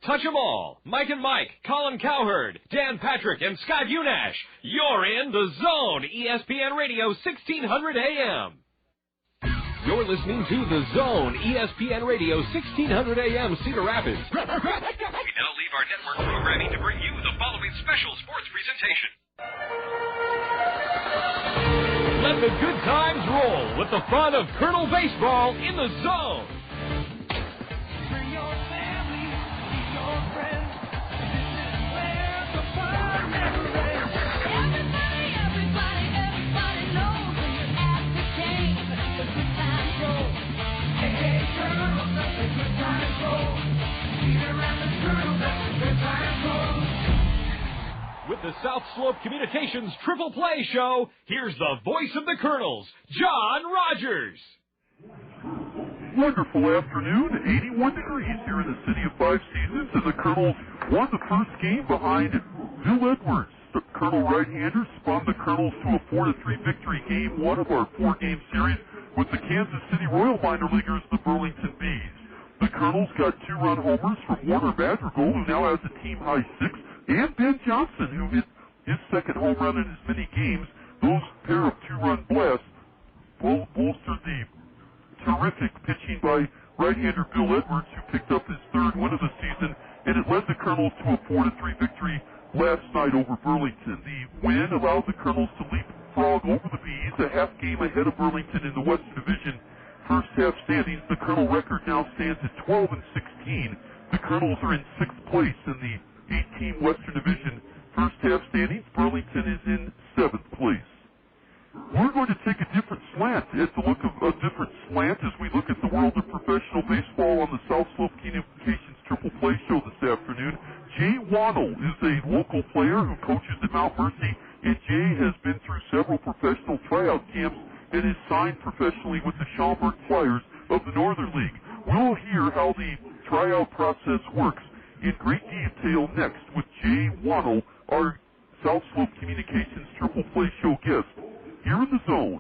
Touch 'em all. Mike and Mike, Colin Cowherd, Dan Patrick, and Scott Unash. You're in The Zone, ESPN Radio, 1600 AM. You're listening to The Zone, ESPN Radio, 1600 AM, Cedar Rapids. We now leave our network programming to bring you the following special sports presentation. Let the good times roll with the fun of Kernel Baseball in The Zone. Bring your family, bring your friends. This is where the fun never ends. Everybody knows when you're at the game. The good times roll. Hey, Kernels, let the good times roll. Cedar Rapids Kernels, let the good times roll. With the South Slope Communications Triple Play Show, here's the voice of the Kernels, John Rogers. Wonderful afternoon, 81 degrees here in the city of Five Seasons, and the Kernels won the first game behind Bill Edwards. The Kernel right-hander spun the Kernels to a 4-3 victory, game one of our four-game series with the Kansas City Royal minor leaguers, the Burlington Bees. The Kernels got two-run homers from Warner Madrigal, who now has a team-high 6, and Ben Johnson, who hit his second home run in as many games. Those pair of two-run blasts bolstered the terrific pitching by right-hander Bill Edwards, who picked up his third win of the season, and it led the Kernels to a 4-3 victory last night over Burlington. The win allowed the Kernels to leapfrog over the Bees, a half game ahead of Burlington in the Western Division first half standings. The Kernel record now stands at 12-16. The Kernels are in sixth place in the 8-team Western Division first half standings. Burlington is in seventh place. We're going to take a different slant as we look at the world of professional baseball on the South Slope Communications Triple Play Show this afternoon. Jay Waddle is a local player who coaches at Mount Mercy, and Jay has been through several professional tryout camps and is signed professionally with the Schaumburg Flyers of the Northern League. We'll hear how the tryout process works in great detail next with Jay Waddle, our South Slope Communications Triple Play Show guest, here in the Zone.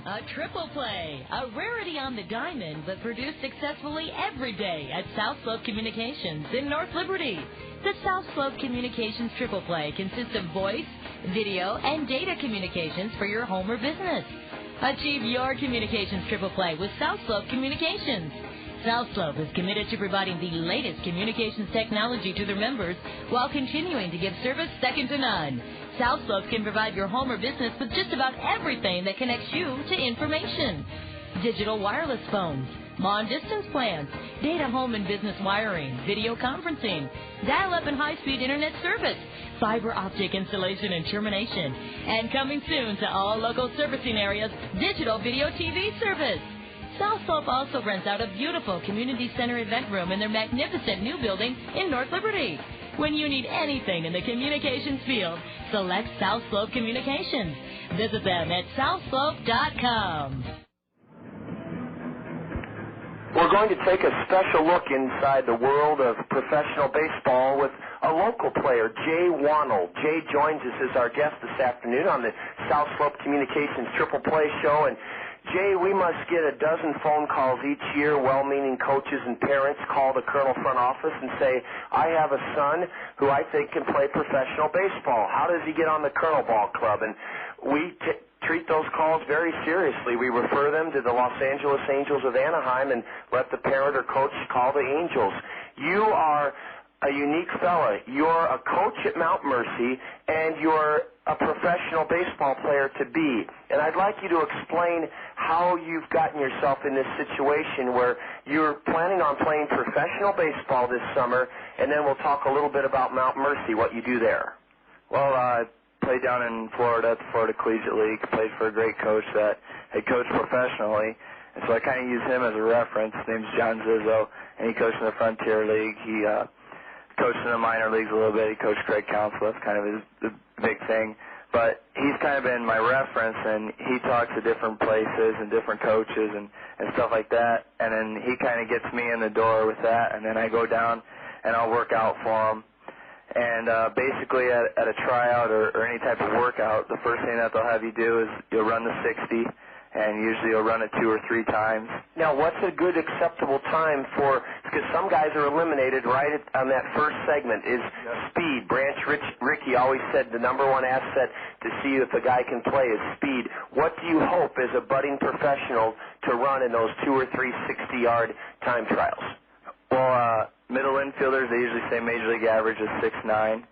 A triple play, a rarity on the diamond, but produced successfully every day at South Slope Communications in North Liberty. The South Slope Communications triple play consists of voice, video, and data communications for your home or business. Achieve your communications triple play with South Slope Communications. South Slope is committed to providing the latest communications technology to their members while continuing to give service second to none. South Slope can provide your home or business with just about everything that connects you to information. Digital wireless phones, long-distance plans, data home and business wiring, video conferencing, dial-up and high-speed internet service, fiber optic installation and termination, and coming soon to all local servicing areas, digital video TV service. South Slope also rents out a beautiful community center event room in their magnificent new building in North Liberty. When you need anything in the communications field, select South Slope Communications. Visit them at southslope.com. We're going to take a special look inside the world of professional baseball with a local player, Jay Waddle. Jay joins us as our guest this afternoon on the South Slope Communications Triple Play Show. And Jay, we must get a dozen phone calls each year. Well-meaning coaches and parents call the Kernel front office and say, I have a son who I think can play professional baseball. How does he get on the Kernel Ball Club? And we treat those calls very seriously. We refer them to the Los Angeles Angels of Anaheim and let the parent or coach call the Angels. You are a unique fella. You're a coach at Mount Mercy, and you're a professional baseball player to be. And I'd like you to explain how you've gotten yourself in this situation where you're planning on playing professional baseball this summer, and then we'll talk a little bit about Mount Mercy, what you do there. Well, I played down in Florida at the Florida Collegiate League, played for a great coach that had coached professionally, and so I kind of use him as a reference. His name's John Zizzo, and he coached in the Frontier League. He coached in the minor leagues a little bit. He coached Craig Counsell. That's kind of the big thing. But he's kind of been my reference, and he talks to different places and different coaches and stuff like that. And then he kind of gets me in the door with that, and then I go down and I'll work out for him. And basically at a tryout or any type of workout, the first thing that they'll have you do is you'll run the 60, and usually you'll run it 2 or 3 times. Now, what's a good acceptable time for, because some guys are eliminated right on that first segment, is speed. Branch Rickey always said the number one asset to see if a guy can play is speed. What do you hope as a budding professional to run in those 2 or 3 60-yard time trials? Well, middle infielders, they usually say Major League average is 6'9",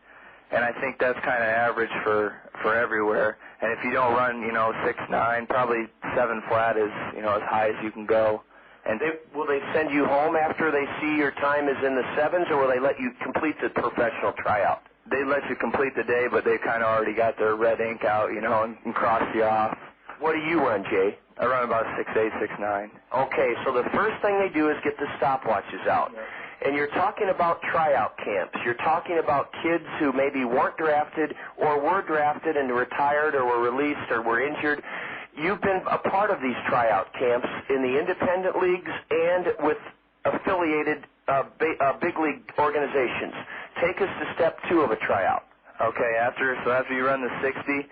and I think that's kind of average for everywhere. And if you don't run, 6'9", probably 7 flat is, as high as you can go. And will they send you home after they see your time is in the 7s, or will they let you complete the professional tryout? They let you complete the day, but they kind of already got their red ink out, and cross you off. What do you run, Jay? I run about 6'8", 6'9". Okay, so the first thing they do is get the stopwatches out. Yeah. And you're talking about tryout camps. You're talking about kids who maybe weren't drafted or were drafted and retired or were released or were injured. You've been a part of these tryout camps in the independent leagues and with affiliated big league organizations. Take us to step 2 of a tryout. Okay, after you run the 60,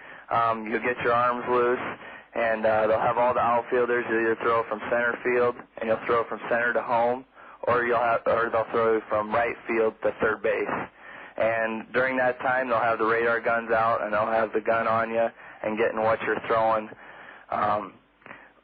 you'll get your arms loose, and they'll have all the outfielders. You'll either throw from center field, and you'll throw from center to home, or they'll throw you from right field to third base. And during that time, they'll have the radar guns out, and they'll have the gun on you and getting what you're throwing.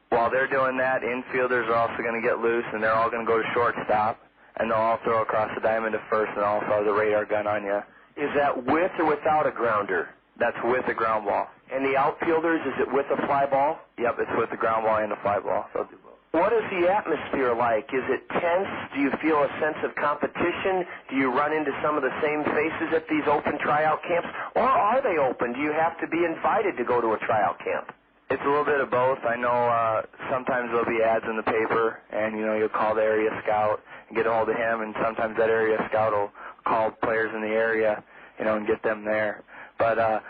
While they're doing that, infielders are also going to get loose, and they're all going to go to shortstop, and they'll all throw across the diamond to first, and also have the radar gun on you. Is that with or without a grounder? That's with the ground ball. And the outfielders, is it with a fly ball? Yep, it's with the ground ball and the fly ball. So what is the atmosphere like? Is it tense? Do you feel a sense of competition? Do you run into some of the same faces at these open tryout camps? Or are they open? Do you have to be invited to go to a tryout camp? It's a little bit of both. I know sometimes there'll be ads in the paper, and, you'll call the area scout and get a hold of him, and sometimes that area scout will call players in the area, and get them there. But a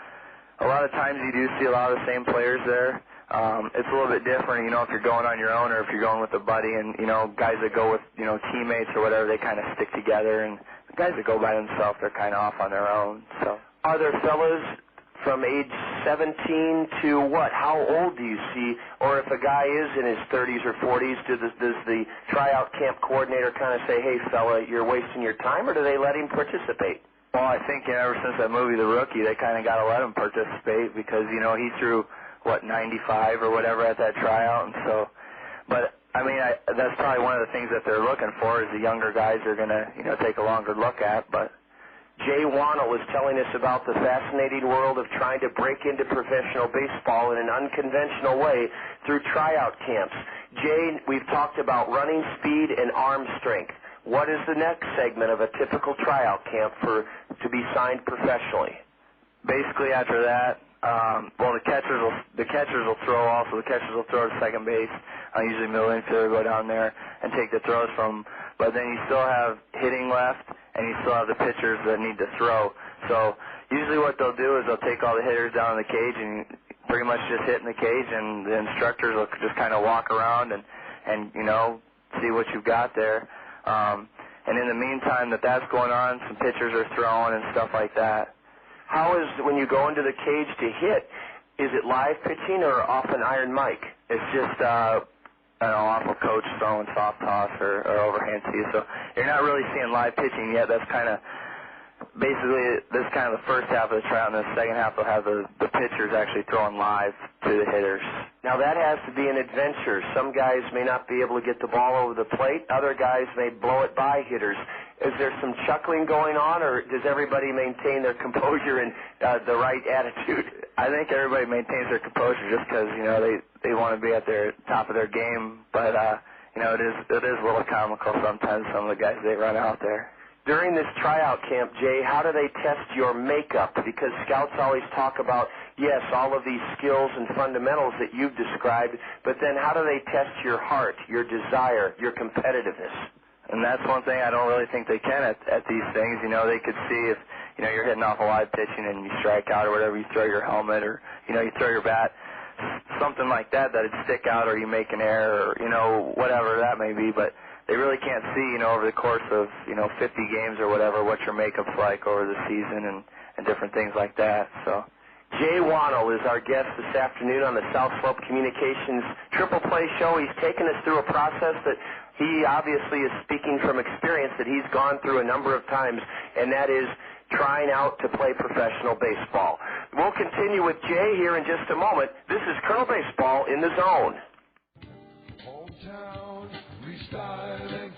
lot of times you do see a lot of the same players there. It's a little bit different, if you're going on your own or if you're going with a buddy, and, guys that go with, teammates or whatever, they kind of stick together, and the guys that go by themselves, they're kind of off on their own. So, are there fellas from age 17 to what? How old do you see? Or if a guy is in his 30s or 40s, does the tryout camp coordinator kind of say, hey, fella, you're wasting your time, or do they let him participate? Well, I think ever since that movie, The Rookie, they kind of got to let him participate because, he threw, 95 or whatever at that tryout. And so, but, that's probably one of the things that they're looking for is the younger guys are going to, take a longer look at. But Jay Wannell was telling us about the fascinating world of trying to break into professional baseball in an unconventional way through tryout camps. Jay, we've talked about running speed and arm strength. What is the next segment of a typical tryout camp to be signed professionally? Basically, after that, the catchers will throw also. The catchers will throw to second base. Usually middle infielder will go down there and take the throws from. But then you still have hitting left, and you still have the pitchers that need to throw. So usually what they'll do is they'll take all the hitters down in the cage and pretty much just hit in the cage, and the instructors will just kind of walk around and see what you've got there. And in the meantime that's going on, some pitchers are throwing and stuff like that. How is, when you go into the cage to hit, is it live pitching or off an iron mic? It's just, off a coach throwing soft toss or overhand to you. So you're not really seeing live pitching yet. That's kind of, basically, this is kind of the first half of the tryout, and the second half will have the pitchers actually throwing live to the hitters. Now that has to be an adventure. Some guys may not be able to get the ball over the plate. Other guys may blow it by hitters. Is there some chuckling going on, or does everybody maintain their composure and the right attitude? I think everybody maintains their composure just because, they want to be at their top of their game. But, it is a little comical sometimes, some of the guys they run out there. During this tryout camp, Jay, how do they test your makeup? Because scouts always talk about, yes, all of these skills and fundamentals that you've described, but then how do they test your heart, your desire, your competitiveness? And that's one thing I don't really think they can at these things. They could see if, you're hitting off a live pitching and you strike out or whatever, you throw your helmet or, you throw your bat, something like that it'd stick out, or you make an error or, whatever that may be. But they really can't see, over the course of, 50 games or whatever, what your makeup's like over the season and different things like that. So Jay Wannell is our guest this afternoon on the South Slope Communications Triple Play Show. He's taken us through a process that he obviously is speaking from experience that he's gone through a number of times, and that is trying out to play professional baseball. We'll continue with Jay here in just a moment. This is Colonel Baseball in the Zone.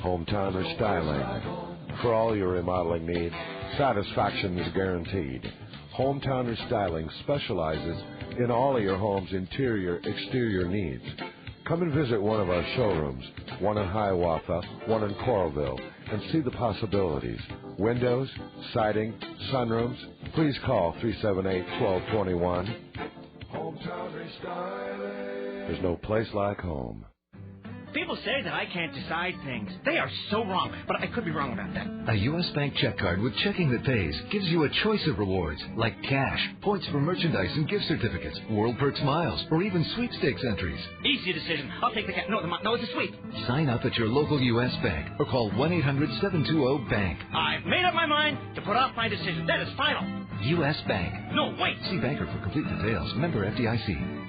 Hometown Restyling. For all your remodeling needs, satisfaction is guaranteed. Hometown Restyling specializes in all of your home's interior, exterior needs. Come and visit one of our showrooms, one in Hiawatha, one in Coralville, and see the possibilities. Windows, siding, sunrooms. Please call 378-1221. Hometown Restyling. There's no place like home. People say that I can't decide things. They are so wrong, but I could be wrong about that. A U.S. Bank check card with checking that pays gives you a choice of rewards, like cash, points for merchandise and gift certificates, World Perks miles, or even sweepstakes entries. Easy decision. I'll take the cash. No, it's a sweep. Sign up at your local U.S. Bank or call 1-800-720-BANK. I've made up my mind to put off my decision. That is final. U.S. Bank. No, wait. See banker for complete details. Member FDIC.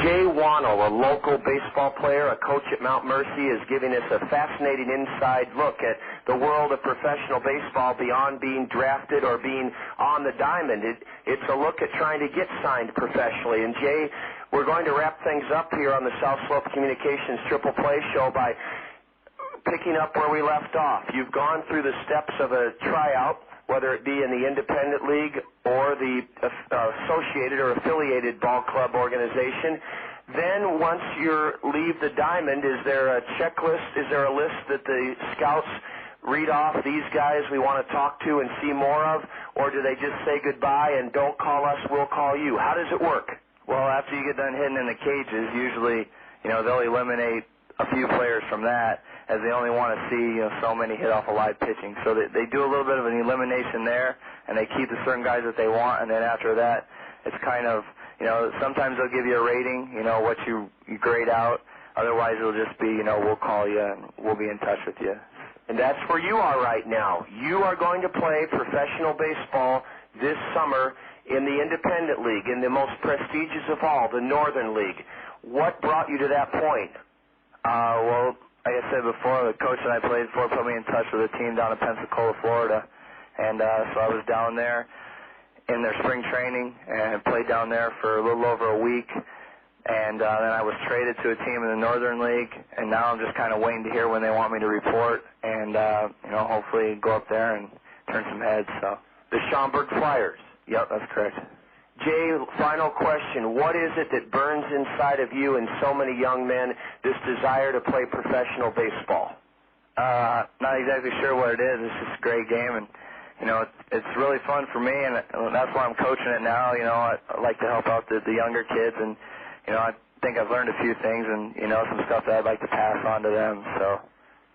Jay Wannell, a local baseball player, a coach at Mount Mercy, is giving us a fascinating inside look at the world of professional baseball beyond being drafted or being on the diamond. It's a look at trying to get signed professionally. And Jay, we're going to wrap things up here on the South Slope Communications Triple Play Show by picking up where we left off. You've gone through the steps of a tryout, whether it be in the independent league or the associated or affiliated ball club organization. Then once you leave the diamond, is there a checklist? Is there a list that the scouts read off, these guys we want to talk to and see more of, or do they just say goodbye and don't call us, we'll call you? How does it work? Well, after you get done hitting in the cages, usually, they'll eliminate a few players from that, as they only want to see so many hit off of live pitching. So they do a little bit of an elimination there, and they keep the certain guys that they want, and then after that, it's kind of, sometimes they'll give you a rating, what you grade out. Otherwise, it'll just be, we'll call you and we'll be in touch with you. And that's where you are right now. You are going to play professional baseball this summer in the independent league, in the most prestigious of all, the Northern League. What brought you to that point? Well, like I said before, the coach that I played for put me in touch with a team down in Pensacola, Florida. And so I was down there in their spring training and played down there for a little over a week. And then I was traded to a team in the Northern League, and now I'm just kind of waiting to hear when they want me to report and, hopefully go up there and turn some heads. So the Schaumburg Flyers. Yep, that's correct. Jay, final question. What is it that burns inside of you and so many young men, this desire to play professional baseball? Not exactly sure what it is. It's just a great game, and, it's really fun for me, and that's why I'm coaching it now. I like to help out the younger kids, and, I think I've learned a few things and, some stuff that I'd like to pass on to them, so.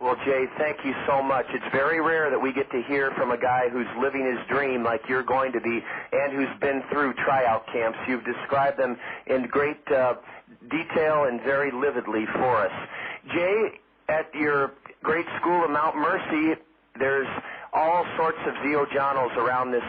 Well, Jay, thank you so much. It's very rare that we get to hear from a guy who's living his dream like you're going to be and who's been through tryout camps. You've described them in great detail and very lividly for us. Jay, at your great school of Mount Mercy, there's all sorts of Zio Gianos around this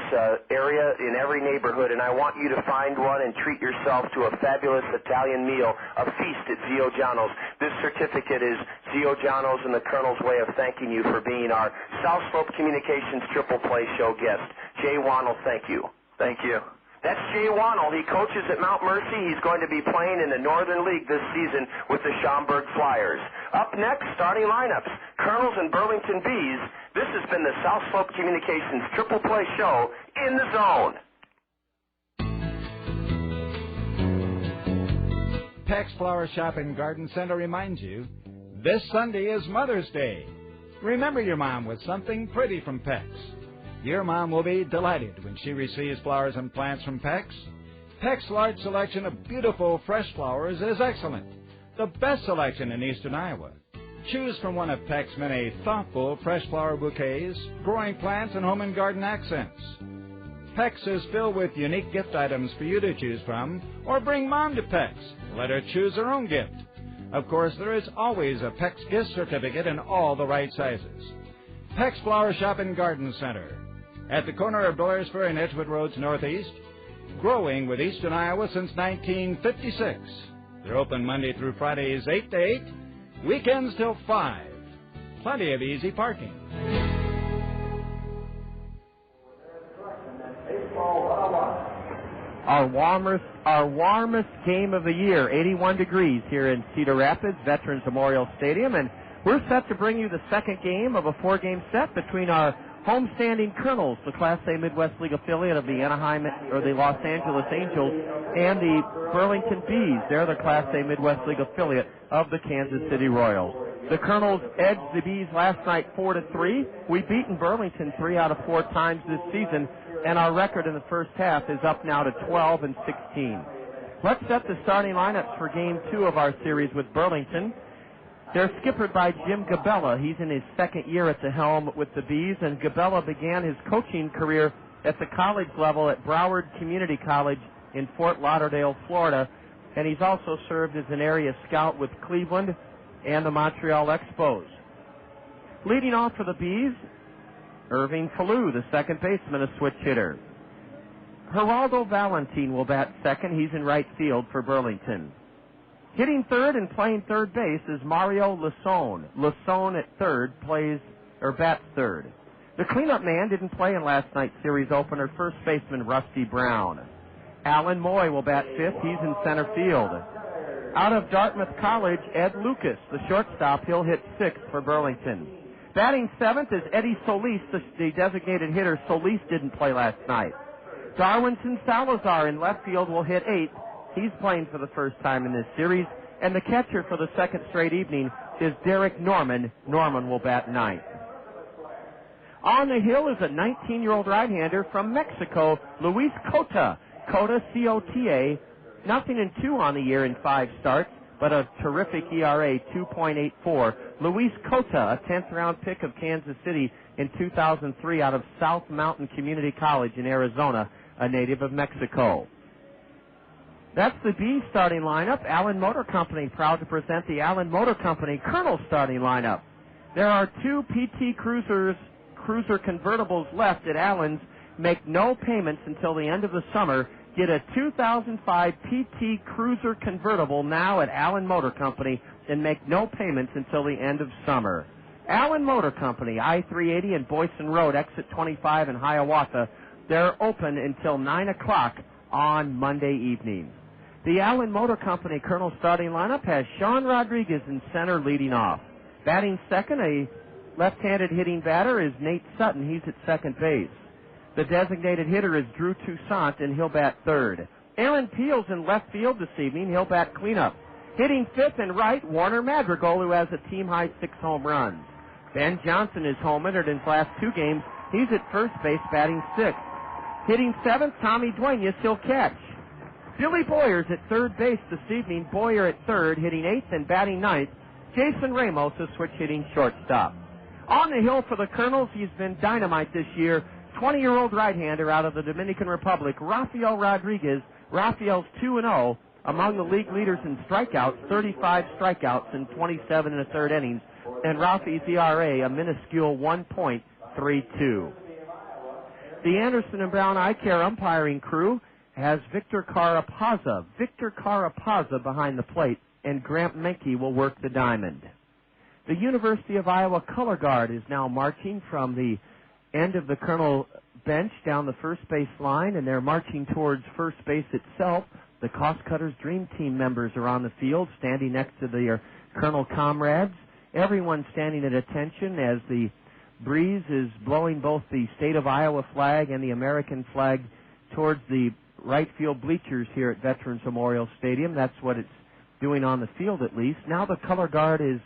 area in every neighborhood, and I want you to find one and treat yourself to a fabulous Italian meal, a feast at Zio Gianos. This certificate is Zio Gianos and the Colonel's way of thanking you for being our South Slope Communications Triple Play Show guest. Jay Wannell, thank you. Thank you. That's Jay Wannell. He coaches at Mount Mercy. He's going to be playing in the Northern League this season with the Schaumburg Flyers. Up next, starting lineups, Kernels and Burlington Bees. This has been the South Slope Communications Triple Play Show in the Zone. Peck's Flower Shop and Garden Center reminds you, this Sunday is Mother's Day. Remember your mom with something pretty from Peck's. Your mom will be delighted when she receives flowers and plants from Peck's. Peck's large selection of beautiful fresh flowers is excellent, the best selection in eastern Iowa. Choose from one of Peck's many thoughtful fresh flower bouquets, growing plants, and home and garden accents. Peck's is filled with unique gift items for you to choose from, or bring Mom to Peck's. Let her choose her own gift. Of course, there is always a Peck's gift certificate in all the right sizes. Peck's Flower Shop and Garden Center, at the corner of Blairsburg and Edgewood Roads Northeast, growing with Eastern Iowa since 1956. They're open Monday through Fridays 8 to 8, weekends till 5. Plenty of easy parking. Our warmest game of the year, 81 degrees here in Cedar Rapids, Veterans Memorial Stadium, and we're set to bring you the second game of a four-game set between our homestanding Kernels, the Class A Midwest League affiliate of the the Los Angeles Angels, and the Burlington Bees. They're the Class A Midwest League affiliate of the Kansas City Royals. The Kernels edged the Bees last night 4-3. We've beaten Burlington 3 out of 4 times this season, and our record in the first half is up now to 12-16. Let's set the starting lineups for Game 2 of our series with Burlington. They're skippered by Jim Gabella. He's in his second year at the helm with the Bees, and Gabella began his coaching career at the college level at Broward Community College in Fort Lauderdale, Florida, and he's also served as an area scout with Cleveland and the Montreal Expos. Leading off for the Bees, Irving Falu, the second baseman, a switch hitter. Geraldo Valentin will bat second. He's in right field for Burlington. Hitting third and playing third base is Mario Lasone. Lasone at third bats third. The cleanup man didn't play in last night's series opener, first baseman Rusty Brown. Alan Moy will bat fifth. He's in center field. Out of Dartmouth College, Ed Lucas, the shortstop. He'll hit sixth for Burlington. Batting seventh is Eddie Solis, the designated hitter. Solis didn't play last night. Darwinson Salazar in left field will hit eighth. He's playing for the first time in this series. And the catcher for the second straight evening is Derek Norman. Norman will bat ninth. On the hill is a 19-year-old right-hander from Mexico, Luis Cota. Cota, C-O-T-A, 0-2 on the year in 5 starts, but a terrific ERA, 2.84. Luis Cota, a 10th-round pick of Kansas City in 2003 out of South Mountain Community College in Arizona, a native of Mexico. That's the B starting lineup. Allen Motor Company, proud to present the Allen Motor Company Kernel starting lineup. There are 2 PT Cruiser convertibles left at Allen's. Make no payments until the end of the summer. Get a 2005 PT Cruiser convertible now at Allen Motor Company and make no payments until the end of summer. Allen Motor Company, I-380 and Boyson Road, exit 25 in Hiawatha. They're open until 9 o'clock on Monday evening. The Allen Motor Company Kernel starting lineup has Sean Rodriguez in center leading off. Batting second, a left-handed hitting batter, is Nate Sutton. He's at second base. The designated hitter is Drew Toussaint, and he'll bat third. Aaron Peel's in left field this evening. He'll bat cleanup. Hitting fifth and right, Warner Madrigal, who has a team-high 6 home runs. Ben Johnson is home-entered in his last 2 games. He's at first base, batting sixth. Hitting seventh, Tommy Duenas, he'll catch. Billy Boyer's at third base this evening. Boyer at third, hitting eighth and batting ninth. Jason Ramos, a switch-hitting shortstop. On the hill for the Kernels, he's been dynamite this year. 20-year-old right-hander out of the Dominican Republic, Rafael Rodriguez. Rafael's 2-0 among the league leaders in strikeouts, 35 strikeouts in 27 and a third innings. And Rafi's ERA, a minuscule 1.32. The Anderson and Brown Eye Care umpiring crew has Victor Carapaza. Victor Carapaza behind the plate, and Grant Menke will work the diamond. The University of Iowa color guard is now marching from the end of the Kernel bench down the first base line, and they're marching towards first base itself. The Cost Cutters Dream Team members are on the field, standing next to their Kernel comrades. Everyone standing at attention as the breeze is blowing both the state of Iowa flag and the American flag towards the right field bleachers here at Veterans Memorial Stadium. That's what it's doing on the field, at least. Now the color guard is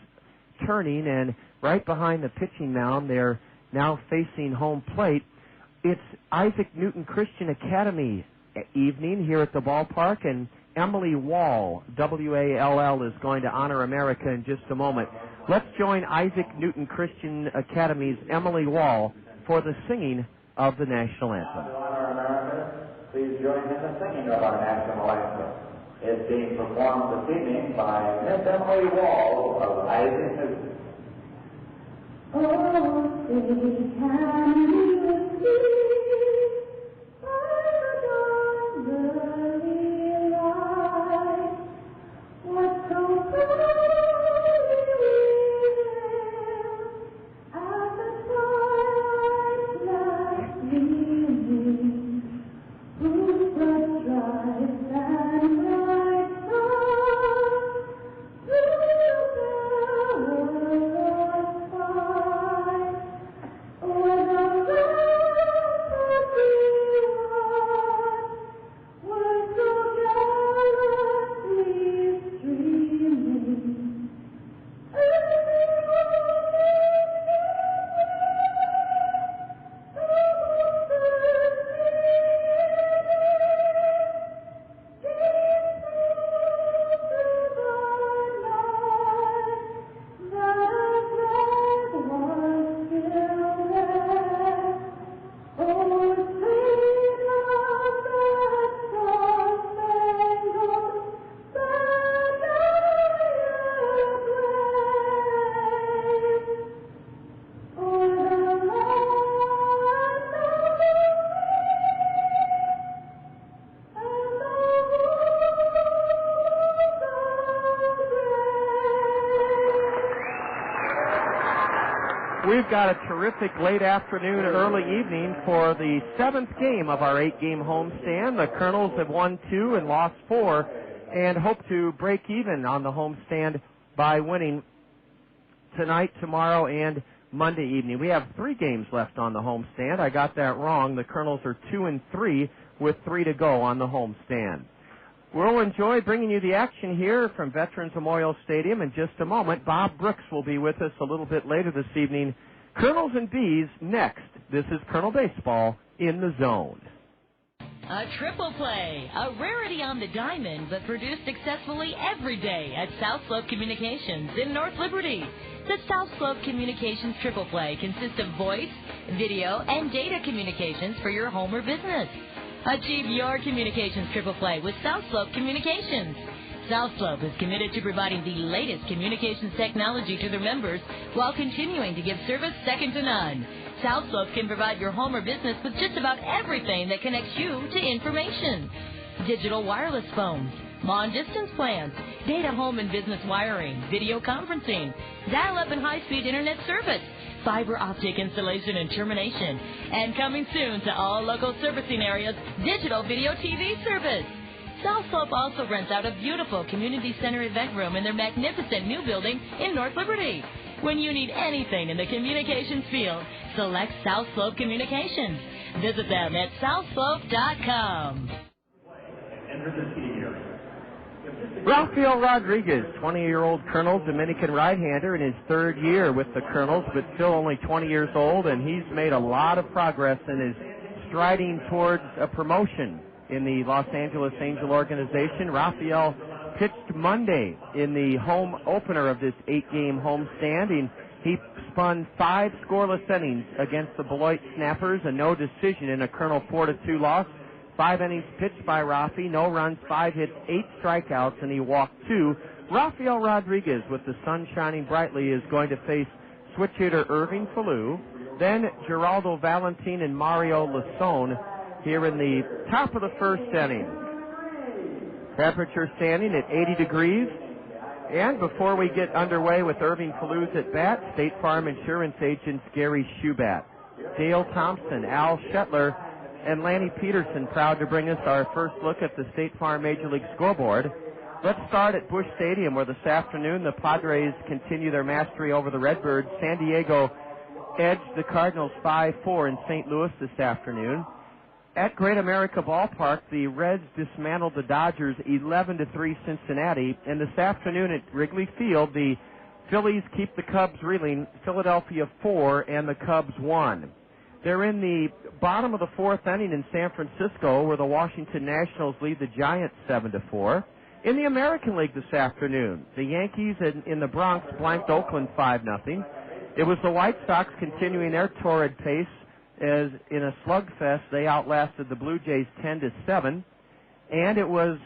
turning, and right behind the pitching mound, they're now facing home plate. It's Isaac Newton Christian Academy evening here at the ballpark, and Emily Wall, W-A-L-L, is going to honor America in just a moment. Let's join Isaac Newton Christian Academy's Emily Wall for the singing of the national anthem. Please join in the singing of our national anthem. It's being performed this evening by Miss Emily Wall of Isaac Newton. We've got a terrific late afternoon, early evening for the 7th game of our 8-game homestand. The Kernels have won 2 and lost 4 and hope to break even on the homestand by winning tonight, tomorrow, and Monday evening. We have 3 games left on the homestand. I got that wrong. The Kernels are 2-3 with 3 to go on the homestand. We'll enjoy bringing you the action here from Veterans Memorial Stadium in just a moment. Bob Brooks will be with us a little bit later this evening. Kernels and Bees next. This is Kernel Baseball in the Zone. A triple play, a rarity on the diamond, but produced successfully every day at South Slope Communications in North Liberty. The South Slope Communications triple play consists of voice, video, and data communications for your home or business. Achieve your communications triple play with South Slope Communications. South Slope is committed to providing the latest communications technology to their members while continuing to give service second to none. South Slope can provide your home or business with just about everything that connects you to information. Digital wireless phones, long-distance plans, data home and business wiring, video conferencing, dial-up and high-speed internet service, fiber optic installation and termination, and coming soon to all local servicing areas, digital video TV service. South Slope also rents out a beautiful community center event room in their magnificent new building in North Liberty. When you need anything in the communications field, select South Slope Communications. Visit them at southslope.com. Rafael Rodriguez, 20-year-old Kernels Dominican right-hander in his 3rd year with the Kernels, but still only 20 years old, and he's made a lot of progress and is striding towards a promotion in the Los Angeles Angel organization. Rafael pitched Monday in the home opener of this 8-game homestand. He spun 5 scoreless innings against the Beloit Snappers, a no decision in a Kernel 4-2 loss. 5 innings pitched by Rafi, no runs, 5 hits, 8 strikeouts, and he walked 2. Rafael Rodriguez, with the sun shining brightly, is going to face switch hitter Irving Falu, then Geraldo Valentin and Mario Lasone here in the top of the 1st inning. Temperature standing at 80 degrees. And before we get underway with Irving Falu's at bat, State Farm Insurance agents Gary Schubat, Dale Thompson, Al Shetler, and Lanny Peterson proud to bring us our first look at the State Farm Major League scoreboard. Let's start at Busch Stadium, where this afternoon the Padres continue their mastery over the Redbirds. San Diego edged the Cardinals 5-4 in St. Louis this afternoon. At Great America Ballpark, the Reds dismantled the Dodgers 11-3 Cincinnati. And this afternoon at Wrigley Field, the Phillies keep the Cubs reeling, Philadelphia 4 and the Cubs 1. They're in the bottom of the 4th inning in San Francisco, where the Washington Nationals lead the Giants 7-4. In the American League this afternoon, the Yankees in the Bronx blanked Oakland 5-0. It was the White Sox continuing their torrid pace, as in a slugfest they outlasted the Blue Jays 10-7. And it was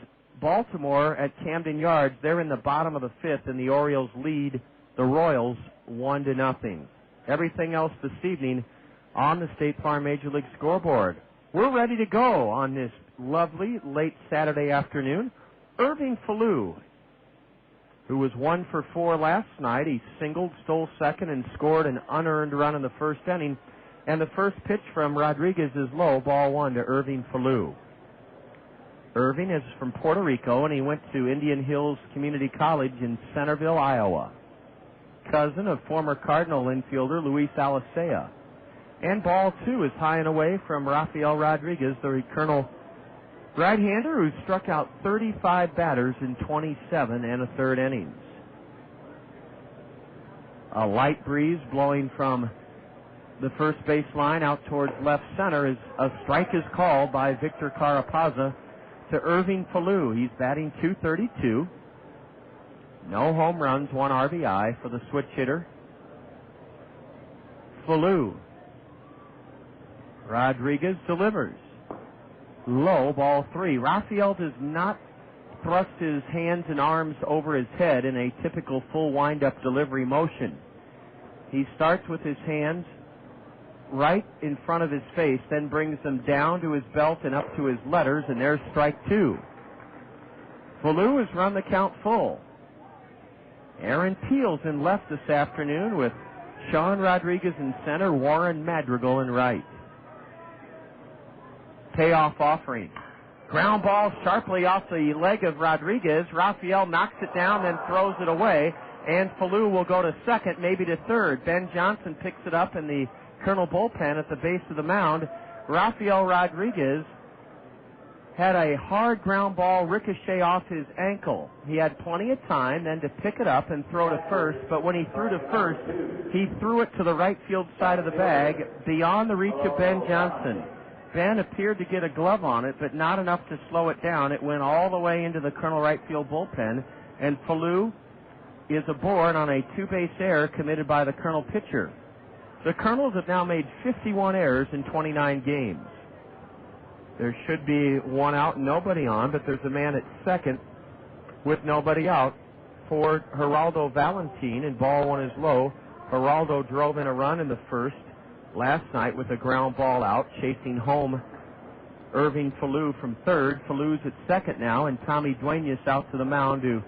Baltimore at Camden Yards. They're in the bottom of the 5th, and the Orioles lead the Royals 1-0. everything else this evening on the State Farm Major League scoreboard. We're ready to go on this lovely late Saturday afternoon. Irving Falu, who was 1 for 4 last night. He singled, stole second, and scored an unearned run in the first inning. And the first pitch from Rodriguez is low, ball 1 to Irving Falu. Irving is from Puerto Rico, and he went to Indian Hills Community College in Centerville, Iowa. Cousin of former Cardinal infielder Luis Alicea. And ball 2 is high and away from Rafael Rodriguez, the Kernel right-hander who struck out 35 batters in 27 and a third innings. A light breeze blowing from the first base line out towards left center as a strike is called by Victor Carapaza to Irving Falu. He's batting .232. No home runs, 1 RBI for the switch hitter. Falu. Rodriguez delivers. Low, ball 3. Rafael does not thrust his hands and arms over his head in a typical full wind-up delivery motion. He starts with his hands right in front of his face, then brings them down to his belt and up to his letters, and there's strike 2. Falu has run the count full. Aaron Peel's in left this afternoon with Sean Rodriguez in center, Warren Madrigal in right. Payoff offering. Ground ball sharply off the leg of Rodriguez. Rafael knocks it down, then throws it away, and Falu will go to second, maybe to third. Ben Johnson picks it up in the Kernel bullpen at the base of the mound. Rafael Rodriguez had a hard ground ball ricochet off his ankle. He had plenty of time then to pick it up and throw to first, but when he threw to first, he threw it to the right field side of the bag beyond the reach of Ben Johnson. Ben appeared to get a glove on it, but not enough to slow it down. It went all the way into the Kernel right field bullpen, and Falu is aboard on a 2-base error committed by the Kernel pitcher. The Kernels have now made 51 errors in 29 games. There should be 1 out and nobody on, but there's a man at second with nobody out for Geraldo Valentin, and ball 1 is low. Geraldo drove in a run in the first last night with a ground ball out, chasing home Irving Falu from third. Falu's at second now, and Tommy Duenas out to the mound to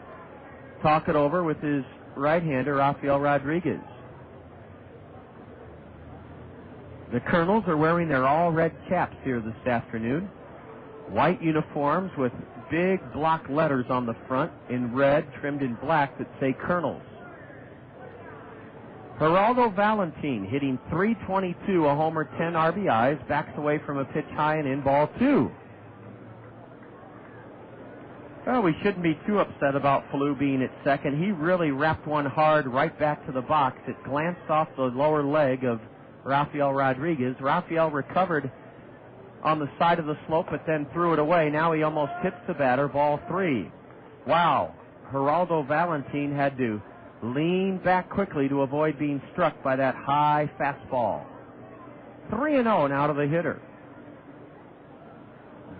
talk it over with his right-hander, Rafael Rodriguez. The Kernels are wearing their all-red caps here this afternoon. White uniforms with big block letters on the front in red, trimmed in black, that say Kernels. Geraldo Valentin hitting .322, a homer, 10 RBIs, backs away from a pitch high and in, ball 2. Well, we shouldn't be too upset about Falu being at second. He really wrapped one hard right back to the box. It glanced off the lower leg of Rafael Rodriguez. Rafael recovered on the side of the slope, but then threw it away. Now he almost hits the batter, ball 3. Wow. Geraldo Valentin had to lean back quickly to avoid being struck by that high fastball. 3-0 now to the hitter.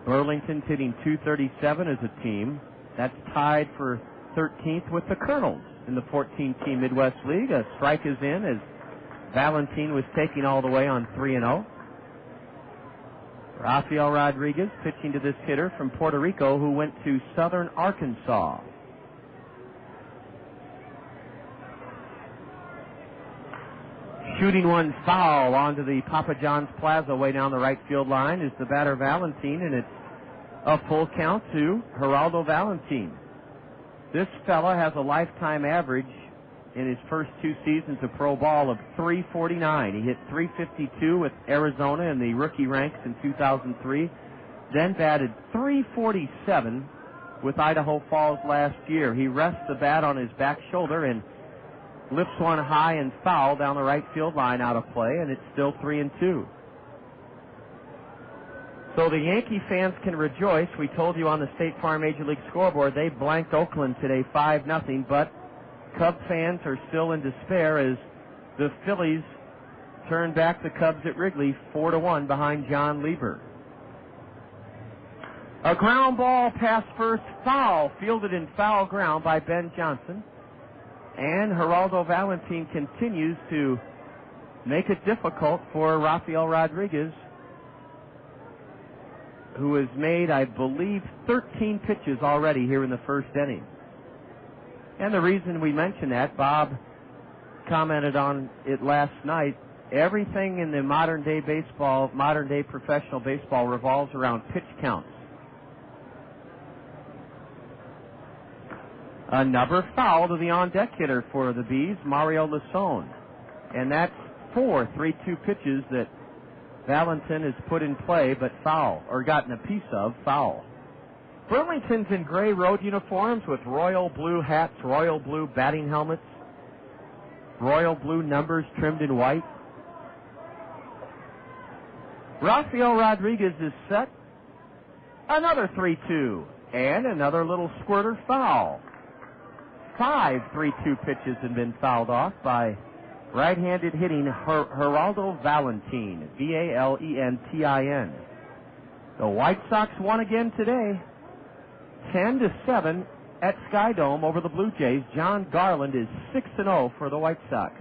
Burlington's hitting .237 as a team. That's tied for 13th with the Kernels in the 14-team Midwest League. A strike is in as Valentin was taking all the way on 3-0. Rafael Rodriguez pitching to this hitter from Puerto Rico who went to Southern Arkansas. Shooting one foul onto the Papa John's Plaza way down the right field line is the batter Valentin, and it's a full count to Geraldo Valentin. This fella has a lifetime average in his first 2 seasons of pro ball of .349. He hit .352 with Arizona in the rookie ranks in 2003, then batted .347 with Idaho Falls last year. He rests the bat on his back shoulder and lifts one high and foul down the right field line out of play, and it's still 3-2. So the Yankee fans can rejoice. We told you on the State Farm Major League scoreboard they blanked Oakland today 5-0, but Cub fans are still in despair as the Phillies turn back the Cubs at Wrigley 4-1 behind John Lieber. A ground ball past first, foul, fielded in foul ground by Ben Johnson. And Geraldo Valentin continues to make it difficult for Rafael Rodriguez, who has made, I believe, 13 pitches already here in the first inning. And the reason we mention that, Bob commented on it last night, everything in the modern day professional baseball revolves around pitch counts. Another foul to the on-deck hitter for the Bees, Mario Lasone. And that's 4 3-2 pitches that Valentin has put in play, but foul, or gotten a piece of foul. Burlington's in gray road uniforms with royal blue hats, royal blue batting helmets, royal blue numbers trimmed in white. Rafael Rodriguez is set. Another 3-2, and another little squirter foul. 5 3-2 pitches have been fouled off by right-handed hitting Geraldo Valentin, Valentin. The White Sox won again today, 10-7 at Skydome over the Blue Jays. John Garland is 6-0 for the White Sox.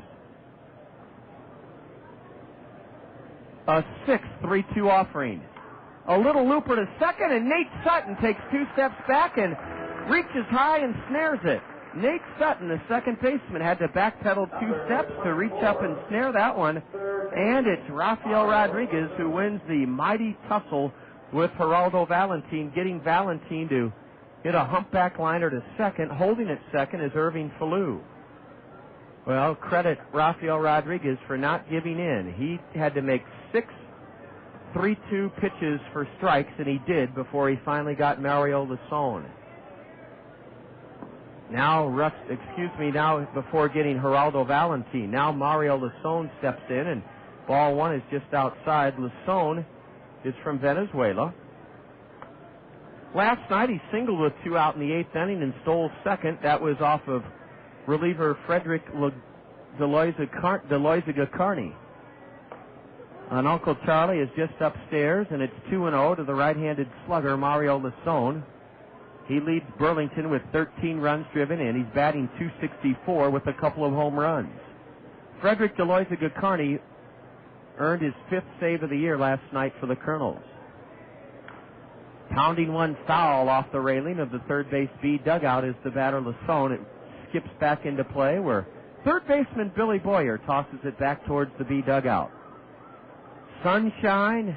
A 6-3-2 offering. A little looper to second, and Nate Sutton takes 2 steps back and reaches high and snares it. Nate Sutton, the second baseman, had to backpedal 2 steps to reach up and snare that one. And it's Rafael Rodriguez who wins the mighty tussle with Geraldo Valentin, getting Valentin to hit a humpback liner to second. Holding at second is Irving Falu. Well, credit Rafael Rodriguez for not giving in. He had to make 6 3-2 pitches for strikes, and he did before he finally got Mario Lasone. Now before getting Geraldo Valentin. Now Mario Lasone steps in, and ball 1 is just outside. Lasone is from Venezuela. Last night he singled with 2 out in the 8th inning and stole second. That was off of reliever Frederick Deloizaga Carney. And Uncle Charlie is just upstairs, and it's 2-0 to the right-handed slugger Mario Lasone. He leads Burlington with 13 runs driven in. He's batting .264 with a couple of home runs. Frederick Deloizaga Carney earned his 5th save of the year last night for the Kernels. Pounding one foul off the railing of the third base B dugout is the batter Lasone. It skips back into play where third baseman Billy Boyer tosses it back towards the B dugout. Sunshine,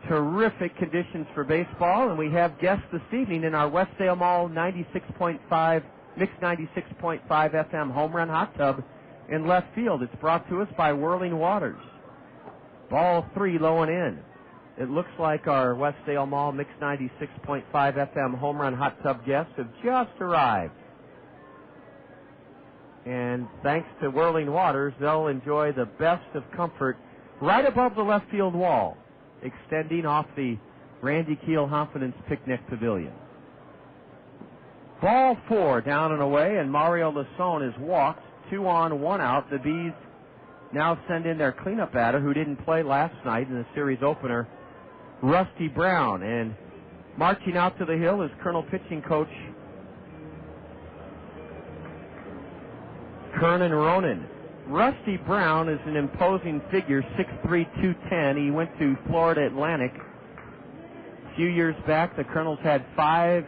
terrific conditions for baseball, and we have guests this evening in our Westdale Mall 96.5, mixed 96.5 FM home run hot tub in left field. It's brought to us by Whirling Waters. Ball 3 low and in. It looks like our Westdale Mall mixed 96.5 FM home run hot tub guests have just arrived. And thanks to Whirling Waters, they'll enjoy the best of comfort right above the left field wall, extending off the Randy Keel Confidence Picnic Pavilion. Ball 4 down and away, and Mario Lasone is walked. 2 on, 1 out. The Bees now send in their cleanup batter, who didn't play last night in the series opener, Rusty Brown. And marching out to the hill is Colonel pitching coach Kernan Ronan. Rusty Brown is an imposing figure, 6'3", 210. He went to Florida Atlantic. A few years back, the Kernels had 5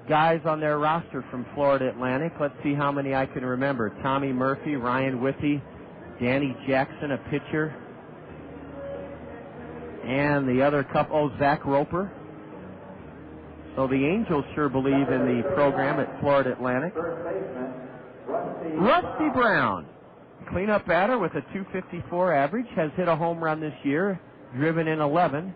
guys on their roster from Florida Atlantic. Let's see how many I can remember. Tommy Murphy, Ryan Withy, Danny Jackson, a pitcher, and the other couple, Zach Roper. So the Angels sure believe in the program at Florida Atlantic. Rusty Brown, cleanup batter with a .254 average, has hit a home run this year, driven in 11.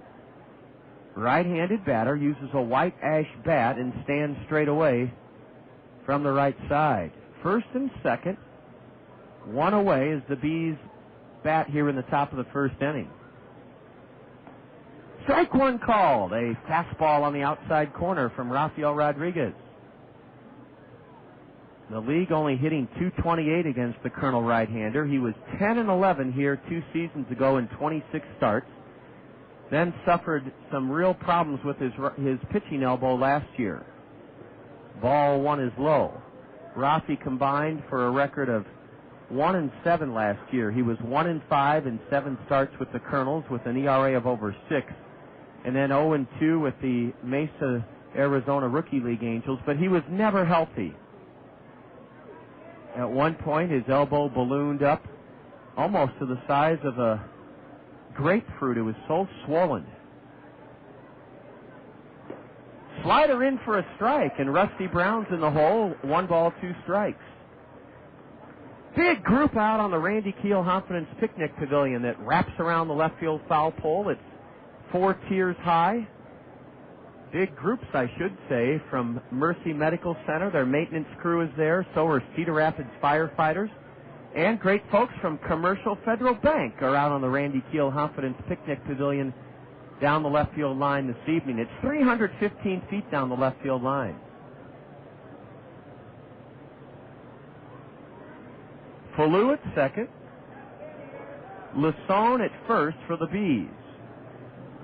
Right-handed batter, uses a white ash bat and stands straight away from the right side. First and second, 1 away as the Bees bat here in the top of the first inning. Strike 1 called, a fastball on the outside corner from Rafael Rodriguez. The league only hitting .228 against the Colonel right-hander. He was 10-11 here 2 seasons ago in 26 starts. Then suffered some real problems with his pitching elbow last year. Ball 1 is low. Rafi combined for a record of 1-7 last year. He was 1-5 in 7 starts with the Kernels with an ERA of over 6, and then 0-2 with the Mesa, Arizona Rookie League Angels, but he was never healthy. At one point, his elbow ballooned up almost to the size of a grapefruit. It was so swollen. Slider in for a strike, and Rusty Brown's in the hole. 1 ball, 2 strikes. Big group out on the Randy Keel Confidence Picnic Pavilion that wraps around the left field foul pole. It's 4 tiers high. Big groups, I should say, from Mercy Medical Center. Their maintenance crew is there. So are Cedar Rapids firefighters. And great folks from Commercial Federal Bank are out on the Randy Keel Confidence Picnic Pavilion down the left field line this evening. It's 315 feet down the left field line. Falu at second. Lasone at first for the Bees.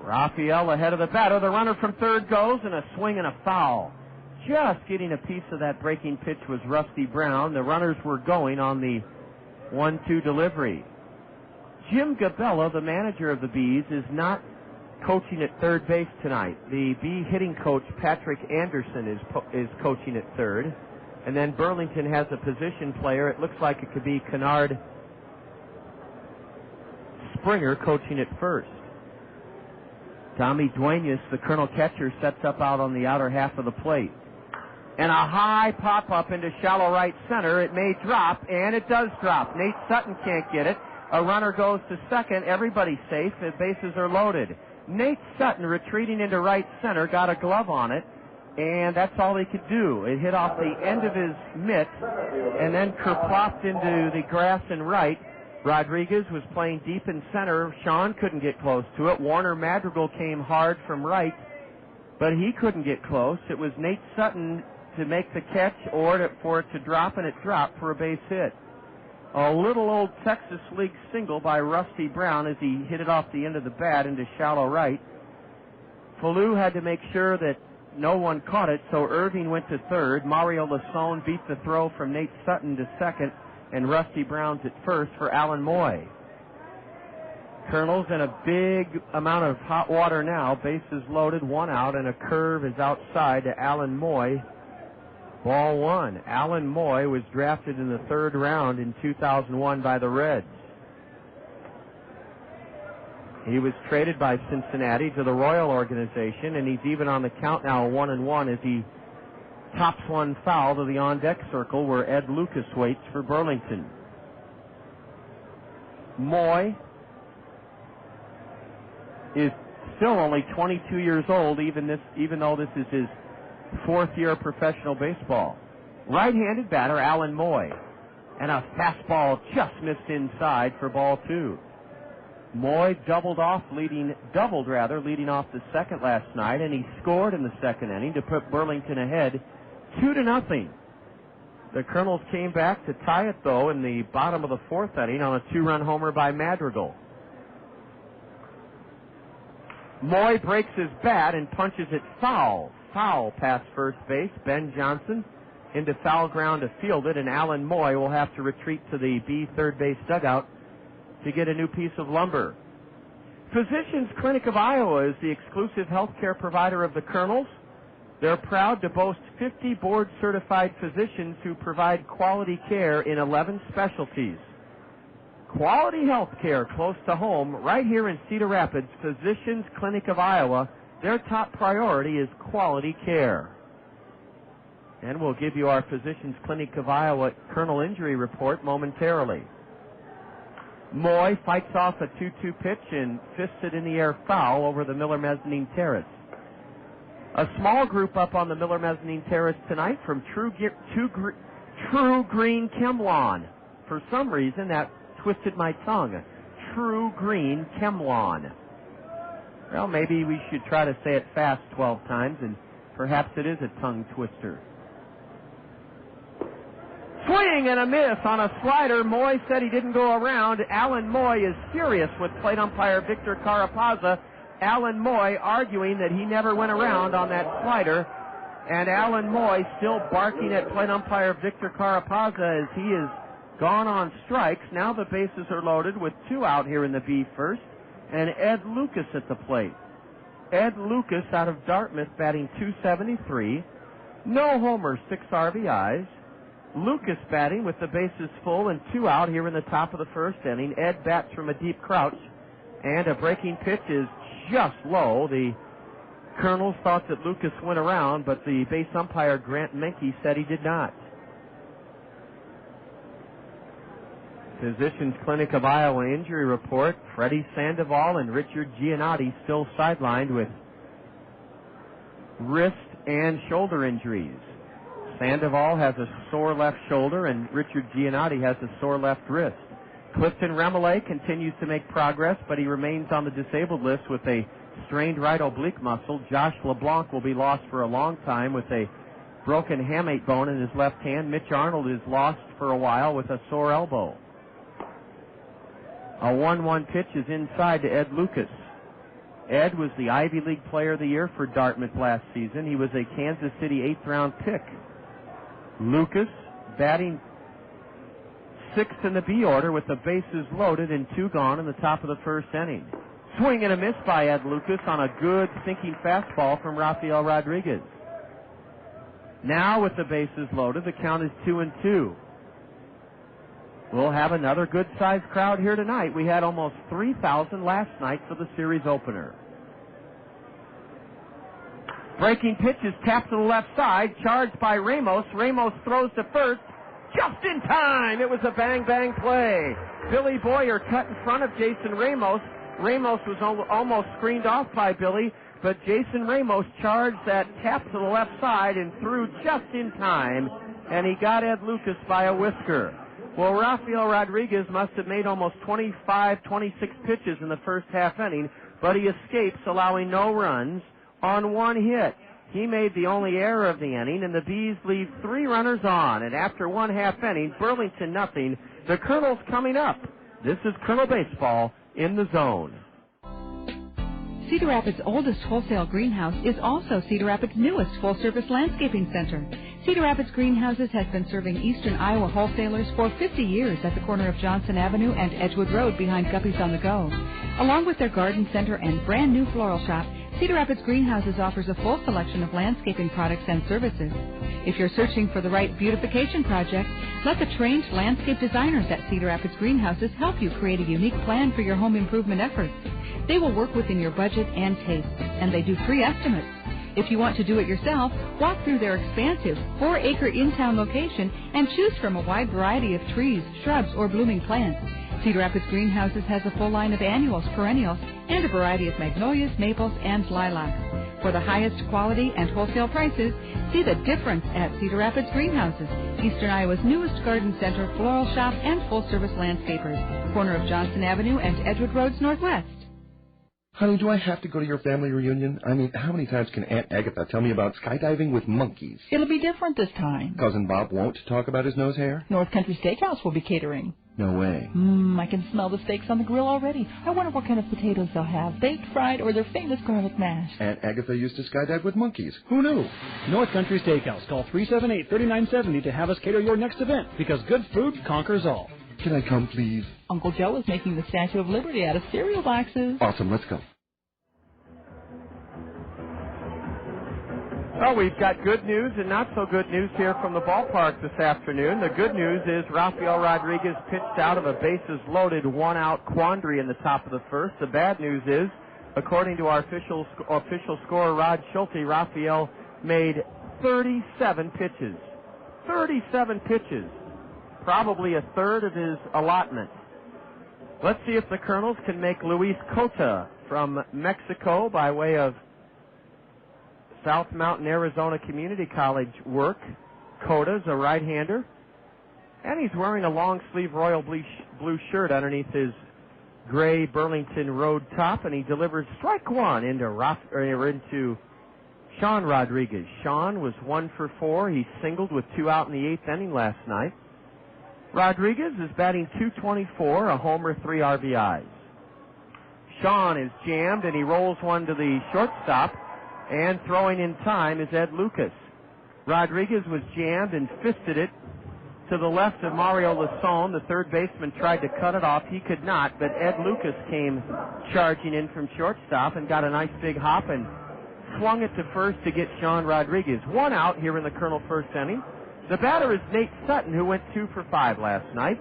Rafael ahead of the batter. The runner from third goes, and a swing and a foul. Just getting a piece of that breaking pitch was Rusty Brown. The runners were going on the 1-2 delivery. Jim Gabella, the manager of the Bees, is not coaching at third base tonight. The Bee hitting coach, Patrick Anderson, is coaching at third. And then Burlington has a position player. It looks like it could be Kennard Springer coaching at first. Tommy Duenas, the Colonel catcher, sets up out on the outer half of the plate. And a high pop-up into shallow right center. It may drop, and it does drop. Nate Sutton can't get it. A runner goes to second. Everybody's safe. The bases are loaded. Nate Sutton, retreating into right center, got a glove on it, and that's all he could do. It hit off the end of his mitt and then kerplopped into the grass in right. Rodriguez was playing deep in center. Sean couldn't get close to it. Warner Madrigal came hard from right, but he couldn't get close. It was Nate Sutton to make the catch or for it to drop, and it dropped for a base hit. A little old Texas League single by Rusty Brown as he hit it off the end of the bat into shallow right. Falu had to make sure that no one caught it, so Irving went to third. Mario Lasone beat the throw from Nate Sutton to second, and Rusty Brown's at first for Alan Moy. Kernels in a big amount of hot water now. Bases loaded, 1 out, and a curve is outside to Alan Moy. Ball 1. Alan Moy was drafted in the 3rd round in 2001 by the Reds. He was traded by Cincinnati to the Royal organization, and he's even on the count now, 1-1, as he tops one foul to the on-deck circle where Ed Lucas waits for Burlington. Moy is still only 22 years old, even though this is his 4th year of professional baseball. Right-handed batter, Alan Moy. And a fastball just missed inside for ball 2. Moy doubled off leading off the second last night, and he scored in the second inning to put Burlington ahead 2-0. The Kernels came back to tie it, though, in the bottom of the 4th inning on a 2-run homer by Madrigal. Moy breaks his bat and punches it foul. Foul past first base. Ben Johnson into foul ground to field it, and Alan Moy will have to retreat to the B third base dugout to get a new piece of lumber. Physicians Clinic of Iowa is the exclusive health care provider of the Kernels. They're proud to boast 50 board-certified physicians who provide quality care in 11 specialties. Quality health care close to home, right here in Cedar Rapids. Physicians Clinic of Iowa, their top priority is quality care. And we'll give you our Physicians Clinic of Iowa Kernel injury report momentarily. Moy fights off a 2-2 pitch and fists it in the air foul over the Miller Mezzanine Terrace. A small group up on the Miller Mezzanine Terrace tonight from True Green Chemlawn. For some reason, that twisted my tongue. True Green Chemlawn. Well, maybe we should try to say it fast 12 times, and perhaps it is a tongue twister. Swing and a miss on a slider. Moy said he didn't go around. Alan Moy is furious with plate umpire Victor Carapazza. Alan Moy arguing that he never went around on that slider. And Alan Moy still barking at plate umpire Victor Carapazza as he is gone on strikes. Now the bases are loaded with 2 out here in the B first, and Ed Lucas at the plate. Ed Lucas out of Dartmouth batting .273. No homers, 6 RBIs. Lucas batting with the bases full and 2 out here in the top of the first inning. Ed bats from a deep crouch, and a breaking pitch is just low. The Kernels thought that Lucas went around, but the base umpire, Grant Menke, said he did not. Physicians Clinic of Iowa injury report. Freddie Sandoval and Richard Giannotti still sidelined with wrist and shoulder injuries. Sandoval has a sore left shoulder, and Richard Giannotti has a sore left wrist. Clifton Remele continues to make progress, but he remains on the disabled list with a strained right oblique muscle. Josh LeBlanc will be lost for a long time with a broken hamate bone in his left hand. Mitch Arnold is lost for a while with a sore elbow. A 1-1 pitch is inside to Ed Lucas. Ed was the Ivy League Player of the Year for Dartmouth last season. He was a Kansas City 8th-round pick. Lucas batting 6th in the B order with the bases loaded and 2 gone in the top of the first inning. Swing and a miss by Ed Lucas on a good sinking fastball from Rafael Rodriguez. Now with the bases loaded, the count is 2-2. We'll have another good-sized crowd here tonight. We had almost 3,000 last night for the series opener. Breaking pitch is tapped to the left side, charged by Ramos. Ramos throws to first, just in time. It was a bang-bang play. Billy Boyer cut in front of Jason Ramos. Ramos was almost screened off by Billy, but Jason Ramos charged that tap to the left side and threw just in time, and he got Ed Lucas by a whisker. Well, Rafael Rodriguez must have made almost 25, 26 pitches in the first half inning, but he escapes, allowing no runs on 1 hit. He made the only error of the inning, and the Bees leave 3 runners on. And after 1 half inning, Burlington nothing. The Kernels coming up. This is Kernel Baseball in the Zone. Cedar Rapids' oldest wholesale greenhouse is also Cedar Rapids' newest full-service landscaping center. Cedar Rapids Greenhouses has been serving eastern Iowa wholesalers for 50 years at the corner of Johnson Avenue and Edgewood Road behind Guppy's on the Go. Along with their garden center and brand new floral shop, Cedar Rapids Greenhouses offers a full selection of landscaping products and services. If you're searching for the right beautification project, let the trained landscape designers at Cedar Rapids Greenhouses help you create a unique plan for your home improvement efforts. They will work within your budget and taste, and they do free estimates. If you want to do it yourself, walk through their expansive 4-acre in-town location and choose from a wide variety of trees, shrubs, or blooming plants. Cedar Rapids Greenhouses has a full line of annuals, perennials, and a variety of magnolias, maples, and lilacs. For the highest quality and wholesale prices, see the difference at Cedar Rapids Greenhouses, Eastern Iowa's newest garden center, floral shop, and full-service landscapers, corner of Johnson Avenue and Edgewood Roads Northwest. Honey, do I have to go to your family reunion? I mean, how many times can Aunt Agatha tell me about skydiving with monkeys? It'll be different this time. Cousin Bob won't talk about his nose hair? North Country Steakhouse will be catering. No way. I can smell the steaks on the grill already. I wonder what kind of potatoes they'll have, baked, fried, or their famous garlic mash. Aunt Agatha used to skydive with monkeys. Who knew? North Country Steakhouse. Call 378-3970 to have us cater your next event, because good food conquers all. Can I come, please? Uncle Joe is making the Statue of Liberty out of cereal boxes. Awesome, let's go. Well, we've got good news and not so good news here from the ballpark this afternoon. The good news is Rafael Rodriguez pitched out of a bases-loaded 1-out quandary in the top of the first. The bad news is, according to our official scorer, Rod Schulte, Rafael made 37 pitches. 37 pitches. Probably a third of his allotment. Let's see if the Kernels can make Luis Cota from Mexico by way of South Mountain, Arizona Community College work. Cota's a right-hander, and he's wearing a long-sleeve royal blue shirt underneath his gray Burlington Road top, and he delivers strike one into Sean Rodriguez. Sean was 1 for 4. He singled with 2 out in the 8th inning last night. Rodriguez is batting .224, a homer, 3 RBIs. Sean is jammed, and he rolls one to the shortstop. And throwing in time is Ed Lucas. Rodriguez was jammed and fisted it to the left of Mario Lasone. The third baseman tried to cut it off. He could not, but Ed Lucas came charging in from shortstop and got a nice big hop and swung it to first to get Sean Rodriguez. One out here in the Kernel first inning. The batter is Nate Sutton, who went 2 for 5 last night.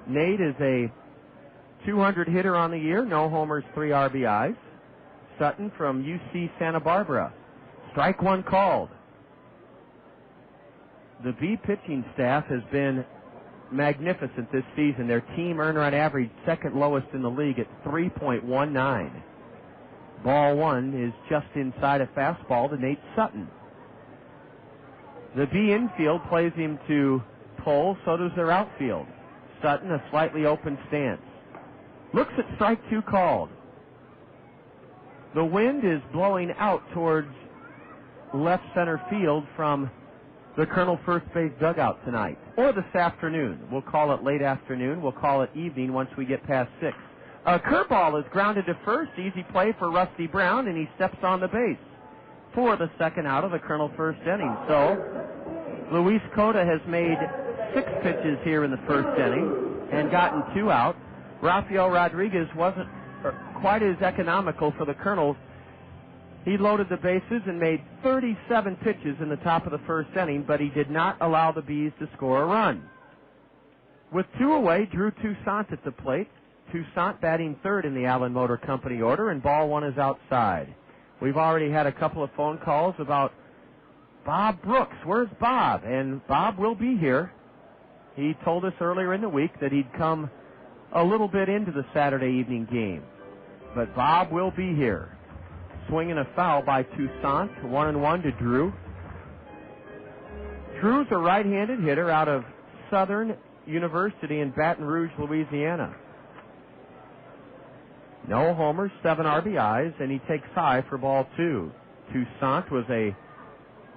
Nate is a 200 hitter on the year, no homers, 3 RBIs. Sutton from UC Santa Barbara. Strike one called. The B pitching staff has been magnificent this season. Their team earned run average second lowest in the league at 3.19. Ball one is just inside a fastball to Nate Sutton. The B infield plays him to pull, so does their outfield. Sutton, a slightly open stance. Looks at strike two called. The wind is blowing out towards left center field from the Kernel first base dugout tonight, or this afternoon. We'll call it late afternoon. We'll call it evening once we get past 6. A curveball is grounded to first. Easy play for Rusty Brown, and he steps on the base for the second out of the Kernel first inning. So Luis Cota has made 6 pitches here in the first inning and gotten 2 out. Rafael Rodriguez wasn't quite as economical for the Kernels. He loaded the bases and made 37 pitches in the top of the first inning, but he did not allow the Bees to score a run. With 2 away, Drew Toussaint at the plate. Toussaint batting third in the Allen Motor Company order, and ball one is outside. We've already had a couple of phone calls about Bob Brooks. Where's Bob? And Bob will be here. He told us earlier in the week that he'd come a little bit into the Saturday evening game. But Bob will be here. Swinging a foul by Toussaint, 1-1 to Drew. Drew's a right-handed hitter out of Southern University in Baton Rouge, Louisiana. No homers, 7 RBIs, and he takes high for ball 2. Toussaint was a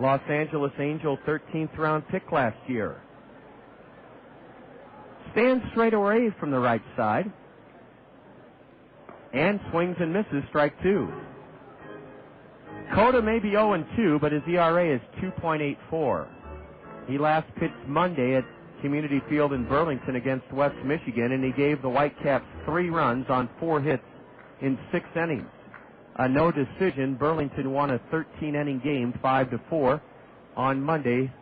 Los Angeles Angel 13th round pick last year. Stands straight away from the right side and swings and misses, strike 2. Cota may be 0-2, but his ERA is 2.84. He last pitched Monday at Community Field in Burlington against West Michigan, and he gave the Whitecaps 3 runs on 4 hits in 6 innings. A no decision. Burlington won a 13-inning game, 5-4, on Monday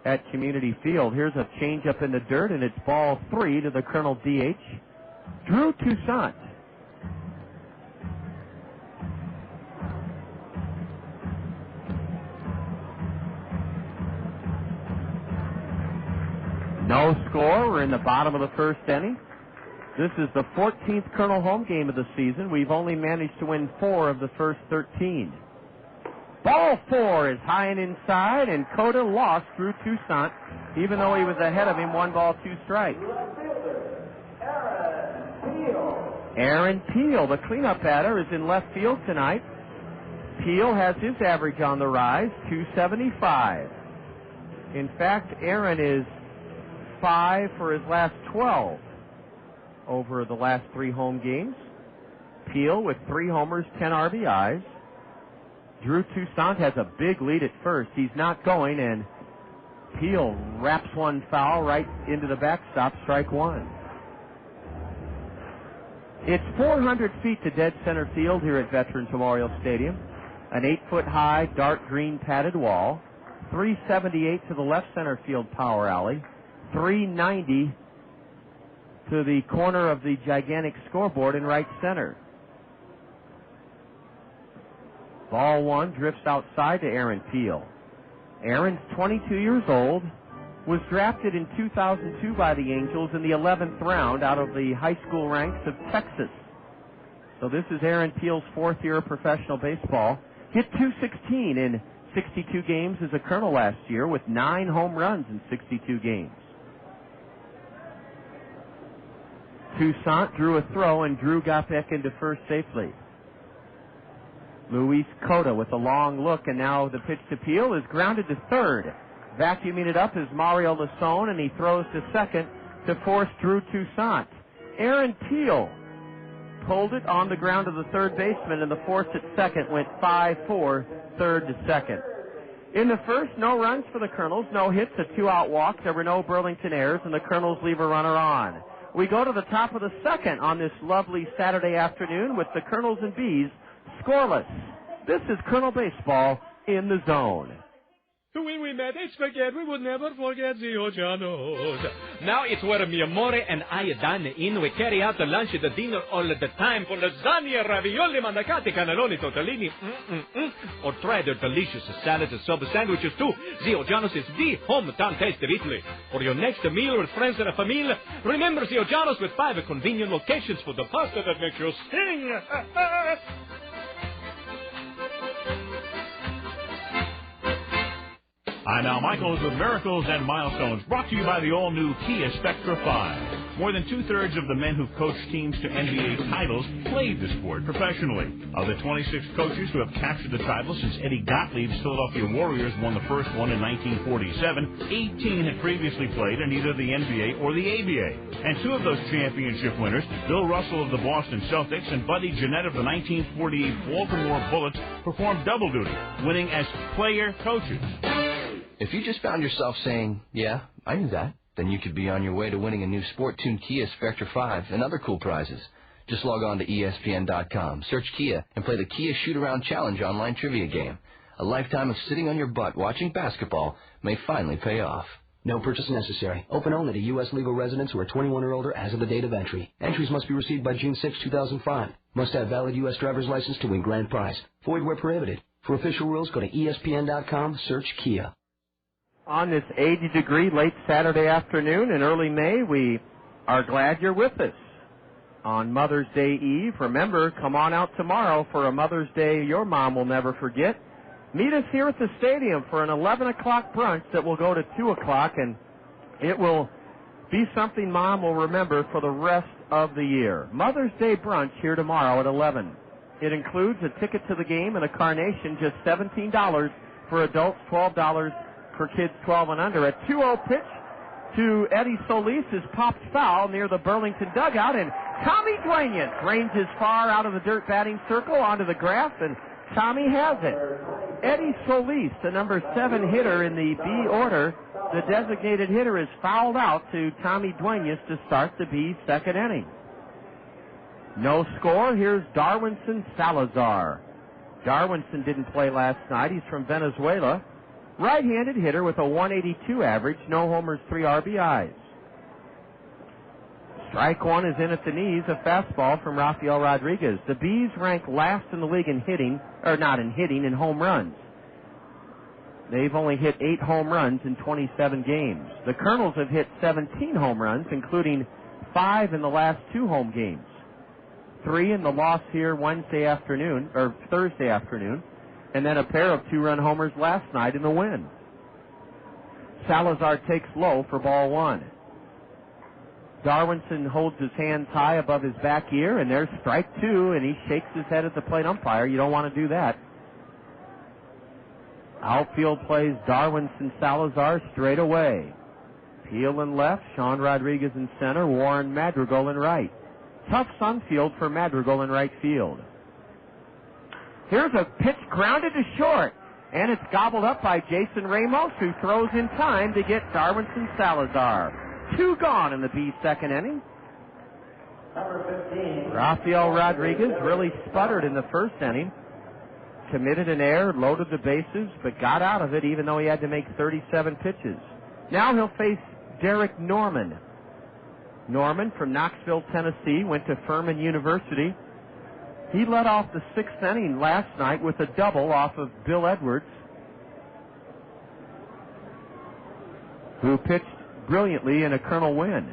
at Community Field. Here's a changeup in the dirt, and it's ball 3 to the Kernel DH, Drew Toussaint. No score. We're in the bottom of the first inning. This is the 14th Kernel home game of the season. We've only managed to win 4 of the first 13. Ball 4 is high and inside, and Cota lost Drew Toussaint, even though he was ahead of him, 1 ball, 2 strikes. Aaron Peel, the cleanup batter, is in left field tonight. Peel has his average on the rise, 275. In fact, Aaron is 5 for his last 12 over the last 3 home games. Peel with 3 homers, 10 RBIs. Drew Toussaint has a big lead at first. He's not going, and Peel wraps one foul right into the backstop, strike 1. It's 400 feet to dead center field here at Veterans Memorial Stadium. An 8-foot-high, dark green padded wall. 378 to the left center field power alley. 390 to the corner of the gigantic scoreboard in right center. Ball 1 drifts outside to Aaron Peel. Aaron's 22 years old, was drafted in 2002 by the Angels in the 11th round out of the high school ranks of Texas. So this is Aaron Peel's 4th year of professional baseball. Hit .216 in 62 games as a Kernel last year with 9 home runs in 62 games. Toussaint drew a throw, and Drew got back into first safely. Luis Cota with a long look, and now the pitch to Peel is grounded to third. Vacuuming it up is Mario Lasone, and he throws to second to force Drew Toussaint. Aaron Peel pulled it on the ground of the third baseman, and the force at second went 5-4, third to second. In the first, no runs for the Kernels, no hits, a 2-out walk. There were no Burlington errors, and the Kernels leave a runner on. We go to the top of the second on this lovely Saturday afternoon with the Kernels and Bees scoreless. This is Kernel Baseball in the zone. When we met, it's forget, we would never forget the Ojanos. Now it's where mi amore and I dine in. We carry out the lunch and the dinner all the time for lasagna, ravioli, mandacati, cannelloni, tortellini, or try their delicious salads and sub sandwiches too. The Ojanos is the hometown taste of Italy. For your next meal with friends and a family, remember the Ojanos with 5 convenient locations for the pasta that makes you sing. Hi, now Michael's with Miracles and Milestones, brought to you by the all-new Kia Spectra 5. More than 2/3 of the men who've coached teams to NBA titles played the sport professionally. Of the 26 coaches who have captured the title since Eddie Gottlieb's Philadelphia Warriors won the first one in 1947, 18 had previously played in either the NBA or the ABA. And 2 of those championship winners, Bill Russell of the Boston Celtics and Buddy Jeanette of the 1948 Baltimore Bullets, performed double duty, winning as player coaches. If you just found yourself saying, yeah, I knew that, then you could be on your way to winning a new sport-tuned Kia Spectra 5 and other cool prizes. Just log on to ESPN.com, search Kia, and play the Kia Shoot-Around Challenge online trivia game. A lifetime of sitting on your butt watching basketball may finally pay off. No purchase necessary. Open only to U.S. legal residents who are 21 or older as of the date of entry. Entries must be received by June 6, 2005. Must have valid U.S. driver's license to win grand prize. Void where prohibited. For official rules, go to ESPN.com, search Kia. On this 80-degree late Saturday afternoon in early May, we are glad you're with us. On Mother's Day Eve, remember, come on out tomorrow for a Mother's Day your mom will never forget. Meet us here at the stadium for an 11 o'clock brunch that will go to 2 o'clock, and it will be something Mom will remember for the rest of the year. Mother's Day brunch here tomorrow at 11. It includes a ticket to the game and a carnation, just $17 for adults, $12 for kids 12 and under. A 2-0 pitch to Eddie Solis is popped foul near the Burlington dugout, and Tommy Duenas ranges far out of the dirt batting circle onto the grass, and Tommy has it. Eddie Solis, the number 7 hitter in the B order, the designated hitter, is fouled out to Tommy Duenas to start the B second inning. No score. Here's Darwinson Salazar. Darwinson didn't play last night. He's from Venezuela. Right-handed hitter with a 182 average, no homers, 3 RBIs. Strike one is in at the knees, a fastball from Rafael Rodriguez. The Bees rank last in the league in hitting, or not in hitting, in home runs. They've only hit 8 home runs in 27 games. The Kernels have hit 17 home runs, including 5 in the last 2 home games. 3 in the loss here Thursday afternoon, and then a pair of 2-run homers last night in the win. Salazar takes low for ball 1. Darwinson holds his hands high above his back ear, and there's strike 2, and he shakes his head at the plate umpire. You don't want to do that. Outfield plays Darwinson Salazar straight away. Peel in left, Sean Rodriguez in center, Warren Madrigal in right. Tough Sunfield for Madrigal in right field. Here's a pitch grounded to short, and it's gobbled up by Jason Ramos, who throws in time to get Darwinson Salazar. 2 gone in the B second inning. Number 15. Rafael Rodriguez really sputtered in the first inning. Committed an error, loaded the bases, but got out of it even though he had to make 37 pitches. Now he'll face Derek Norman. Norman from Knoxville, Tennessee, went to Furman University. He led off the 6th inning last night with a double off of Bill Edwards, who pitched brilliantly in a Kernel win.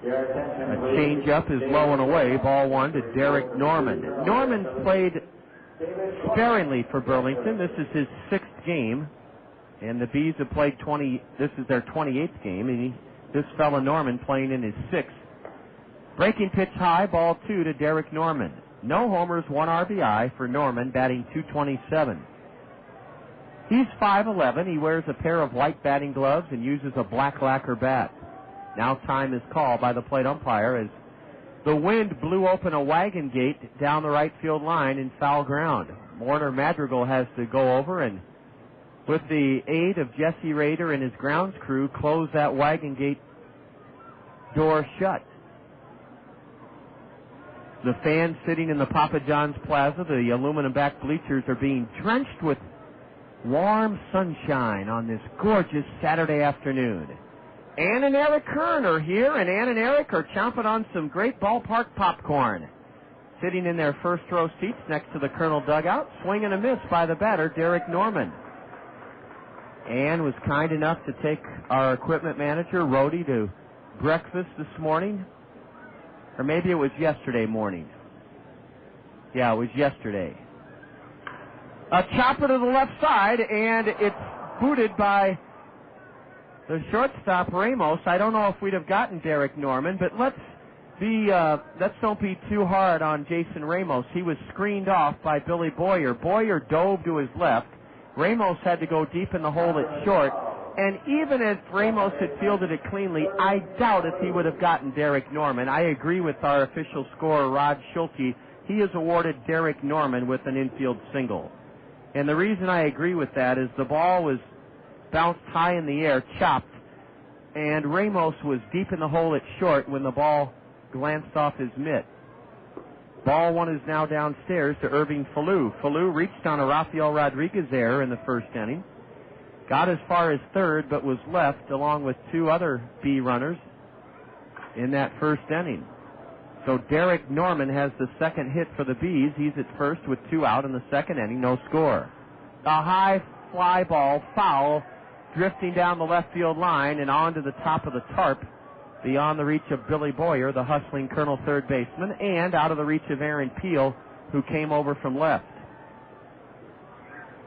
A change-up is low and away. Ball 1 to Derek Norman. Norman's played sparingly for Burlington. This is his 6th game, and the Bees have played 20. This is their 28th game, and this fella Norman playing in his 6th. Breaking pitch high, ball 2 to Derek Norman. No homers, 1 RBI for Norman, batting .227. He's 5'11". He wears a pair of white batting gloves and uses a black lacquer bat. Now time is called by the plate umpire as the wind blew open a wagon gate down the right field line in foul ground. Warner Madrigal has to go over and with the aid of Jesse Rader and his grounds crew, close that wagon gate door shut. The fans sitting in the Papa John's Plaza, the aluminum back bleachers, are being drenched with warm sunshine on this gorgeous Saturday afternoon. Ann and Eric Kern are here, and Ann and Eric are chomping on some great ballpark popcorn. Sitting in their first row seats next to the Colonel dugout, swing and a miss by the batter, Derek Norman. Ann was kind enough to take our equipment manager, Rhodey, to breakfast this morning. Or maybe it was yesterday morning. Yeah, it was yesterday. A chopper to the left side, and it's booted by the shortstop, Ramos. I don't know if we'd have gotten Derek Norman, but let's don't be too hard on Jason Ramos. He was screened off by Billy Boyer. Boyer dove to his left. Ramos had to go deep in the hole at short. And even if Ramos had fielded it cleanly, I doubt if he would have gotten Derek Norman. I agree with our official scorer, Rod Schulte. He has awarded Derek Norman with an infield single. And the reason I agree with that is the ball was bounced high in the air, chopped, and Ramos was deep in the hole at short when the ball glanced off his mitt. Ball one is now downstairs to Irving Falu. Falu reached on a Rafael Rodriguez error in the first inning. Got as far as third, but was left along with two other B runners in that first inning. So Derek Norman has the second hit for the Bees. He's at first with two out in the second inning, no score. A high fly ball, foul, drifting down the left field line and onto the top of the tarp, beyond the reach of Billy Boyer, the hustling Colonel third baseman, and out of the reach of Aaron Peel, who came over from left.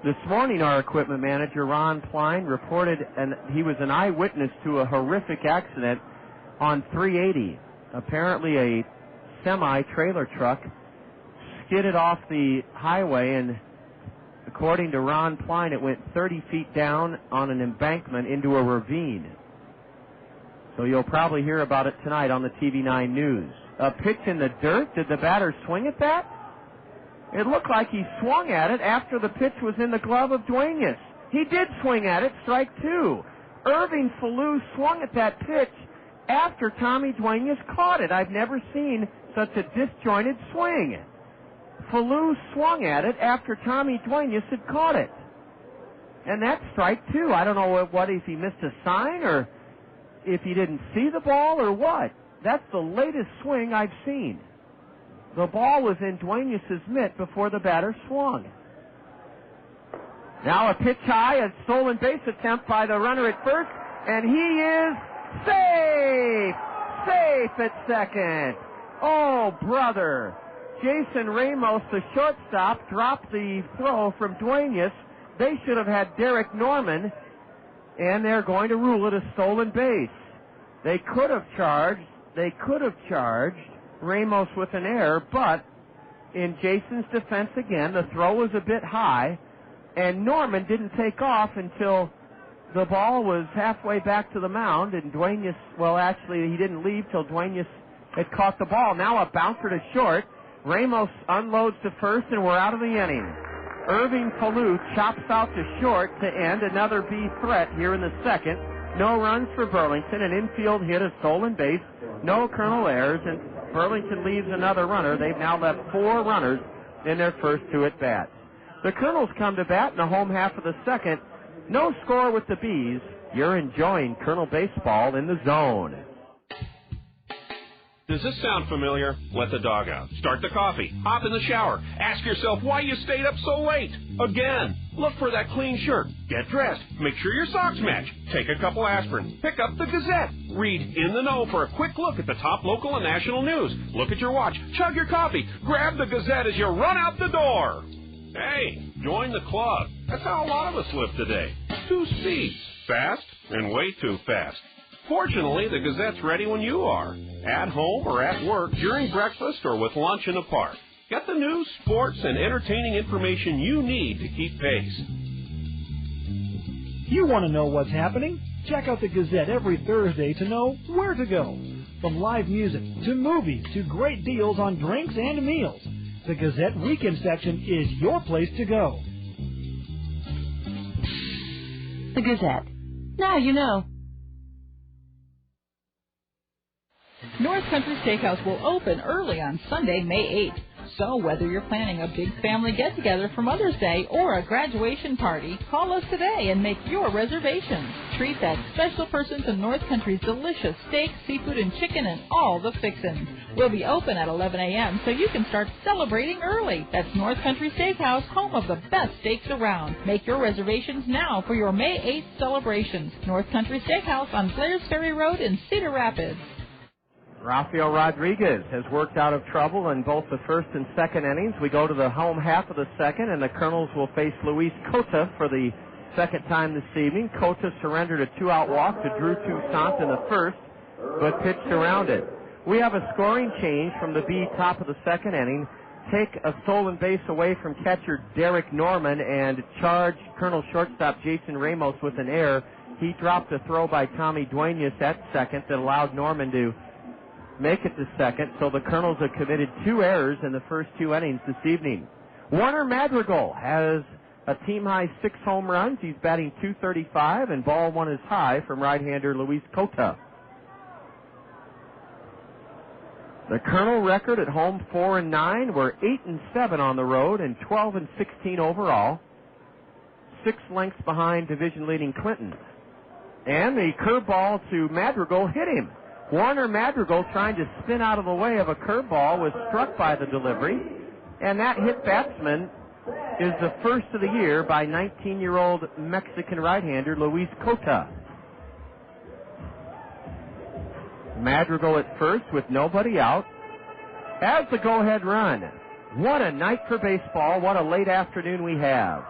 This morning, our equipment manager, Ron Pline, reported he was an eyewitness to a horrific accident on 380. Apparently a semi-trailer truck skidded off the highway, and according to Ron Pline, it went 30 feet down on an embankment into a ravine. So you'll probably hear about it tonight on the TV9 News. A pitch in the dirt. Did the batter swing at that? It looked like he swung at it after the pitch was in the glove of Duenas. He did swing at it, strike two. Irving Falu swung at that pitch after Tommy Duenas caught it. I've never seen such a disjointed swing. Falu swung at it after Tommy Duenas had caught it. And that's strike two. I don't know what if he missed a sign or if he didn't see the ball or what. That's the latest swing I've seen. The ball was in Duenas' mitt before the batter swung. Now a pitch high, a stolen base attempt by the runner at first, and he is safe! Safe at second. Oh, brother. Jason Ramos, the shortstop, dropped the throw from Duenas. They should have had Derek Norman, and they're going to rule it a stolen base. They could have charged Ramos with an error, but in Jason's defense again, the throw was a bit high, and Norman didn't take off until the ball was halfway back to the mound, and Duenas, well, actually, he didn't leave till Duenas had caught the ball. Now a bouncer to short. Ramos unloads to first, and we're out of the inning. Irving Falu chops out to short to end another B threat here in the second. No runs for Burlington, an infield hit, a stolen base, no Colonel errors, and Burlington leaves another runner. They've now left four runners in their first two at-bats. The Colonels come to bat in the home half of the second. No score with the Bees. You're enjoying Colonel baseball in the zone. Does this sound familiar? Let the dog out. Start the coffee. Hop in the shower. Ask yourself why you stayed up so late. Again. Look for that clean shirt. Get dressed. Make sure your socks match. Take a couple aspirin. Pick up the Gazette. Read In the Know for a quick look at the top local and national news. Look at your watch. Chug your coffee. Grab the Gazette as you run out the door. Hey, join the club. That's how a lot of us live today. Two speeds. Fast and way too fast. Fortunately, the Gazette's ready when you are. At home or at work, during breakfast, or with lunch in the park. Get the news, sports, and entertaining information you need to keep pace. You want to know what's happening? Check out the Gazette every Thursday to know where to go. From live music to movies to great deals on drinks and meals, the Gazette Weekend section is your place to go. The Gazette. Now you know. North Country Steakhouse will open early on Sunday, May 8th. So whether you're planning a big family get-together for Mother's Day or a graduation party, call us today and make your reservations. Treat that special person to North Country's delicious steak, seafood, and chicken and all the fixins. We'll be open at 11 a.m. so you can start celebrating early. That's North Country Steakhouse, home of the best steaks around. Make your reservations now for your May 8th celebrations. North Country Steakhouse on Blair's Ferry Road in Cedar Rapids. Rafael Rodriguez has worked out of trouble in both the first and second innings. We go to the home half of the second, and the Kernels will face Luis Cota for the second time this evening. Cota surrendered a two-out walk to Drew Toussaint in the first, but pitched around it. We have a scoring change from the B top of the second inning. Take a stolen base away from catcher Derek Norman and charge Colonel shortstop Jason Ramos with an error. He dropped a throw by Tommy Duenas at second that allowed Norman to make it to second, so the Kernels have committed 2 errors in the first 2 innings this evening. Warner Madrigal has a team-high 6 home runs. He's batting .235, and ball 1 is high from right-hander Luis Cota. The Kernel record at home 4-9. We're 8-7 on the road and 12-16 overall. 6 lengths behind division-leading Clinton. And the curveball to Madrigal hit him. Warner Madrigal, trying to spin out of the way of a curveball, was struck by the delivery, and that hit batsman is the first of the year by 19-year-old Mexican right-hander Luis Cota. Madrigal at first with nobody out has the go-ahead run. What a night for baseball. What a late afternoon we have.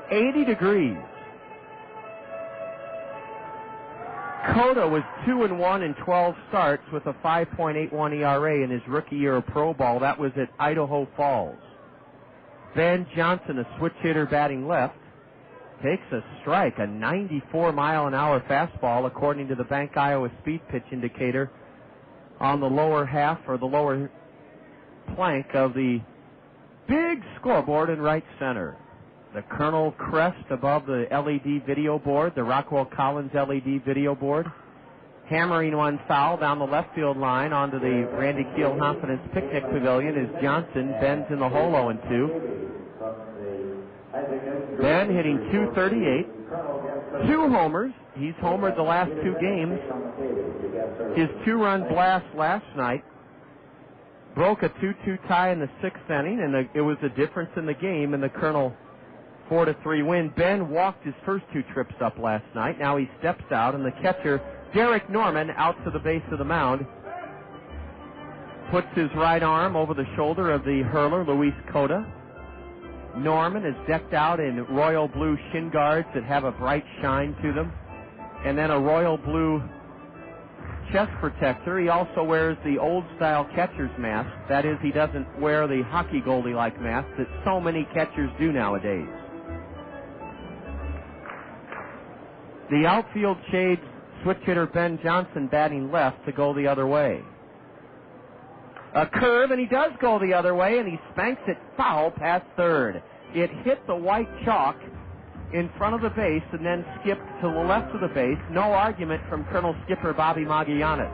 80 degrees. Cota was 2-1 in 12 starts with a 5.81 ERA in his rookie year of pro ball. That was at Idaho Falls. Ben Johnson, a switch hitter batting left, takes a strike, a 94-mile-an-hour fastball, according to the Bank Iowa speed pitch indicator on the lower half or the lower plank of the big scoreboard in right center. The Kernel crest above the LED video board, the Rockwell Collins LED video board. Hammering one foul down the left field line onto the Randy Keel Confidence Picnic Pavilion as Johnson bends in the hole 0-2. Ben hitting .238. 2 homers. He's homered the last 2 games. His 2-run blast last night broke a 2-2 tie in the 6th inning, and it was a difference in the game in the Kernel 4-3 win. Ben walked his first 2 trips up last night. Now he steps out, and the catcher, Derek Norman, out to the base of the mound, puts his right arm over the shoulder of the hurler, Luis Cota. Norman is decked out in royal blue shin guards that have a bright shine to them, and then a royal blue chest protector. He also wears the old-style catcher's mask. That is, he doesn't wear the hockey goalie-like mask that so many catchers do nowadays. The outfield shades switch hitter Ben Johnson batting left to go the other way. A curve, and he does go the other way, and he spanks it foul past third. It hit the white chalk in front of the base and then skipped to the left of the base. No argument from Colonel skipper Bobby Magallanes.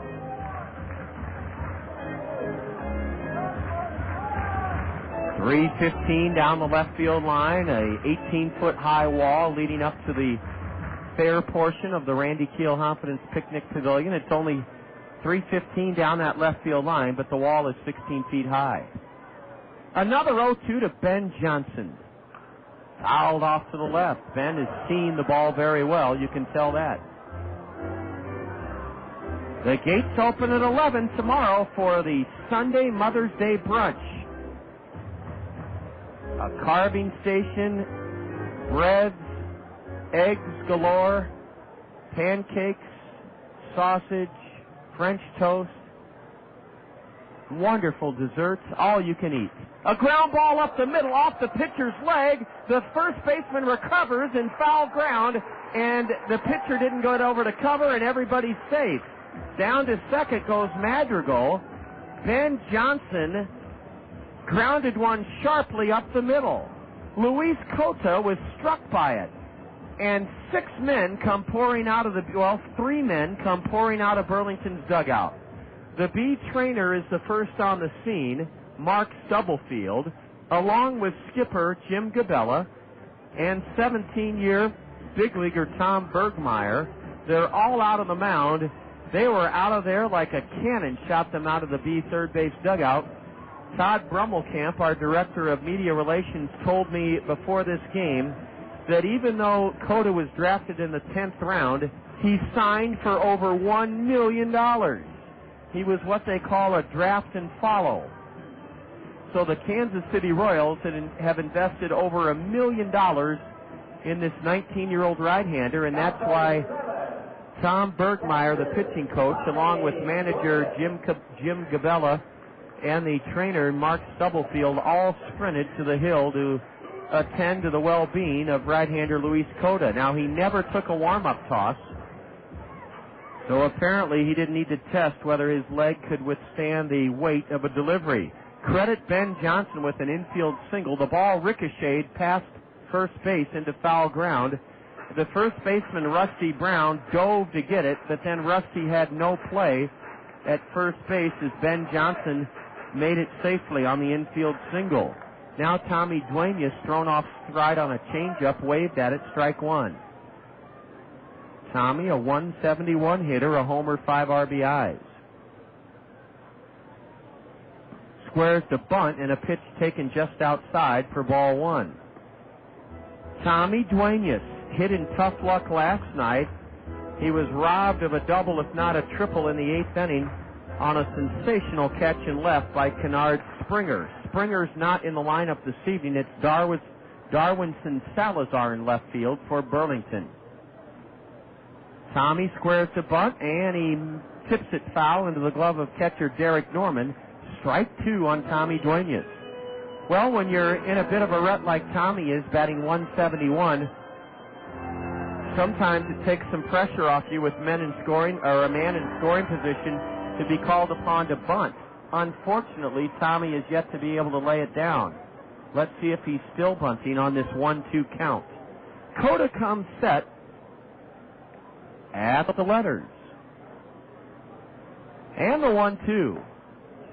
.315 down the left field line, a 18-foot high wall leading up to the fair portion of the Randy Keel Confidence Picnic Pavilion. It's only .315 down that left field line, but the wall is 16 feet high. Another 0-2 to Ben Johnson. Fouled off to the left. Ben has seen the ball very well, you can tell that. The gates open at 11 tomorrow for the Sunday Mother's Day brunch. A carving station, breads, eggs galore, pancakes, sausage, French toast, wonderful desserts, all you can eat. A ground ball up the middle, off the pitcher's leg. The first baseman recovers in foul ground, and the pitcher didn't go over to cover, and everybody's safe. Down to second goes Madrigal. Ben Johnson grounded one sharply up the middle. Luis Cota was struck by it. and three men come pouring out of Burlington's dugout. The B trainer is the first on the scene, Mark Stubblefield, along with skipper Jim Gabella and 17-year big leaguer Tom Bergmeyer. They're all out on the mound. They were out of there like a cannon shot them out of the B third base dugout. Todd Brummelkamp, our director of media relations, told me before this game that even though Cota was drafted in the 10th round, he signed for over $1 million. He was what they call a draft and follow. So the Kansas City Royals have invested over $1 million in this 19-year-old right-hander, and that's why Tom Bergmeyer, the pitching coach, along with manager Jim Gabella and the trainer Mark Stubblefield, all sprinted to the hill to attend to the well-being of right-hander Luis Cota. Now, he never took a warm-up toss, so apparently he didn't need to test whether his leg could withstand the weight of a delivery. Credit Ben Johnson with an infield single. The ball ricocheted past first base into foul ground. The first baseman, Rusty Brown, dove to get it, but then Rusty had no play at first base as Ben Johnson made it safely on the infield single. Now Tommy Duenas, thrown off stride on a changeup, waved at it, strike one. Tommy, a 171 hitter, a homer, 5 RBIs. Squares to bunt and a pitch taken just outside for ball one. Tommy Duenas hit in tough luck last night. He was robbed of a double, if not a triple, in the 8th inning on a sensational catch in left by Kennard Springer. Springer's not in the lineup this evening. It's Darwinson Salazar in left field for Burlington. Tommy squares to bunt, and he tips it foul into the glove of catcher Derek Norman. Strike two on Tommy Duenas. Well, when you're in a bit of a rut like Tommy is, batting 171, sometimes it takes some pressure off you with men in scoring, or a man in scoring position, to be called upon to bunt. Unfortunately, Tommy is yet to be able to lay it down. Let's see if he's still bunting on this 1-2 count. Cota comes set at the letters. And the 1-2.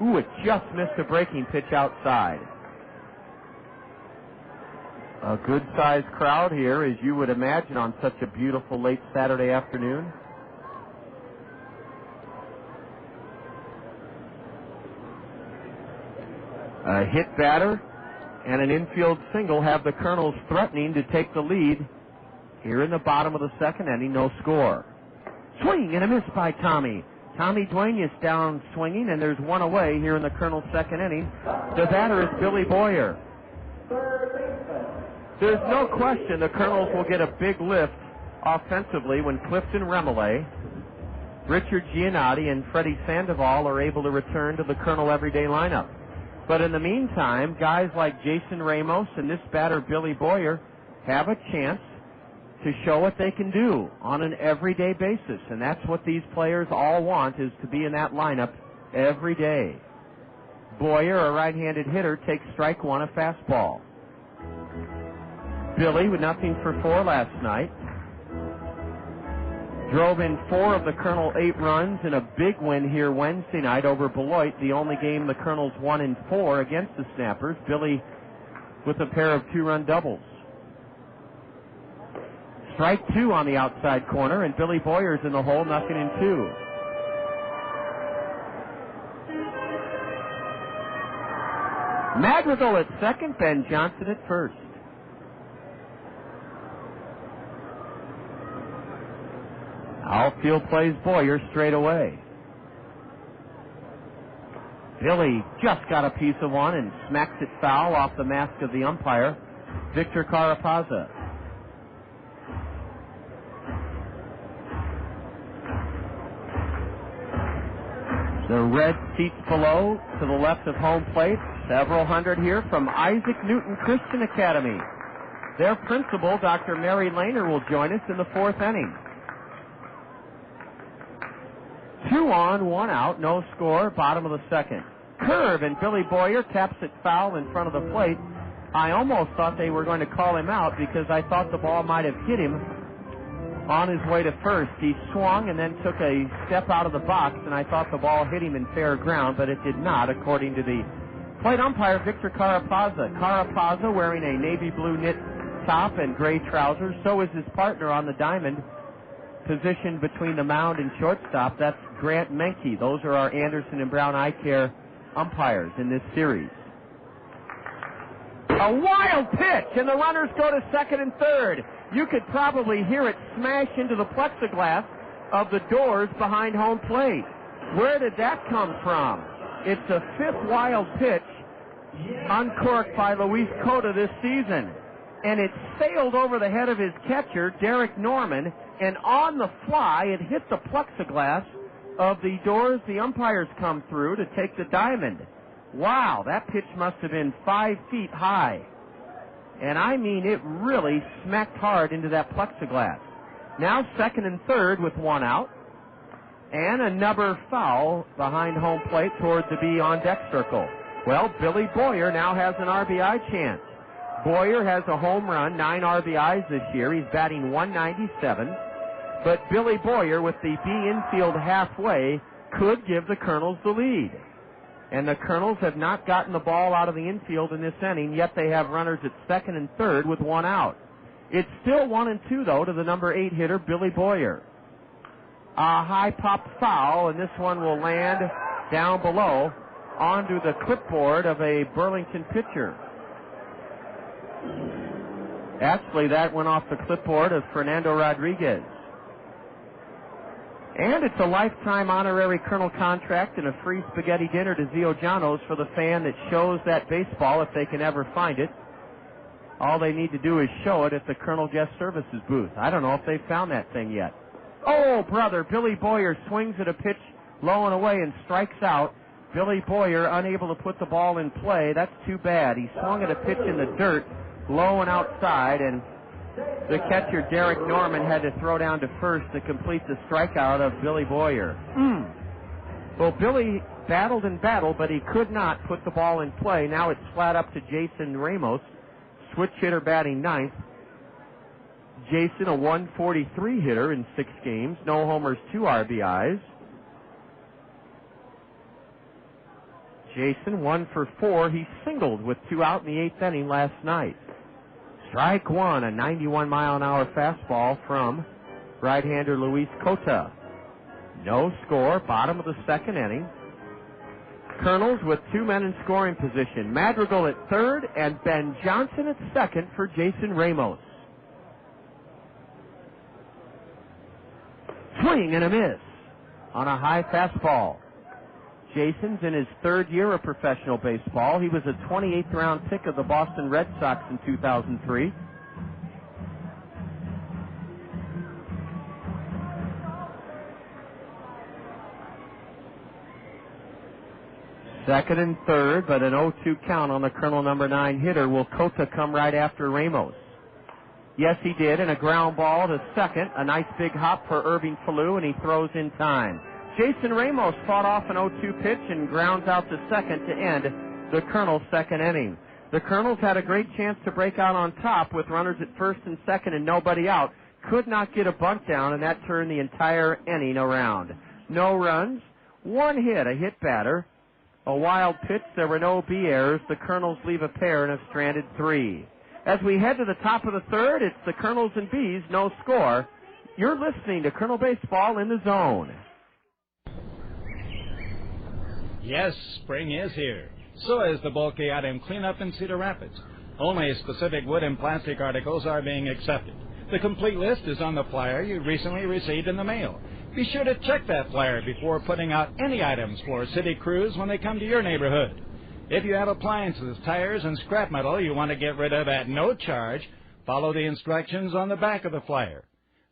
Ooh, it just missed a breaking pitch outside. A good-sized crowd here, as you would imagine on such a beautiful late Saturday afternoon. A hit batter and an infield single have the Kernels threatening to take the lead here in the bottom of the second inning. No score. Swing and a miss by Tommy. Tommy Duenas down swinging, and there's one away here in the Kernels' second inning. The batter is Billy Boyer. There's no question the Kernels will get a big lift offensively when Clifton Remele, Richard Giannotti, and Freddie Sandoval are able to return to the Kernel everyday lineup. But in the meantime, guys like Jason Ramos and this batter Billy Boyer have a chance to show what they can do on an everyday basis. And that's what these players all want, is to be in that lineup every day. Boyer, a right-handed hitter, takes strike one, a fastball. Billy, with nothing for 4 last night, drove in 4 of the Kernel 8 runs in a big win here Wednesday night over Beloit, the only game the Kernels won in 4 against the Snappers. Billy with a pair of 2-run doubles. Strike 2 on the outside corner, and Billy Boyer's in the hole, nothing in 2. Madrigal at second, Ben Johnson at first. Outfield plays Boyer straight away. Billy just got a piece of one and smacks it foul off the mask of the umpire, Victor Carapaza. The red seats below to the left of home plate. Several hundred here from Isaac Newton Christian Academy. Their principal, Dr. Mary Lehner, will join us in the 4th inning. 2 on, 1 out, no score, bottom of the second. Curve, and Billy Boyer taps it foul in front of the plate. I almost thought they were going to call him out because I thought the ball might have hit him on his way to first. He swung and then took a step out of the box, and I thought the ball hit him in fair ground, but it did not, according to the plate umpire, Victor Carapazza. Carapazza wearing a navy blue knit top and gray trousers. So is his partner on the diamond, positioned between the mound and shortstop. That's Grant Menke. Those are our Anderson and Brown Eye Care umpires in this series. A wild pitch, and the runners go to second and third. You could probably hear it smash into the plexiglass of the doors behind home plate. Where did that come from? It's the fifth wild pitch uncorked by Luis Cota this season. And it sailed over the head of his catcher, Derek Norman, and on the fly, it hit the plexiglass of the doors the umpires come through to take the diamond. Wow, that pitch must have been 5 feet high. And I mean, it really smacked hard into that plexiglass. Now second and third with one out. And another foul behind home plate toward the B on deck circle. Well, Billy Boyer now has an RBI chance. Boyer has a home run, 9 RBIs this year. He's batting .197. But Billy Boyer, with the B infield halfway, could give the Kernels the lead. And the Kernels have not gotten the ball out of the infield in this inning, yet they have runners at second and third with one out. It's still 1-2, though, to the number 8 hitter, Billy Boyer. A high pop foul, and this one will land down below onto the clipboard of a Burlington pitcher. Actually, that went off the clipboard of Fernando Rodriguez. And it's a lifetime honorary Kernel contract and a free spaghetti dinner to Zio Giano's for the fan that shows that baseball if they can ever find it. All they need to do is show it at the Kernel Guest Services booth. I don't know if they've found that thing yet. Oh, brother, Billy Boyer swings at a pitch low and away and strikes out. Billy Boyer unable to put the ball in play. That's too bad. He swung at a pitch in the dirt, low and outside, and the catcher, Derek Norman, had to throw down to first to complete the strikeout of Billy Boyer. Well, Billy battled and battled, but he could not put the ball in play. Now it's flat up to Jason Ramos, switch hitter batting ninth. Jason, a 143 hitter in 6 games, no homers, 2 RBIs. Jason, 1 for 4. He singled with 2 out in the 8th inning last night. Strike one, a 91-mile-an-hour fastball from right-hander Luis Cota. No score, bottom of the 2nd inning. Kernels with 2 men in scoring position. Madrigal at third and Ben Johnson at second for Jason Ramos. Swing and a miss on a high fastball. Jason's in his 3rd year of professional baseball. He was a 28th round pick of the Boston Red Sox in 2003. Second and third, but an 0-2 count on the Kernel number 9 hitter. Will Cota come right after Ramos? Yes, he did, and a ground ball to second. A nice big hop for Irving Falu, and he throws in time. Jason Ramos fought off an 0-2 pitch and grounds out to second to end the Kernels' 2nd inning. The Kernels had a great chance to break out on top with runners at first and second and nobody out. Could not get a bunt down, and that turned the entire inning around. No runs, 1 hit, a hit batter, a wild pitch. There were no B errors. The Kernels leave a pair and have stranded 3. As we head to the top of the 3rd, it's the Kernels and Bees, no score. You're listening to Kernel Baseball in the Zone. Yes, spring is here. So is the bulky item cleanup in Cedar Rapids. Only specific wood and plastic articles are being accepted. The complete list is on the flyer you recently received in the mail. Be sure to check that flyer before putting out any items for city crews when they come to your neighborhood. If you have appliances, tires, and scrap metal you want to get rid of at no charge, follow the instructions on the back of the flyer.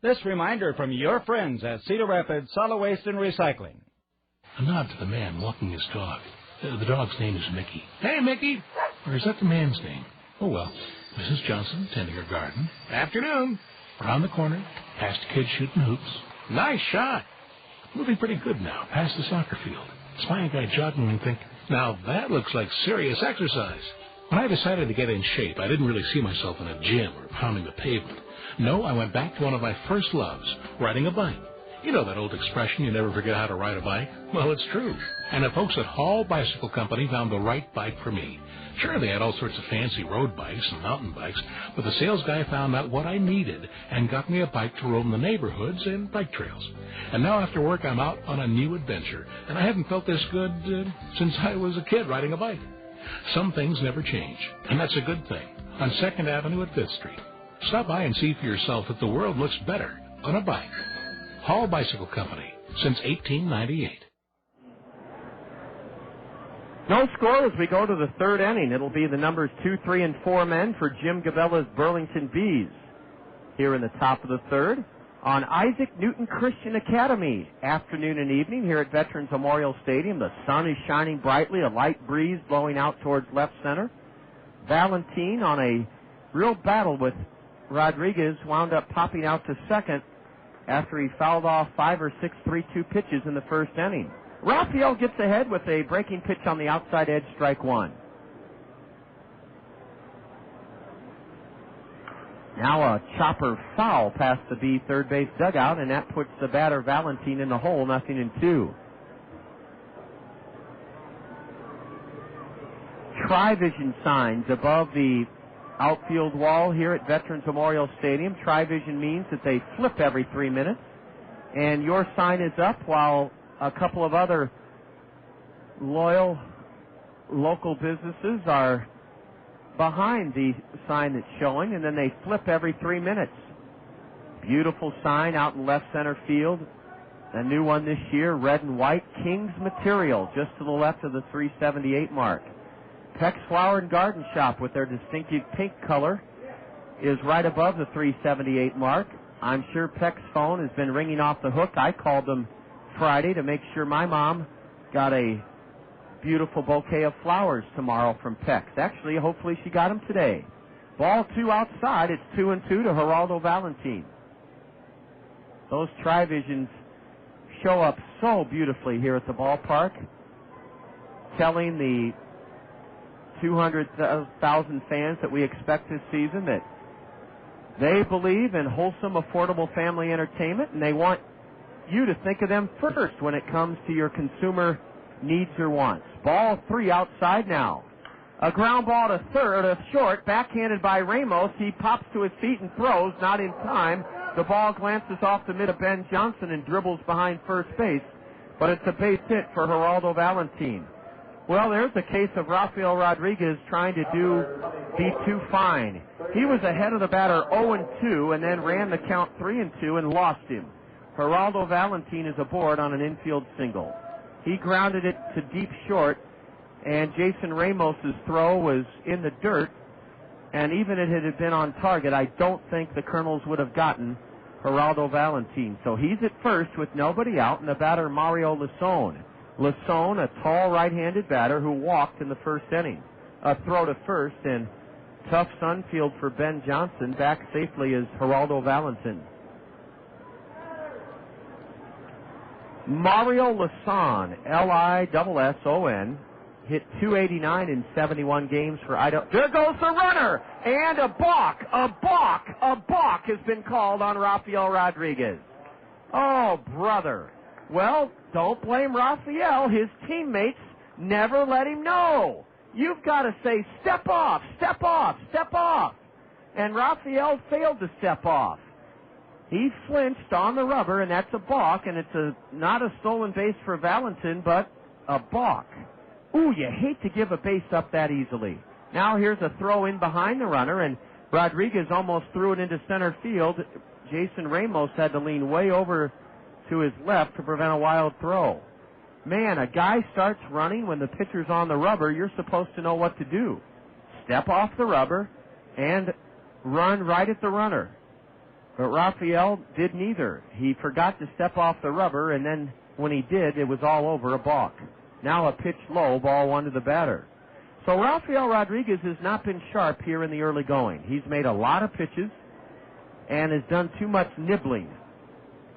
This reminder from your friends at Cedar Rapids Solid Waste and Recycling. A nod to the man walking his dog. The dog's name is Mickey. Hey, Mickey! Or is that the man's name? Oh, well. Mrs. Johnson tending her garden. Afternoon. Around the corner, past a kid shooting hoops. Nice shot. Moving pretty good now, past the soccer field. Spying a guy jogging and think, now that looks like serious exercise. When I decided to get in shape, I didn't really see myself in a gym or pounding the pavement. No, I went back to one of my first loves, riding a bike. You know that old expression, you never forget how to ride a bike? Well, it's true. And the folks at Hall Bicycle Company found the right bike for me. Sure, they had all sorts of fancy road bikes and mountain bikes, but the sales guy found out what I needed and got me a bike to roam the neighborhoods and bike trails. And now after work, I'm out on a new adventure, and I haven't felt this good since I was a kid riding a bike. Some things never change, and that's a good thing. On 2nd Avenue at 5th Street. Stop by and see for yourself that the world looks better on a bike. Hall Bicycle Company, since 1898. No score as we go to the third inning. It'll be the numbers 2, 3, and 4 men for Jim Gavella's Burlington Bees. Here in the top of the third on Isaac Newton Christian Academy. Afternoon and evening here at Veterans Memorial Stadium. The sun is shining brightly, a light breeze blowing out towards left center. Valentine on a real battle with Rodriguez wound up popping out to second after he fouled off 5 or 6 3-2 pitches in the first inning. Rafael gets ahead with a breaking pitch on the outside edge, strike one. Now a chopper foul past the B third base dugout, and that puts the batter Valentine in the hole, 0-2. Tri-vision signs above the outfield wall here at Veterans Memorial Stadium. Tri-vision means that they flip every 3 minutes, and your sign is up while a couple of other loyal local businesses are behind the sign that's showing, and then they flip every 3 minutes. Beautiful sign out in left center field. A new one this year, red and white, King's Material, just to the left of the 378 mark. Peck's Flower and Garden Shop with their distinctive pink color is right above the 378 mark. I'm sure Peck's phone has been ringing off the hook. I called them Friday to make sure my mom got a beautiful bouquet of flowers tomorrow from Peck's. Actually, hopefully she got them today. Ball 2 outside. It's 2-2 to Geraldo Valentin. Those Tri-Visions show up so beautifully here at the ballpark, telling the 200,000 fans that we expect this season that they believe in wholesome, affordable family entertainment, and they want you to think of them first when it comes to your consumer needs or wants. Ball 3 outside now. A ground ball to third, a short, backhanded by Ramos. He pops to his feet and throws, not in time. The ball glances off the mid of Ben Johnson and dribbles behind first base, but it's a base hit for Geraldo Valentin. Well, there's a case of Rafael Rodriguez trying to be too fine. He was ahead of the batter 0-2 and then ran the count 3-2 and lost him. Geraldo Valentin is aboard on an infield single. He grounded it to deep short, and Jason Ramos's throw was in the dirt, and even if it had been on target, I don't think the Kernels would have gotten Geraldo Valentin. So he's at first with nobody out, and the batter Mario Lasone. Lasone, a tall right-handed batter who walked in the first inning. A throw to first, and tough Sunfield for Ben Johnson. Back safely is Geraldo Valentin. Mario Lasone, Lisson, hit .289 in 71 games for Idaho. There goes the runner, and a balk has been called on Rafael Rodriguez. Oh, brother. Well, don't blame Rafael. His teammates never let him know. You've got to say, step off, step off, step off. And Rafael failed to step off. He flinched on the rubber, and that's a balk, and it's not a stolen base for Valentin, but a balk. Ooh, you hate to give a base up that easily. Now here's a throw in behind the runner, and Rodriguez almost threw it into center field. Jason Ramos had to lean way over to his left to prevent a wild throw. Man, a guy starts running when the pitcher's on the rubber. You're supposed to know what to do. Step off the rubber and run right at the runner. But Rafael did neither. He forgot to step off the rubber, and then when he did, it was all over, a balk. Now a pitch low, ball 1 to the batter. So Rafael Rodriguez has not been sharp here in the early going. He's made a lot of pitches and has done too much nibbling,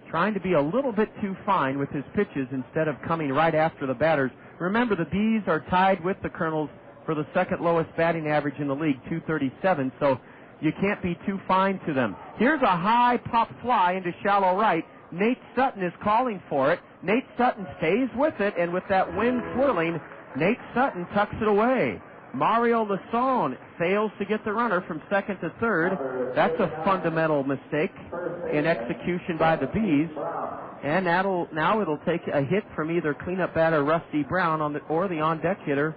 trying to be a little bit too fine with his pitches instead of coming right after the batters. Remember, the Bees are tied with the Kernels for the second lowest batting average in the league, 237, so you can't be too fine to them. Here's a high pop fly into shallow right. Nate Sutton is calling for it. Nate Sutton stays with it, and with that wind swirling, Nate Sutton tucks it away. Mario Lasson fails to get the runner from second to third. That's a fundamental mistake in execution by the Bees. And now it'll take a hit from either cleanup batter Rusty Brown or the on-deck hitter,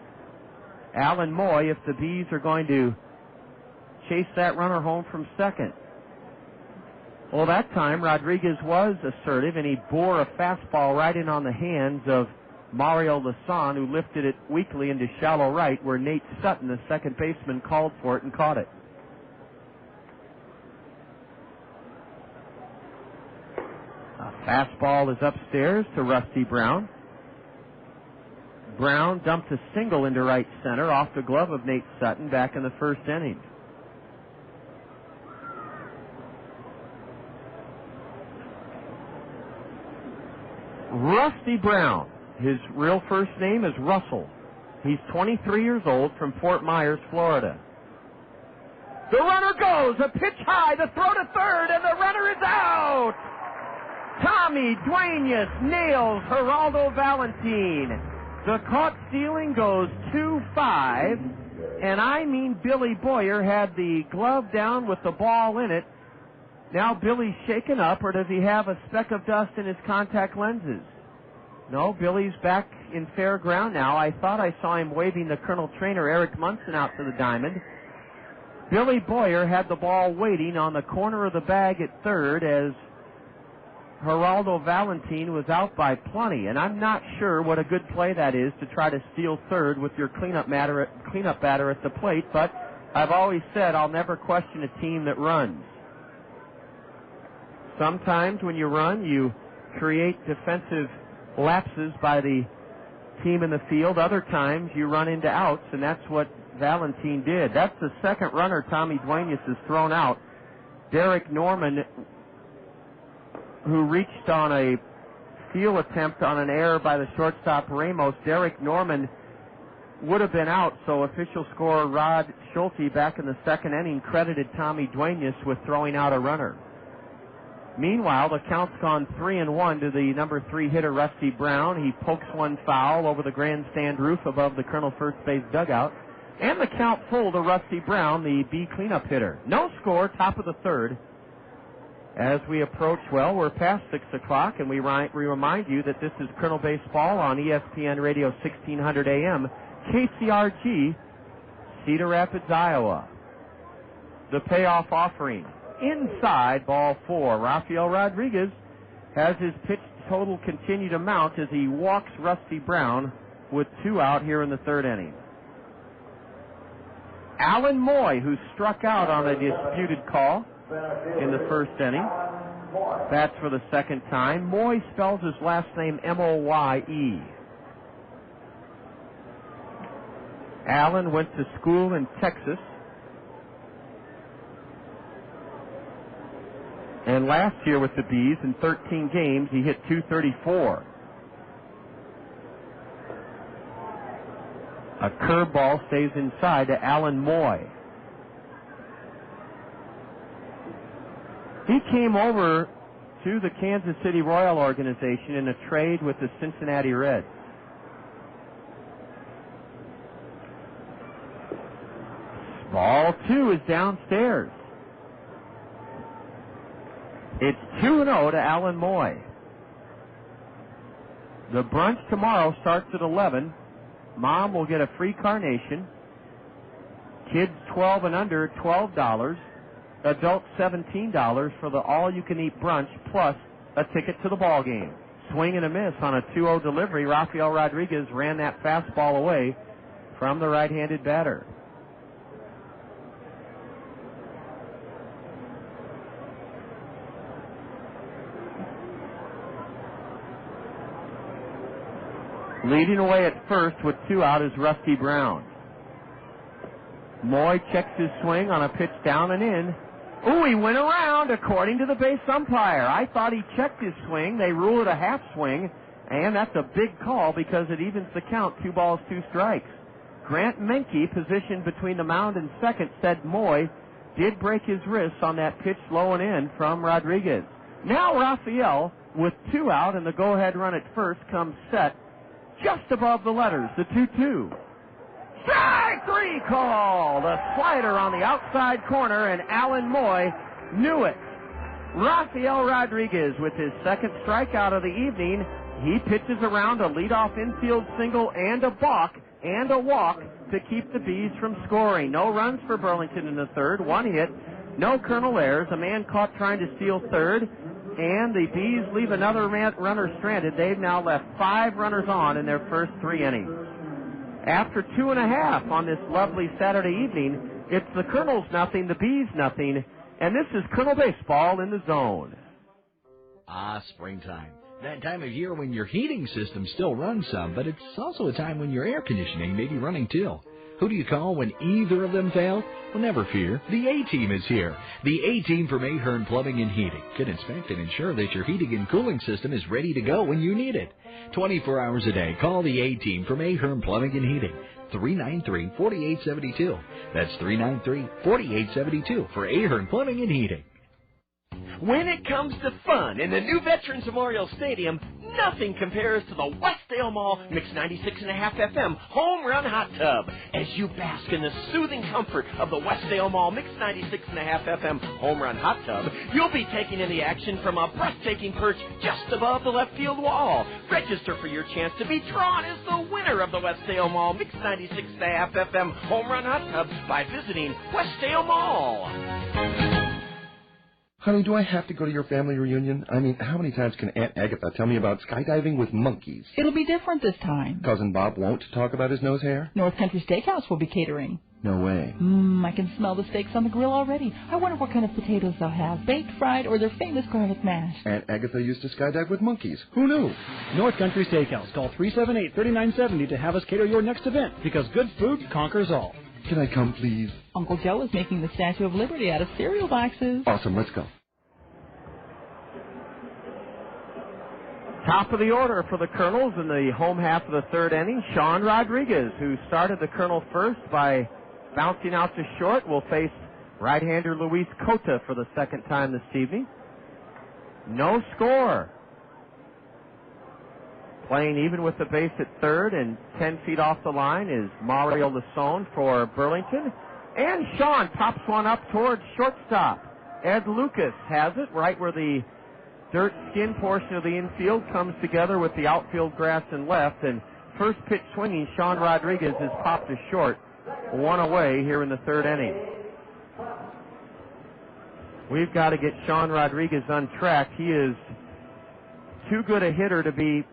Alan Moy, if the Bees are going to chase that runner home from second. Well, that time Rodriguez was assertive, and he bore a fastball right in on the hands of Mario Lasson, who lifted it weakly into shallow right, where Nate Sutton, the second baseman, called for it and caught it. A fastball is upstairs to Rusty Brown. Brown dumped a single into right center off the glove of Nate Sutton back in the first inning. Rusty Brown. His real first name is Russell. He's 23 years old, from Fort Myers, Florida. The runner goes, a pitch high, the throw to third, and the runner is out! Tommy Duenas nails Geraldo Valentin. The caught stealing goes 2-5, and I mean Billy Boyer had the glove down with the ball in it. Now Billy's shaken up, or does he have a speck of dust in his contact lenses? No, Billy's back in fair ground now. I thought I saw him waving the Colonel trainer Eric Munson out to the diamond. Billy Boyer had the ball waiting on the corner of the bag at third as Geraldo Valentin was out by plenty, and I'm not sure what a good play that is to try to steal third with your cleanup batter at the plate, but I've always said I'll never question a team that runs. Sometimes when you run, you create defensive lapses by the team in the field. Other times you run into outs, and that's what Valentin did. That's the second runner Tommy Duenas has thrown out. Derek Norman, who reached on a steal attempt on an error by the shortstop Ramos. Derek Norman would have been out, so official scorer Rod Schulte back in the second inning credited Tommy Duenas with throwing out a runner. Meanwhile, the count's gone 3-1 to the number 3 hitter, Rusty Brown. He pokes one foul over the grandstand roof above the Colonel first base dugout. And the count full to Rusty Brown, the B cleanup hitter. No score, top of the third. As we approach, well, we're past 6 o'clock, and we remind you that this is Colonel Baseball on ESPN Radio 1600 AM, KCRG, Cedar Rapids, Iowa. The payoff offering. Inside ball 4. Rafael Rodriguez has his pitch total continue to mount as he walks Rusty Brown with 2 out here in the third inning. Alan Moy, who struck out on a disputed call in the first inning, bats for the second time. Moy spells his last name M-O-Y-E. Alan went to school in Texas. And last year with the Bees, in 13 games, he hit .234. A curveball stays inside to Alan Moy. He came over to the Kansas City Royal organization in a trade with the Cincinnati Reds. Ball 2 is downstairs. It's 2-0 to Alan Moy. The brunch tomorrow starts at 11. Mom will get a free carnation. Kids 12 and under, $12. Adults, $17 for the all-you-can-eat brunch, plus a ticket to the ball game. Swing and a miss on a 2-0 delivery. Rafael Rodriguez ran that fastball away from the right-handed batter. Leading away at first with 2 out is Rusty Brown. Moy checks his swing on a pitch down and in. Ooh, he went around according to the base umpire. I thought he checked his swing. They rule it a half swing, and that's a big call because it evens the count, 2 balls, 2 strikes. Grant Menke, positioned between the mound and second, said Moy did break his wrist on that pitch low and in from Rodriguez. Now Rafael, with 2 out and the go-ahead run at first, comes set just above the letters, the 2-2. Strike 3 call! The slider on the outside corner, and Alan Moy knew it. Rafael Rodriguez with his second strikeout of the evening. He pitches around a leadoff infield single and a balk and a walk to keep the Bees from scoring. No runs for Burlington in the third, 1 hit, no Kernel errors, a man caught trying to steal third, and the Bees leave another runner stranded. They've now left 5 runners on in their first 3 innings. After 2.5 on this lovely Saturday evening, it's the Kernels nothing, the Bees nothing, and this is Kernel Baseball in the Zone. Ah, springtime. That time of year when your heating system still runs some, but it's also a time when your air conditioning may be running too. Who do you call when either of them fail? Well, never fear. The A-Team is here. The A-Team from Ahern Plumbing and Heating can inspect and ensure that your heating and cooling system is ready to go when you need it. 24 hours a day, call the A-Team from Ahern Plumbing and Heating. 393-4872. That's 393-4872 for Ahern Plumbing and Heating. When it comes to fun in the new Veterans Memorial Stadium, nothing compares to the Westdale Mall Mix 96.5 FM Home Run Hot Tub. As you bask in the soothing comfort of the Westdale Mall Mix 96.5 FM Home Run Hot Tub, you'll be taking in the action from a breathtaking perch just above the left field wall. Register for your chance to be drawn as the winner of the Westdale Mall Mix 96.5 FM Home Run Hot Tub by visiting Westdale Mall. Honey, do I have to go to your family reunion? I mean, how many times can Aunt Agatha tell me about skydiving with monkeys? It'll be different this time. Cousin Bob won't talk about his nose hair? North Country Steakhouse will be catering. No way. I can smell the steaks on the grill already. I wonder what kind of potatoes they'll have, baked, fried, or their famous garlic mash. Aunt Agatha used to skydive with monkeys. Who knew? North Country Steakhouse. Call 378-3970 to have us cater your next event, because good food conquers all. Can I come, please? Uncle Joe is making the Statue of Liberty out of cereal boxes. Awesome, let's go. Top of the order for the Kernels in the home half of the third inning, Sean Rodriguez, who started the Kernel first by bouncing out to short, will face right-hander Luis Cota for the second time this evening. No score. Playing even with the base at third and 10 feet off the line is Mario Lasone for Burlington. And Sean pops one up towards shortstop. Ed Lucas has it right where the dirt skin portion of the infield comes together with the outfield grass and left. And first pitch swinging, Sean Rodriguez is popped to short. 1 away here in the third inning. We've got to get Sean Rodriguez untracked. He is too good a hitter to be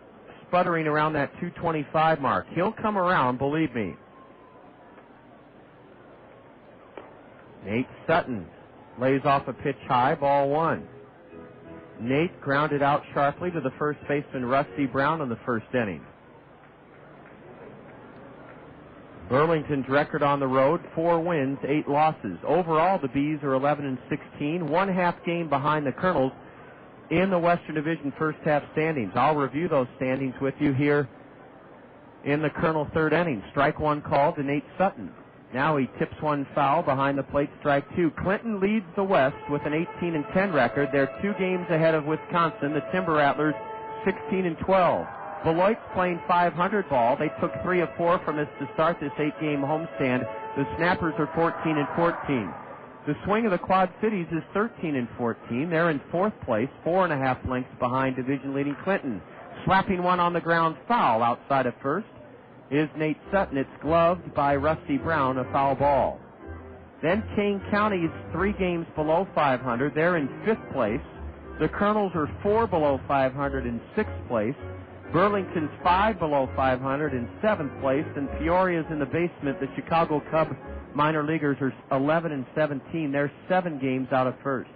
sputtering around that 225 mark. He'll come around, believe me. Nate Sutton lays off a pitch high, ball 1. Nate grounded out sharply to the first baseman Rusty Brown in the first inning. Burlington's record on the road, 4 wins, 8 losses. Overall, the Bees are 11-16, 1 half game behind the Kernels in the Western Division first half standings. I'll review those standings with you here in the Kernel third inning. Strike 1 called to Nate Sutton. Now he tips one foul behind the plate, strike 2. Clinton leads the West with an 18-10 record. They're 2 games ahead of Wisconsin, the Timber Rattlers, 16-12. Beloit's playing 500 ball. They took 3 of 4 from this to start this 8-game homestand. The Snappers are 14-14. The swing of the Quad Cities is 13-14. They're in 4th place, 4.5 lengths behind division-leading Clinton. Slapping one on the ground foul outside of first is Nate Sutton. It's gloved by Rusty Brown, a foul ball. Then Kane County's 3 games below 500. They're in 5th place. The Kernels are 4 below 500 in 6th place. Burlington's 5 below 500 in 7th place, and Peoria's in the basement. The Chicago Cub minor leaguers are 11-17. They're 7 games out of first.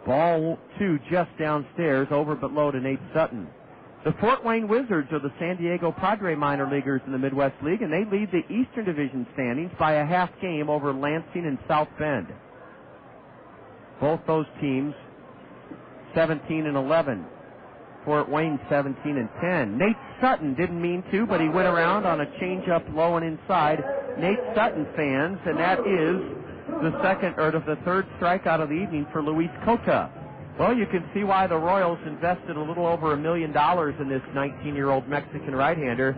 Ball 2 just downstairs, over but low to Nate Sutton. The Fort Wayne Wizards are the San Diego Padre minor leaguers in the Midwest League, and they lead the Eastern Division standings by a half game over Lansing and South Bend. Both those teams 17-11. Fort Wayne 17-10. Nate Sutton didn't mean to, but he went around on a changeup low and inside. Nate Sutton fans, and that is the third strikeout of the evening for Luis Cota. Well, you can see why the Royals invested a little over $1 million in this 19-year-old Mexican right-hander.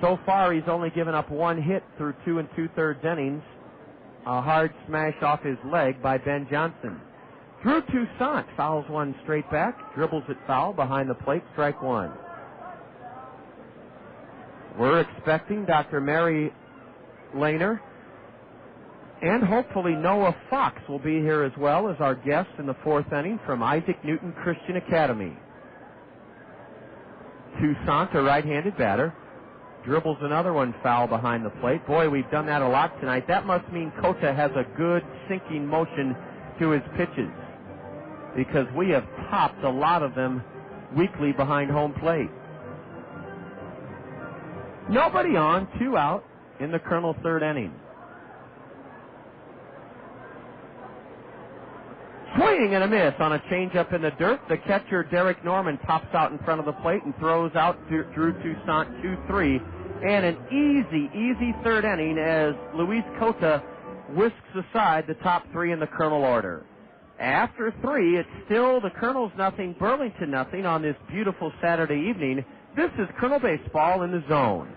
So far, he's only given up one hit through 2 2/3 innings. A hard smash off his leg by Ben Johnson. Drew Toussaint fouls one straight back, dribbles it foul behind the plate, strike one. We're expecting Dr. Mary Lehner and hopefully Noah Fox will be here as well as our guest in the fourth inning from Isaac Newton Christian Academy. Toussaint, a right-handed batter, dribbles another one foul behind the plate. Boy, we've done that a lot tonight. That must mean Cota has a good sinking motion to his pitches, because we have popped a lot of them weekly behind home plate. Nobody on, 2 out in the Kernel third inning. Swing and a miss on a changeup in the dirt. The catcher, Derek Norman, pops out in front of the plate and throws out Drew Toussaint 2-3. And an easy third inning as Luis Cota whisks aside the top three in the Kernel order. After 3, it's still the Kernels nothing, Burlington nothing on this beautiful Saturday evening. This is Kernel Baseball in the Zone.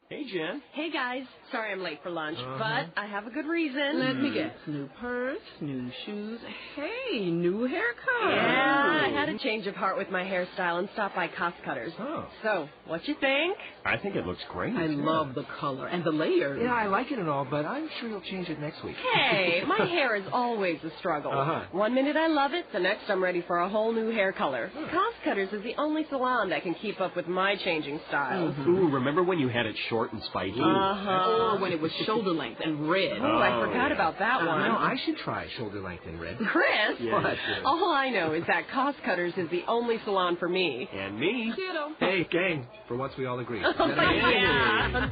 Hey, Jen. Hey, guys. Sorry I'm late for lunch, but I have a good reason. Let me guess. New purse, new shoes, hey, new haircut. Yeah, I had a change of heart with my hairstyle and stopped by Cost Cutters. Oh. So, what you think? I think it looks great. I love the color and the layers. Yeah, I like it and all, but I'm sure you'll change it next week. Hey, my hair is always a struggle. 1 minute I love it, the next I'm ready for a whole new hair color. Cost Cutters is the only salon that can keep up with my changing style. Ooh, remember when you had it short and spiky? Or when it was shoulder length and red. Oh, I forgot about that one. You know, I should try shoulder length and red. Chris? What? All I know is that Cost Cutters is the only salon for me. And me. Ditto. Hey, gang, for once we all agree. Yeah.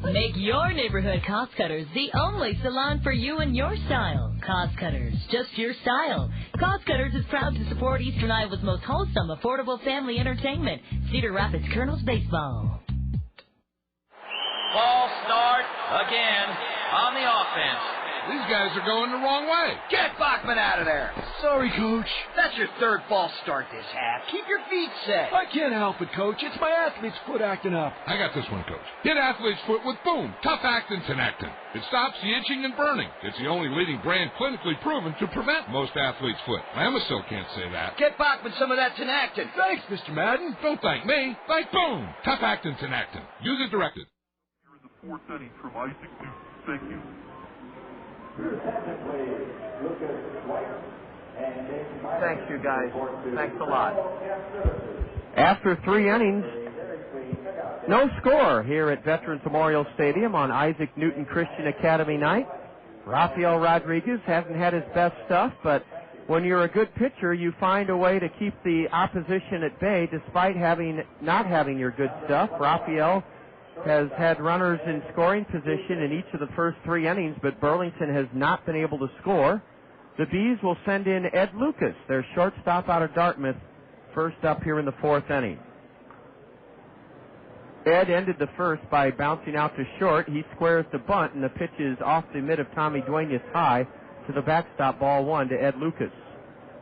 Make your neighborhood Cost Cutters the only salon for you and your style. Cost Cutters, just your style. Cost Cutters is proud to support Eastern Iowa's most wholesome, affordable family entertainment, Cedar Rapids Kernels Baseball. Ball start again on the offense. These guys are going the wrong way. Get Bachman out of there. Sorry, Coach. That's your third false start this half. Keep your feet set. I can't help it, Coach. It's my athlete's foot acting up. I got this one, Coach. Hit athlete's foot with Boom. Tough actin Tenactin. It stops the itching and burning. It's the only leading brand clinically proven to prevent most athlete's foot. Lamisil can't say that. Get Bachman some of that Tenactin. Thanks, Mr. Madden. Don't thank me. Thank Boom. Tough actin Tenactin. Use it directed. Fourth inning from Isaac Newton. Thank you. Thanks, you guys. Thanks a lot. After 3 innings, no score here at Veterans Memorial Stadium on Isaac Newton Christian Academy night. Rafael Rodriguez hasn't had his best stuff, but when you're a good pitcher, you find a way to keep the opposition at bay despite not having your good stuff. Rafael has had runners in scoring position in each of the first 3 innings, but Burlington has not been able to score. The Bees will send in Ed Lucas, their shortstop out of Dartmouth, first up here in the 4th inning. Ed ended the first by bouncing out to short. He squares the bunt, and the pitch is off the mid of Tommy Duenas high to the backstop, ball 1 to Ed Lucas.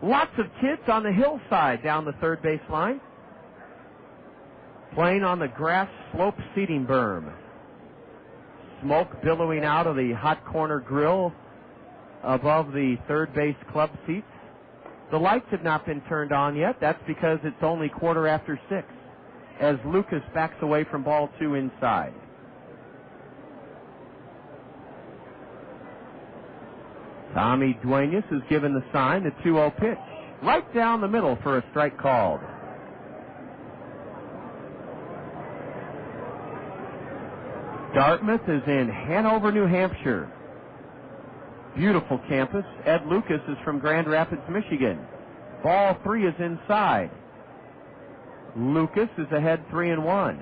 Lots of kids on the hillside down the third base line, playing on the grass slope seating berm. Smoke billowing out of the hot corner grill above the third base club seats. The lights have not been turned on yet. That's because it's only 6:15 as Lucas backs away from ball 2 inside. Tommy Duenas is given the sign, the 2-0 pitch. Right down the middle for a strike called. Dartmouth is in Hanover, New Hampshire. Beautiful campus. Ed Lucas is from Grand Rapids, Michigan. Ball 3 is inside. Lucas is ahead 3-1.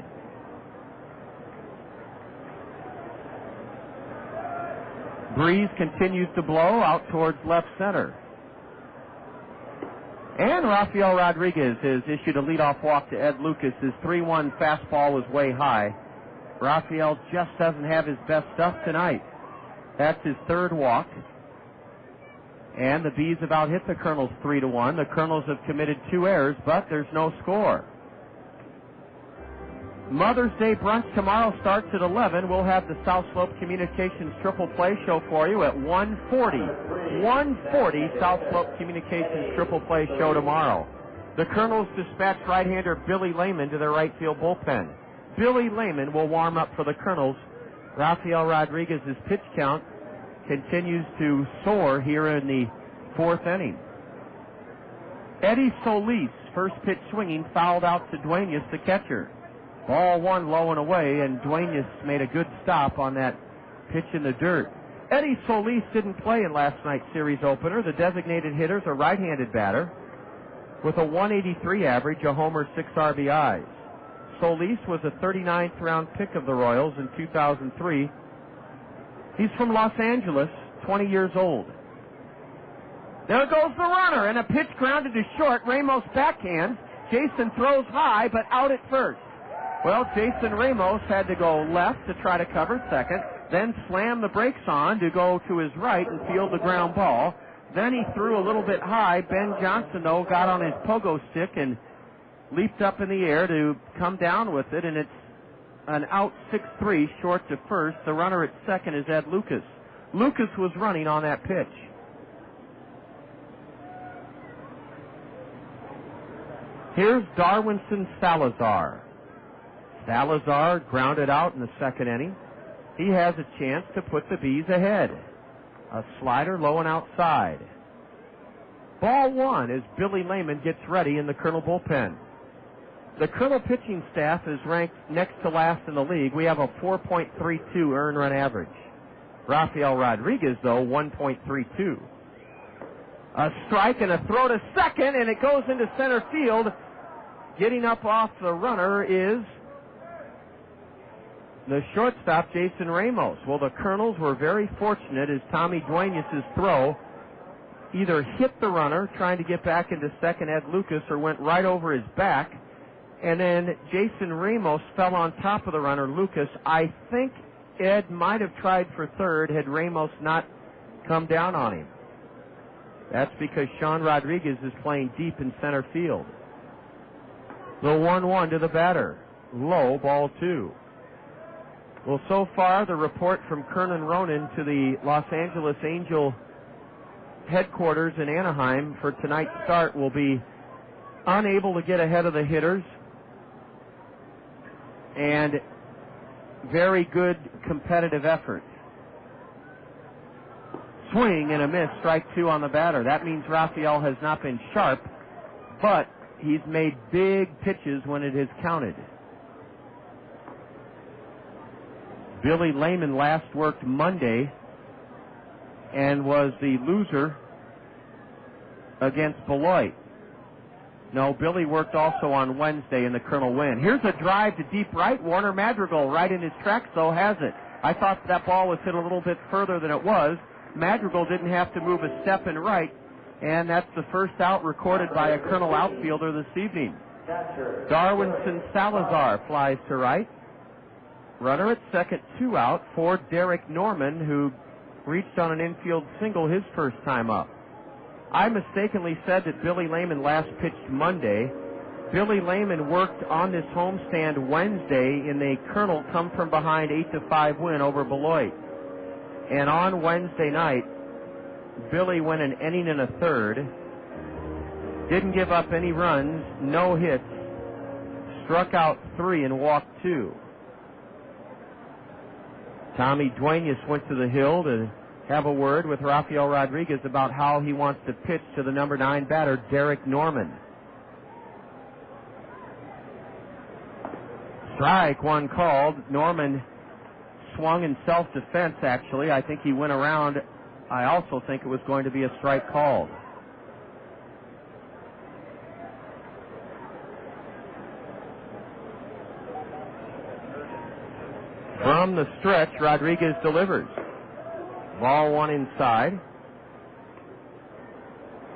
Breeze continues to blow out towards left center. And Rafael Rodriguez has issued a leadoff walk to Ed Lucas. His 3-1 fastball was way high. Rafael just doesn't have his best stuff tonight. That's his third walk. And the Bees about hit the Kernels 3-1. The Kernels have committed 2 errors, but there's no score. Mother's Day brunch tomorrow starts at 11. We'll have the South Slope Communications Triple Play show for you at 1:40. 1:40 South Slope Communications Triple Play show tomorrow. The Kernels dispatch right-hander Billy Lehman to their right field bullpen. Billy Lehman will warm up for the Kernels. Rafael Rodriguez's pitch count continues to soar here in the 4th inning. Eddie Solis, first pitch swinging, fouled out to Duenas, the catcher. Ball 1 low and away, and Duenas made a good stop on that pitch in the dirt. Eddie Solis didn't play in last night's series opener. The designated hitter's a right-handed batter with a 183 average, a homer, 6 RBIs. Solis was a 39th round pick of the Royals in 2003. He's from Los Angeles, 20 years old. There goes the runner, and a pitch grounded to short. Ramos backhands. Jason throws high, but out at first. Well, Jason Ramos had to go left to try to cover second, then slam the brakes on to go to his right and field the ground ball. Then he threw a little bit high. Ben Johnson, though, got on his pogo stick and leaped up in the air to come down with it, and it's an out 6-3 short to first. The runner at second is Ed Lucas. Lucas was running on that pitch. Here's Darwinson Salazar. Salazar grounded out in the second inning. He has a chance to put the Bees ahead. A slider low and outside. Ball 1 as Billy Lehman gets ready in the Colonel bullpen. The Colonel pitching staff is ranked next to last in the league. We have a 4.32 earned run average. Rafael Rodriguez, though, 1.32. A strike and a throw to second, and it goes into center field. Getting up off the runner is the shortstop, Jason Ramos. Well, the Kernels were very fortunate as Tommy Duenas' throw either hit the runner trying to get back into second, Ed Lucas, or went right over his back. And then Jason Ramos fell on top of the runner, Lucas. I think Ed might have tried for third had Ramos not come down on him. That's because Sean Rodriguez is playing deep in center field. The 1-1 to the batter. Low, ball 2. Well, so far, the report from Kernan Ronan to the Los Angeles Angel headquarters in Anaheim for tonight's start will be unable to get ahead of the hitters and very good competitive effort. Swing and a miss, strike 2 on the batter. That means Rafael has not been sharp, but he's made big pitches when it has counted. Billy Lehman last worked Monday and was the loser against Beloit. No, Billy worked also on Wednesday in the Colonel win. Here's a drive to deep right. Warner Madrigal right in his tracks, though, has it. I thought that ball was hit a little bit further than it was. Madrigal didn't have to move a step in right, and that's the first out recorded by a Colonel outfielder this evening. Darwinson Salazar flies to right. Runner at second, 2 out for Derek Norman, who reached on an infield single his first time up. I mistakenly said that Billy Lehman last pitched Monday. Billy Lehman worked on this homestand Wednesday in the Colonel come-from-behind 8-5 win over Beloit. And on Wednesday night, Billy went an inning and a third, didn't give up any runs, no hits, struck out 3 and walked 2. Tommy Duenas went to the hill to have a word with Rafael Rodriguez about how he wants to pitch to the number 9 batter, Derek Norman. Strike 1 called. Norman swung in self-defense, actually. I think he went around. I also think it was going to be a strike called. From the stretch, Rodriguez delivers. Ball 1 inside.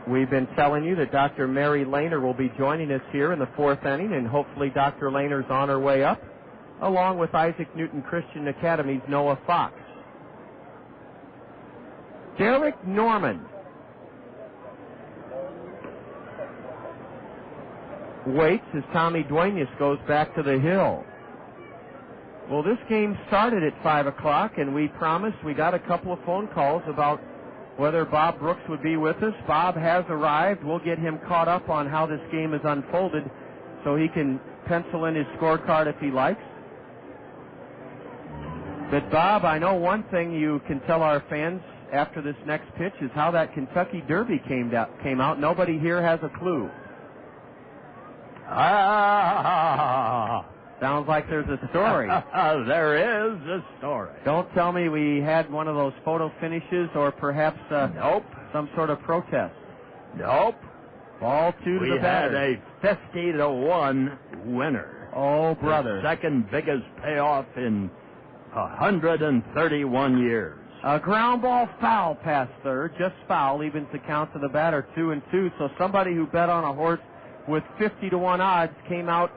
We've been telling you that Dr. Mary Lehner will be joining us here in the fourth inning, and hopefully Dr. Lehner's on her way up, along with Isaac Newton Christian Academy's Noah Fox. Derek Norman waits as Tommy Duenas goes back to the hill. Well, this game started at 5 o'clock, and we promised we got a couple of phone calls about whether Bob Brooks would be with us. Bob has arrived. We'll get him caught up on how this game has unfolded so he can pencil in his scorecard if he likes. But, Bob, I know one thing you can tell our fans after this next pitch is how that Kentucky Derby came out. Nobody here has a clue. Sounds like there's a story. There is a story. Don't tell me we had one of those photo finishes or perhaps nope, some sort of protest. Nope. Ball 2 to the batter. We had a 50-1 winner. Oh, brother. The second biggest payoff in 131 years. A ground ball foul past third, just foul, evens the count to the batter 2-2. So somebody who bet on a horse with 50-1 odds came out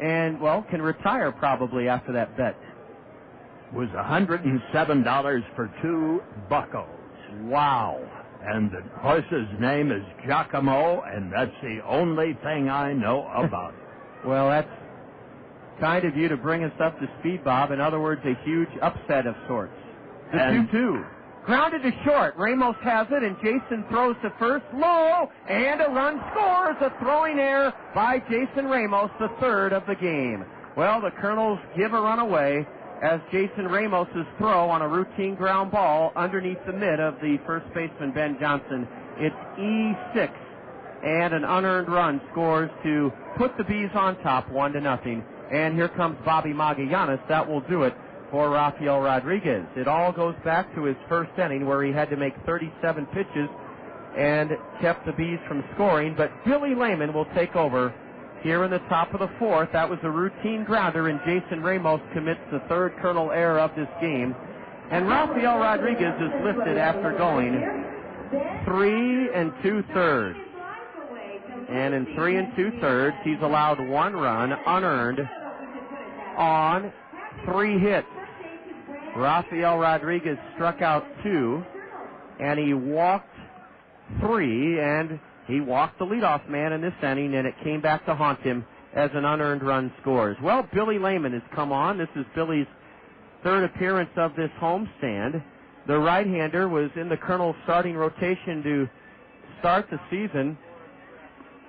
and, well, can retire probably after that bet. It was $107 for 2 buckos. Wow. And the horse's name is Giacomo, and that's the only thing I know about it. Well, that's kind of you to bring us up to speed, Bob. In other words, a huge upset of sorts. The 2-2. Grounded to short. Ramos has it, and Jason throws to first. Low, and a run scores. A throwing error by Jason Ramos, the third of the game. Well, the Kernels give a run away as Jason Ramos' throw on a routine ground ball underneath the mid of the first baseman, Ben Johnson. It's E6, and an unearned run scores to put the Bees on top 1-0. And here comes Bobby Magallanes. That will do it for Rafael Rodriguez. It all goes back to his first inning where he had to make 37 pitches and kept the Bees from scoring. But Billy Lehman will take over here in the top of the fourth. That was a routine grounder, and Jason Ramos commits the third Kernel error of this game. And Rafael Rodriguez is lifted after going 3 2/3. And in 3 2/3, he's allowed 1 run, unearned, on 3 hits. Rafael Rodriguez struck out 2, and he walked 3, and he walked the leadoff man in this inning, and it came back to haunt him as an unearned run scores. Well, Billy Lehman has come on. This is Billy's third appearance of this homestand. The right-hander was in the Kernel starting rotation to start the season,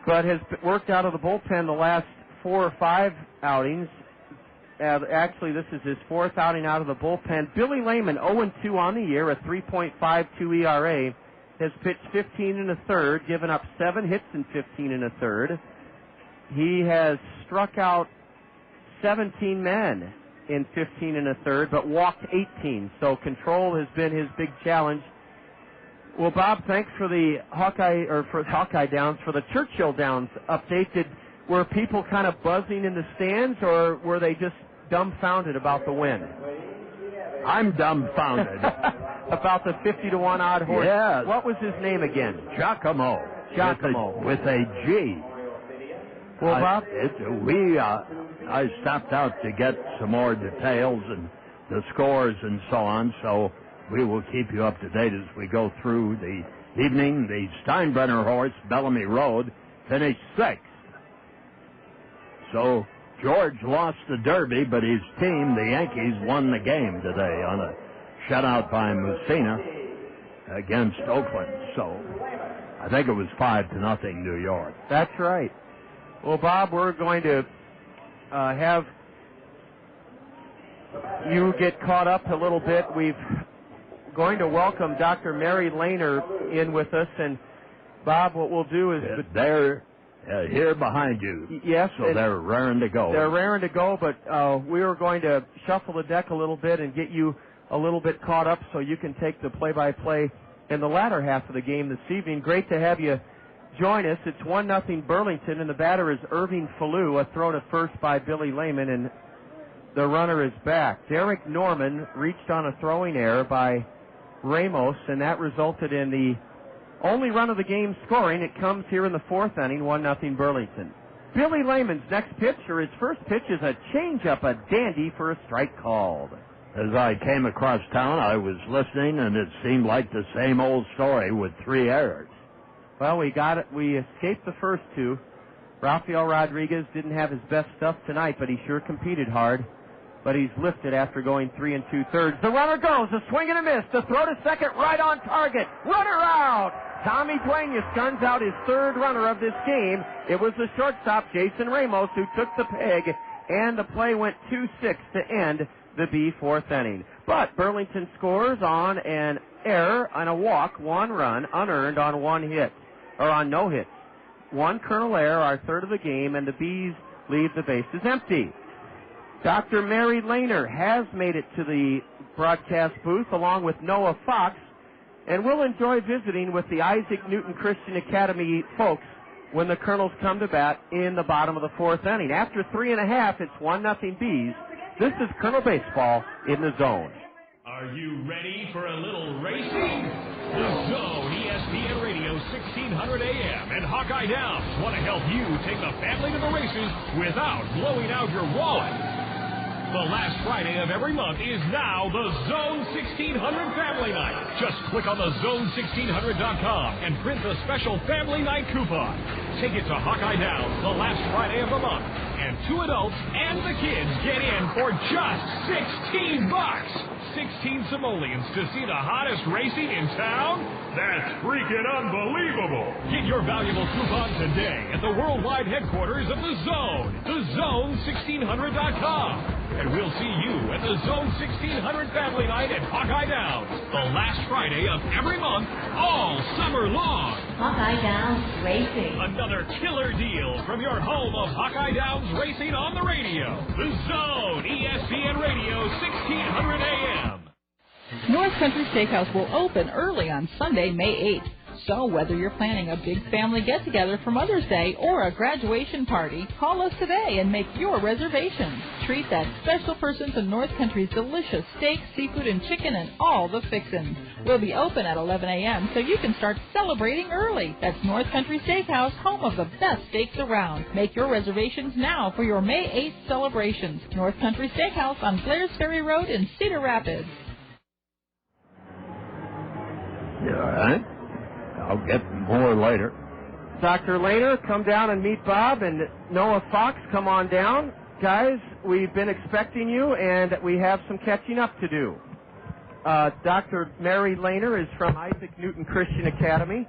but has worked out of the bullpen the last 4 or 5 outings. Actually, this is his 4th outing out of the bullpen. Billy Lehman, 0-2 on the year, a 3.52 ERA, has pitched 15 1/3, given up 7 hits in 15 1/3. He has struck out 17 men in 15 1/3, but walked 18. So control has been his big challenge. Well, Bob, thanks for the Hawkeye Downs, for the Churchill Downs update. Were people kind of buzzing in the stands, or were they just dumbfounded about the win? I'm dumbfounded. About the 50-1 odd horse. Yes. What was his name again? Giacomo. Giacomo. With a G. Well, Bob? I stopped out to get some more details and the scores and so on, so we will keep you up to date as we go through the evening. The Steinbrenner horse, Bellamy Road, finished 6th. So George lost the Derby, but his team, the Yankees, won the game today on a shutout by Mussina against Oakland. So I think it was 5-0 New York. That's right. Well, Bob, we're going to have you get caught up a little bit. We're going to welcome Dr. Mary Lehner in with us. And, Bob, what we'll do is... They're here behind you. Yes. So they're raring to go. They're raring to go, but we are going to shuffle the deck a little bit and get you a little bit caught up so you can take the play-by-play in the latter half of the game this evening. Great to have you join us. It's 1-0 Burlington, and the batter is Irving Falu, a throw to first by Billy Lehman, and the runner is back. Derek Norman reached on a throwing error by Ramos, and that resulted in the only run of the game scoring. It comes here in the fourth inning, 1-0 Burlington. Billy Lehman's next pitch, or his first pitch, is a changeup, a dandy for a strike called. As I came across town, I was listening, and it seemed like the same old story with 3 errors. Well, we got it. We escaped the first 2. Rafael Rodriguez didn't have his best stuff tonight, but he sure competed hard. But he's lifted after going 3 2/3. The runner goes, a swing and a miss. The throw to second, right on target. Runner out. Tommy Duenas guns out his 3rd runner of this game. It was the shortstop, Jason Ramos, who took the peg, and the play went 2-6 to end the B 4th inning. But Burlington scores on an error and a walk, 1 run, unearned on 1 hit, or on no hits. 1 Kernel error, our 3rd of the game, and the Bees leave the bases empty. Dr. Mary Lehner has made it to the broadcast booth along with Noah Fox, and we'll enjoy visiting with the Isaac Newton Christian Academy folks when the Kernels come to bat in the bottom of the 4th inning. After 3 1/2, it's 1-0 Bees. This is Kernel Baseball in the Zone. Are you ready for a little racing? The Zone, ESPN Radio, 1600 AM, and Hawkeye Downs want to help you take the family to the races without blowing out your wallet. The last Friday of every month is now the Zone 1600 Family Night. Just click on the Zone1600.com and print the special Family Night coupon. Take it to Hawkeye Downs the last Friday of the month, and 2 adults and the kids get in for just $16. 16 simoleons to see the hottest racing in town? That's freaking unbelievable. Get your valuable coupon today at the worldwide headquarters of the Zone, thezone1600.com. And we'll see you at the Zone 1600 Family Night at Hawkeye Downs, the last Friday of every month, all summer long. Hawkeye Downs Racing. Another killer deal from your home of Hawkeye Downs Racing on the radio. The Zone, ESPN Radio, 1600 AM. North Country Steakhouse will open early on Sunday, May 8th. So whether you're planning a big family get-together for Mother's Day or a graduation party, call us today and make your reservations. Treat that special person to North Country's delicious steak, seafood, and chicken and all the fixins. We'll be open at 11 a.m. so you can start celebrating early. That's North Country Steakhouse, home of the best steaks around. Make your reservations now for your May 8th celebrations. North Country Steakhouse on Blair's Ferry Road in Cedar Rapids. All right. I'll get more later. Dr. Lehner, come down and meet Bob, and Noah Fox, come on down. Guys, we've been expecting you, and we have some catching up to do. Dr. Mary Lehner is from Isaac Newton Christian Academy,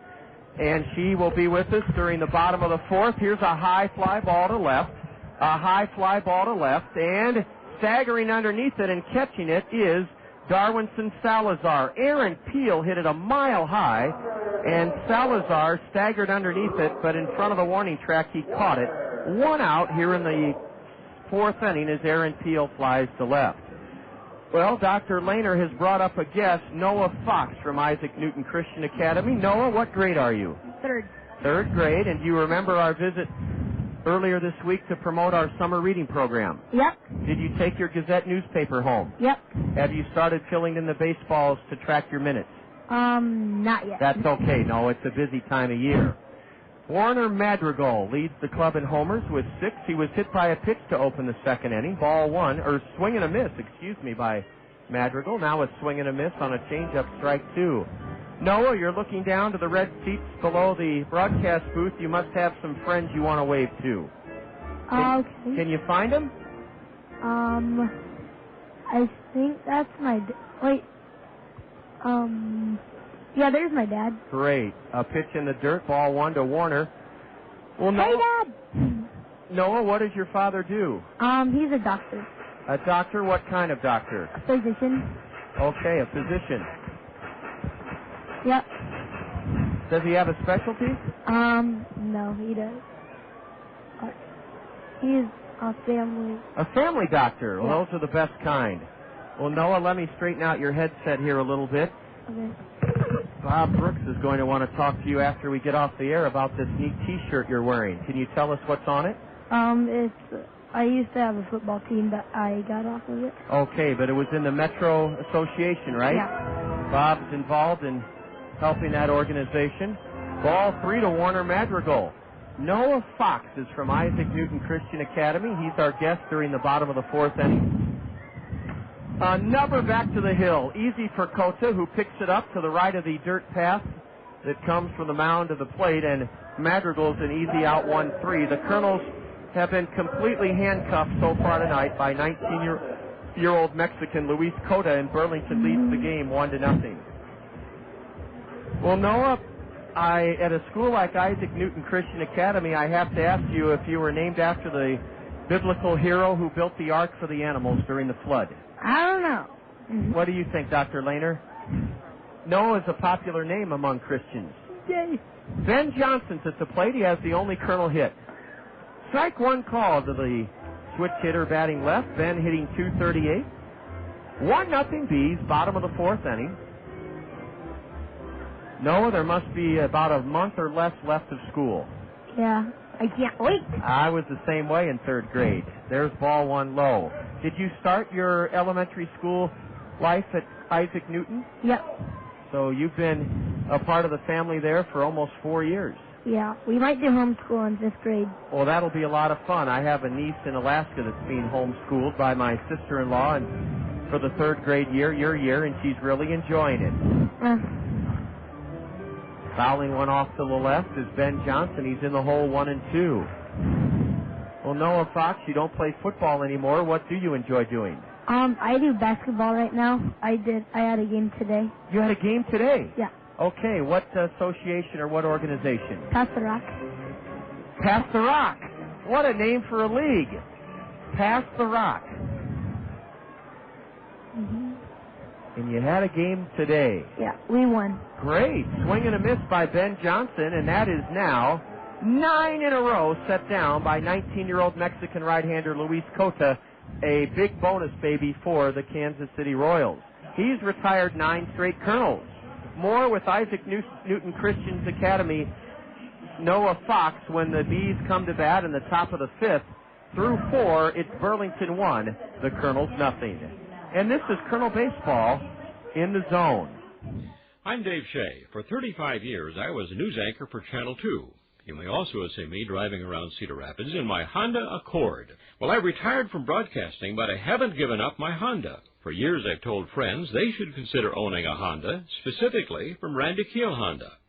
and she will be with us during the bottom of the 4th. Here's a high fly ball to left, and staggering underneath it and catching it is Darwinson Salazar. Aaron Peel hit it a mile high, and Salazar staggered underneath it, but in front of the warning track, he caught it. 1 out here in the 4th inning as Aaron Peel flies to left. Well, Dr. Lehner has brought up a guest, Noah Fox from Isaac Newton Christian Academy. Noah, what grade are you? 3rd. 3rd grade, and do you remember our visit earlier this week to promote our summer reading program? Yep. Did you take your Gazette newspaper home? Yep. Have you started filling in the baseballs to track your minutes? Not yet. That's okay. No, it's a busy time of year. Warner Madrigal leads the club in homers with 6. He was hit by a pitch to open the 2nd inning. Ball 1, or swing and a miss, by Madrigal. Now a swing and a miss on a changeup, strike 2. Noah, you're looking down to the red seats below the broadcast booth. You must have some friends you want to wave to. Okay. Can you find them? I think that's my... Yeah, there's my dad. Great. A pitch in the dirt, ball 1 to Warner. Well, Hey, Dad! Noah, what does your father do? He's a doctor. A doctor? What kind of doctor? A physician. Okay, a physician. Yep. Does he have a specialty? No, he does. He's a family. A family doctor. Well, those are the best kind. Well, Noah, let me straighten out your headset here a little bit. Okay. Bob Brooks is going to want to talk to you after we get off the air about this neat T-shirt you're wearing. Can you tell us what's on it? I used to have a football team, but I got off of it. Okay, but it was in the Metro Association, right? Yeah. Bob's involved in helping that organization. Ball 3 to Warner Madrigal. Noah Fox is from Isaac Newton Christian Academy. He's our guest during the bottom of the 4th inning. Another back to the hill. Easy for Cota, who picks it up to the right of the dirt path that comes from the mound to the plate, and Madrigal's an easy out 1-3. The Kernels have been completely handcuffed so far tonight by 19-year-old Mexican Luis Cota, and Burlington leads the game 1-0. Well, Noah, at a school like Isaac Newton Christian Academy, I have to ask you if you were named after the biblical hero who built the ark for the animals during the flood. I don't know. What do you think, Dr. Lehner? Noah is a popular name among Christians. Yay. Ben Johnson's at the plate. He has the only Kernel hit. Strike one call to the switch hitter batting left. Ben hitting .238. 1-0 Bees, bottom of the 4th inning. Noah, there must be about a month or less left of school. Yeah, I can't wait. I was the same way in 3rd grade. There's ball 1 low. Did you start your elementary school life at Isaac Newton? Yep. So you've been a part of the family there for almost 4 years. Yeah, we might do homeschool in 5th grade. Well, that'll be a lot of fun. I have a niece in Alaska that's being homeschooled by my sister-in-law, and for the 3rd grade year, your year, and she's really enjoying it. Fouling one off to the left is Ben Johnson. He's in the hole 1-2. Well, Noah Fox, you don't play football anymore. What do you enjoy doing? I do basketball right now. I had a game today. You had a game today? Yeah. Okay, what association or what organization? Pass the Rock. Pass the Rock. What a name for a league. Pass the Rock. And you had a game today. Yeah, we won. Great. Swing and a miss by Ben Johnson, and that is now 9 in a row set down by 19-year-old Mexican right-hander Luis Cota, a big bonus baby for the Kansas City Royals. He's retired 9 straight Kernels. More with Isaac Newton Christian's Academy, Noah Fox, when the Bees come to bat in the top of the 5th. Through 4, it's Burlington 1, the Kernels nothing. And this is Kernel Baseball in the Zone. I'm Dave Shea. For 35 years, I was a news anchor for Channel 2. You may also see me driving around Cedar Rapids in my Honda Accord. Well, I retired from broadcasting, but I haven't given up my Honda. For years, I've told friends they should consider owning a Honda, specifically from Randy Keel Honda.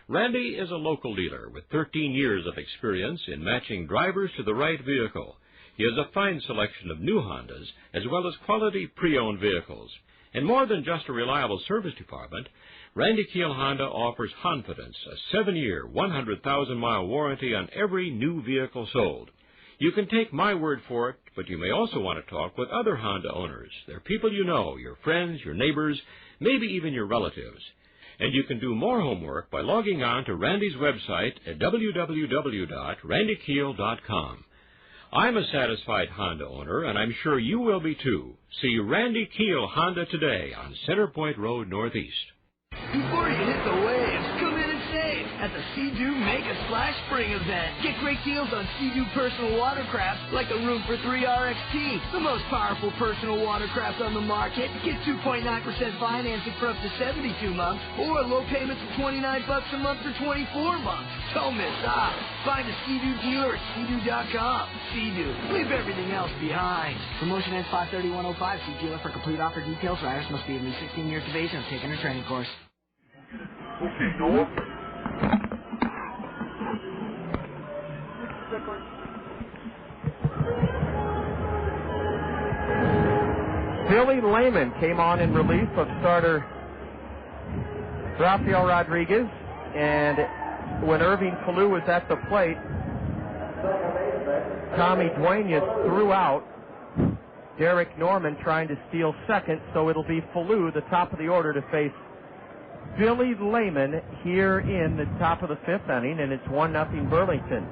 Randy is a local dealer with 13 years of experience in matching drivers to the right vehicle. He has a fine selection of new Hondas, as well as quality pre-owned vehicles. And more than just a reliable service department, Randy Keel Honda offers Confidence, a 7-year, 100,000-mile warranty on every new vehicle sold. You can take my word for it, but you may also want to talk with other Honda owners. They're people you know, your friends, your neighbors, maybe even your relatives. And you can do more homework by logging on to Randy's website at www.randykeel.com. I'm a satisfied Honda owner, and I'm sure you will be too. See Randy Keel Honda today on Centerpoint Road Northeast. Before you hit the waves, come in and save at the Sea-Doo Make a Splash Spring event. Get great deals on Sea-Doo personal watercraft like the Room for 3 RXT, the most powerful personal watercraft on the market. Get 2.9% financing for up to 72 months, or low payments of $29 a month for 24 months. Don't miss out. Find a Sea-Doo dealer at Sea-Doo.com. Sea-Doo, leave everything else behind. Promotion ends 5/31/05. See dealer for complete offer details. Riders must be at least 16 years of age and have taken a training course. Okay, Noah. Billy Lehman came on in relief of starter Rafael Rodriguez, and when Irving Falu was at the plate, Tommy Duenas threw out Derek Norman trying to steal second, so it'll be Falu, the top of the order, to face Billy Lehman here in the top of the 5th inning, and it's 1-0 Burlington.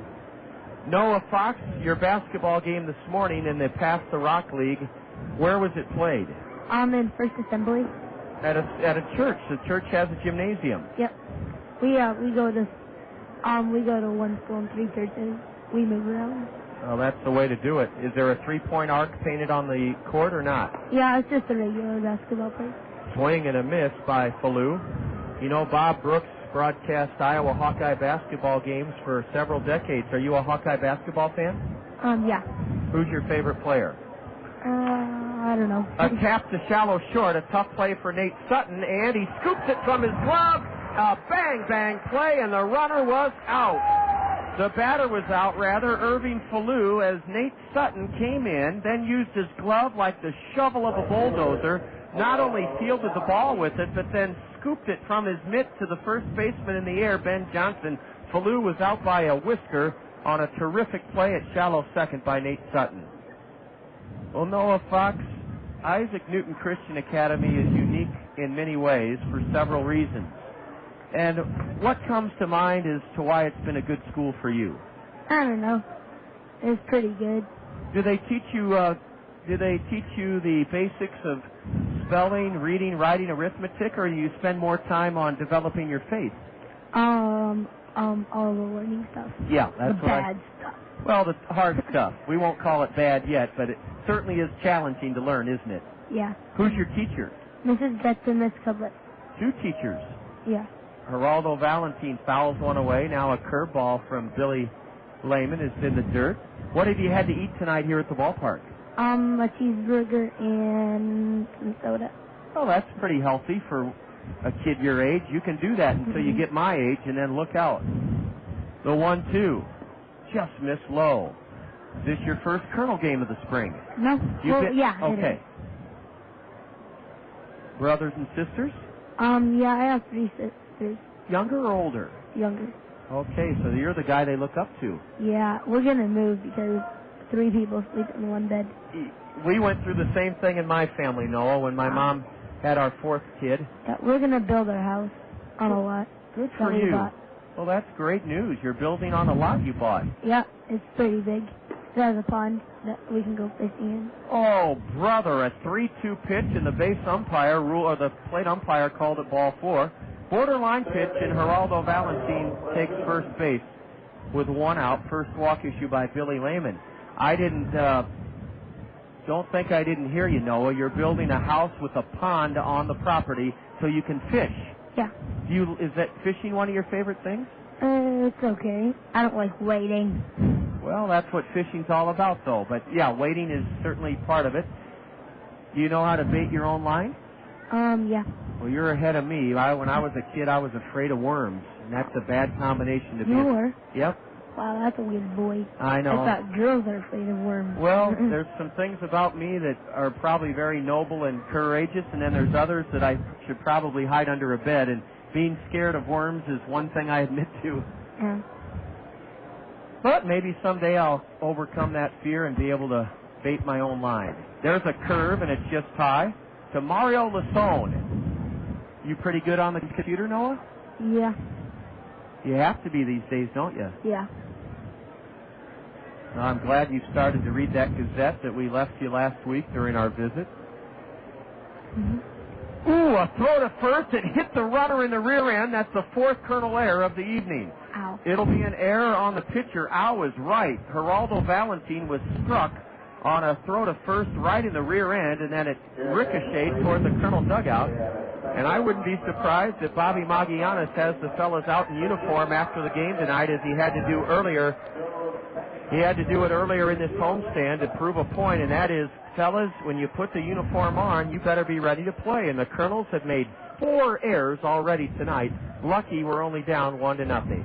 Noah Fox, your basketball game this morning in the Pass the Rock League, where was it played? In First Assembly. At a church. The church has a gymnasium. Yep. We go to one school and 3 churches. We move around. Well, that's the way to do it. Is there a 3-point arc painted on the court or not? Yeah, it's just a regular basketball place. Swing and a miss by Falu. You know, Bob Brooks broadcast Iowa Hawkeye basketball games for several decades. Are you a Hawkeye basketball fan? Yeah. Who's your favorite player? I don't know. A tap to shallow short, a tough play for Nate Sutton, and he scoops it from his glove. A bang play, and the runner was out. The batter was out, rather, Irving Falu, as Nate Sutton came in, then used his glove like the shovel of a bulldozer, not only fielded the ball with it, but then scooped it from his mitt to the first baseman in the air, Ben Johnson. Falu was out by a whisker on a terrific play at shallow second by Nate Sutton. Well, Noah Fox, Isaac Newton Christian Academy is unique in many ways for several reasons. And what comes to mind as to why it's been a good school for you? I don't know. It's pretty good. Do they teach you the basics of spelling, reading, writing, arithmetic, or do you spend more time on developing your faith? All the learning stuff. Yeah, that's the what bad stuff. Well, the hard stuff. We won't call it bad yet, but it certainly is challenging to learn, isn't it? Yeah. Who's your teacher? Mrs. Getz and Miss Cublet. 2 teachers. Yeah. Geraldo Valentin fouls one away. Now a curveball from Billy Lehman is in the dirt. What have you had to eat tonight here at the ballpark? A cheeseburger and some soda. Oh, that's pretty healthy for a kid your age. You can do that until you get my age, and then look out. The 1-2. Just missed low. Is this your first Kernel game of the spring? No. Yeah. Okay. Brothers and sisters? Yeah, I have 3 sisters. Younger or older? Younger. Okay, so you're the guy they look up to. Yeah, we're going to move because 3 people sleep in one bed. We went through the same thing in my family, Noah, when my mom had our 4th kid. Yeah, we're going to build our house on a lot. Good for you. Well, that's great news. You're building on a lot you bought. Yeah, it's pretty big. It has a pond that we can go fishing in. Oh, brother, a 3-2 pitch, and the the plate umpire called it ball 4. Borderline pitch, and Geraldo Valentin takes first base with 1 out. First walk issue by Billy Lehman. Don't think I didn't hear you, Noah. You're building a house with a pond on the property so you can fish. Yeah. Is that fishing one of your favorite things? It's okay. I don't like wading. Well, that's what fishing's all about, though. But, yeah, wading is certainly part of it. Do you know how to bait your own line? Yeah. Well, you're ahead of me. When I was a kid, I was afraid of worms, and that's a bad combination to be. You were? Yep. Wow, that's a weird boy. I know. I thought girls are afraid of worms. Well, there's some things about me that are probably very noble and courageous, and then there's others that I should probably hide under a bed, and being scared of worms is one thing I admit to. Yeah. But maybe someday I'll overcome that fear and be able to bait my own line. There's a curve, and it's just high. To Mario Lasone. You pretty good on the computer, Noah? Yeah. You have to be these days, don't you? Yeah. Well, I'm glad you started to read that Gazette that we left you last week during our visit. Mm-hmm. Ooh, a throw to first. It hit the runner in the rear end. That's the 4th Kernel error of the evening. Ow. It'll be an error on the pitcher. Al was right. Geraldo Valentin was struck on a throw to first right in the rear end, and then it ricocheted toward the Kernel dugout. And I wouldn't be surprised if Bobby Magianis has the fellas out in uniform after the game tonight, as he had to do earlier. He had to do it earlier in this homestand to prove a point, and that is, fellas, when you put the uniform on, you better be ready to play. And the Kernels have made 4 errors already tonight. Lucky we're only down 1-0.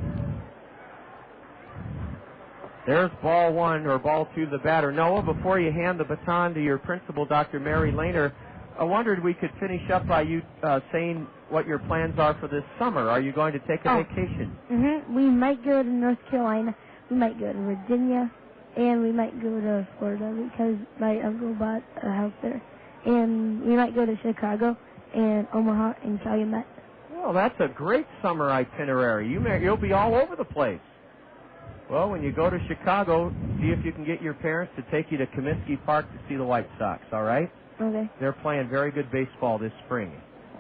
There's ball 1 or ball 2 to the batter. Noah, before you hand the baton to your principal, Dr. Mary Lehner, I wondered we could finish up by you saying what your plans are for this summer. Are you going to take a vacation? Mm-hmm. We might go to North Carolina. We might go to Virginia. And we might go to Florida because my uncle bought a house there. And we might go to Chicago and Omaha and Calumet. Well, that's a great summer itinerary. You'll be all over the place. Well, when you go to Chicago, see if you can get your parents to take you to Comiskey Park to see the White Sox, all right? Okay. They're playing very good baseball this spring.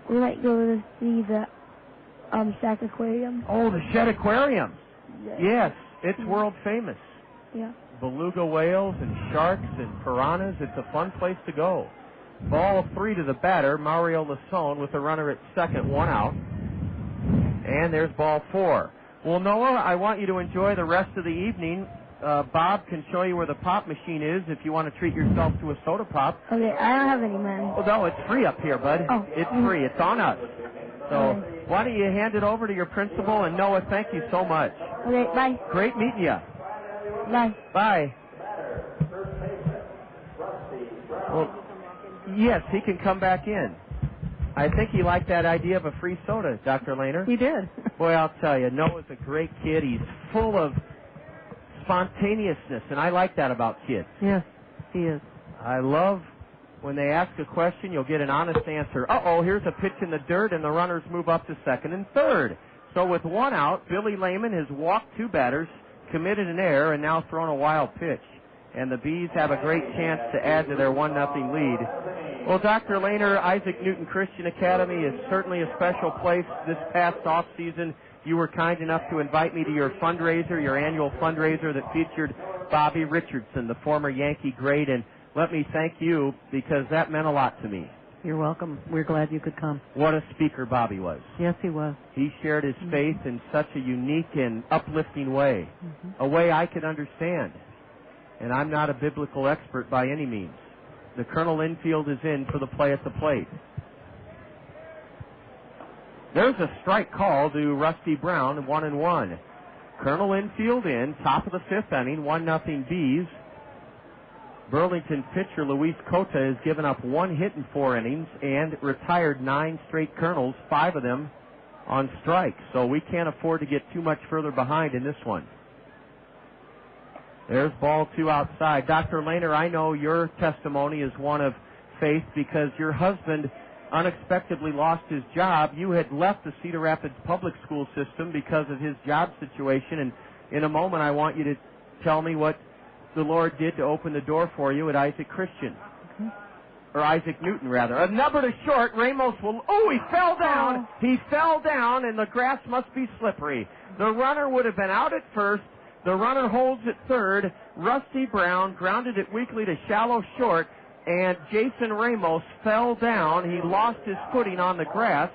We might go to see the Shack Aquarium. Oh, the Shed Aquarium. Yeah. Yes, it's world famous. Yeah. Beluga whales and sharks and piranhas. It's a fun place to go. Ball 3 to the batter, Mario Lasone, with a runner at second, 1 out. And there's ball 4. Well, Noah, I want you to enjoy the rest of the evening. Bob can show you where the pop machine is if you want to treat yourself to a soda pop. Okay, I don't have any money. Well, no, it's free up here, bud. Oh. It's free. It's on us. So why don't you hand it over to your principal? And Noah, thank you so much. Okay, bye. Great meeting you. Bye. Bye. Well, yes, he can come back in. I think he liked that idea of a free soda, Dr. Lehner. He did. Boy, I'll tell you, Noah's a great kid. He's full of spontaneousness, and I like that about kids. Yes, he is. I love when they ask a question, you'll get an honest answer. Uh-oh, here's a pitch in the dirt, and the runners move up to second and third. So with one out, Billy Lehman has walked 2 batters, committed an error, and now thrown a wild pitch. And the Bees have a great chance to add to their 1-0 lead. Well, Dr. Lehner, Isaac Newton Christian Academy is certainly a special place. This past off-season, you were kind enough to invite me to your fundraiser, your annual fundraiser that featured Bobby Richardson, the former Yankee great, and let me thank you because that meant a lot to me. You're welcome. We're glad you could come. What a speaker Bobby was. Yes, he was. He shared his faith in such a unique and uplifting way, a way I could understand. And I'm not a biblical expert by any means. The Colonel infield is in for the play at the plate. There's a strike call to Rusty Brown, 1-1. Colonel infield in, top of the 5th inning, 1-0 Bees. Burlington pitcher Luis Cota has given up 1 hit in 4 innings and retired 9 straight Kernels, 5 of them on strike. So we can't afford to get too much further behind in this one. There's ball 2 outside. Dr. Lehner, I know your testimony is one of faith because your husband unexpectedly lost his job. You had left the Cedar Rapids public school system because of his job situation, and in a moment I want you to tell me what the Lord did to open the door for you at Isaac Christian. Or Isaac Newton, rather. A number to short. Ramos will... Oh, he fell down. He fell down, and the grass must be slippery. The runner would have been out at first. The runner holds at third. Rusty Brown grounded it weakly to shallow short, and Jason Ramos fell down. He lost his footing on the grass.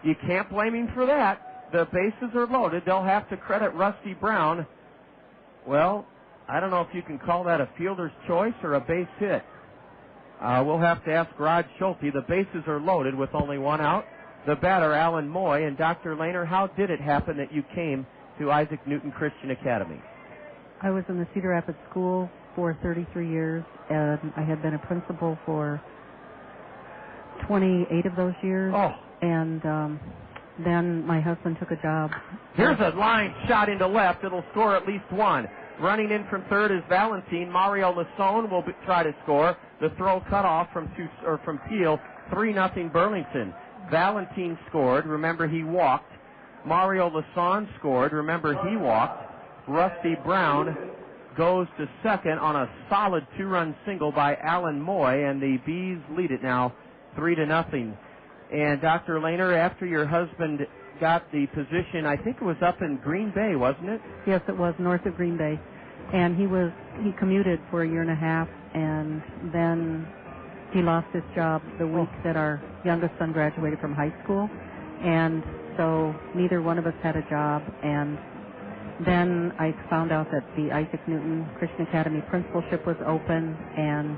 You can't blame him for that. The bases are loaded. They'll have to credit Rusty Brown. Well, I don't know if you can call that a fielder's choice or a base hit. We'll have to ask Rod Schulte. The bases are loaded with only 1 out. The batter, Alan Moy. And Dr. Lehner, how did it happen that you came to Isaac Newton Christian Academy? I was in the Cedar Rapids School for 33 years, and I had been a principal for 28 of those years. Oh. And then my husband took a job. Here's a line shot into left. It'll score at least 1. Running in from third is Valentin. Mario Lasone will try to score. The throw cut off from Peel. 3-0 Burlington. Valentin scored. Remember, he walked. Mario Lasone scored. Remember, he walked. Rusty Brown goes to second on a solid 2-run single by Alan Moy, and the Bees lead it now 3-0. And Dr. Lehner, after your husband got the position, I think it was up in Green Bay, wasn't it? Yes, it was north of Green Bay. And he commuted for a year and a half, and then he lost his job the week that our youngest son graduated from high school. And so neither one of us had a job, and then I found out that the Isaac Newton Christian Academy principalship was open, and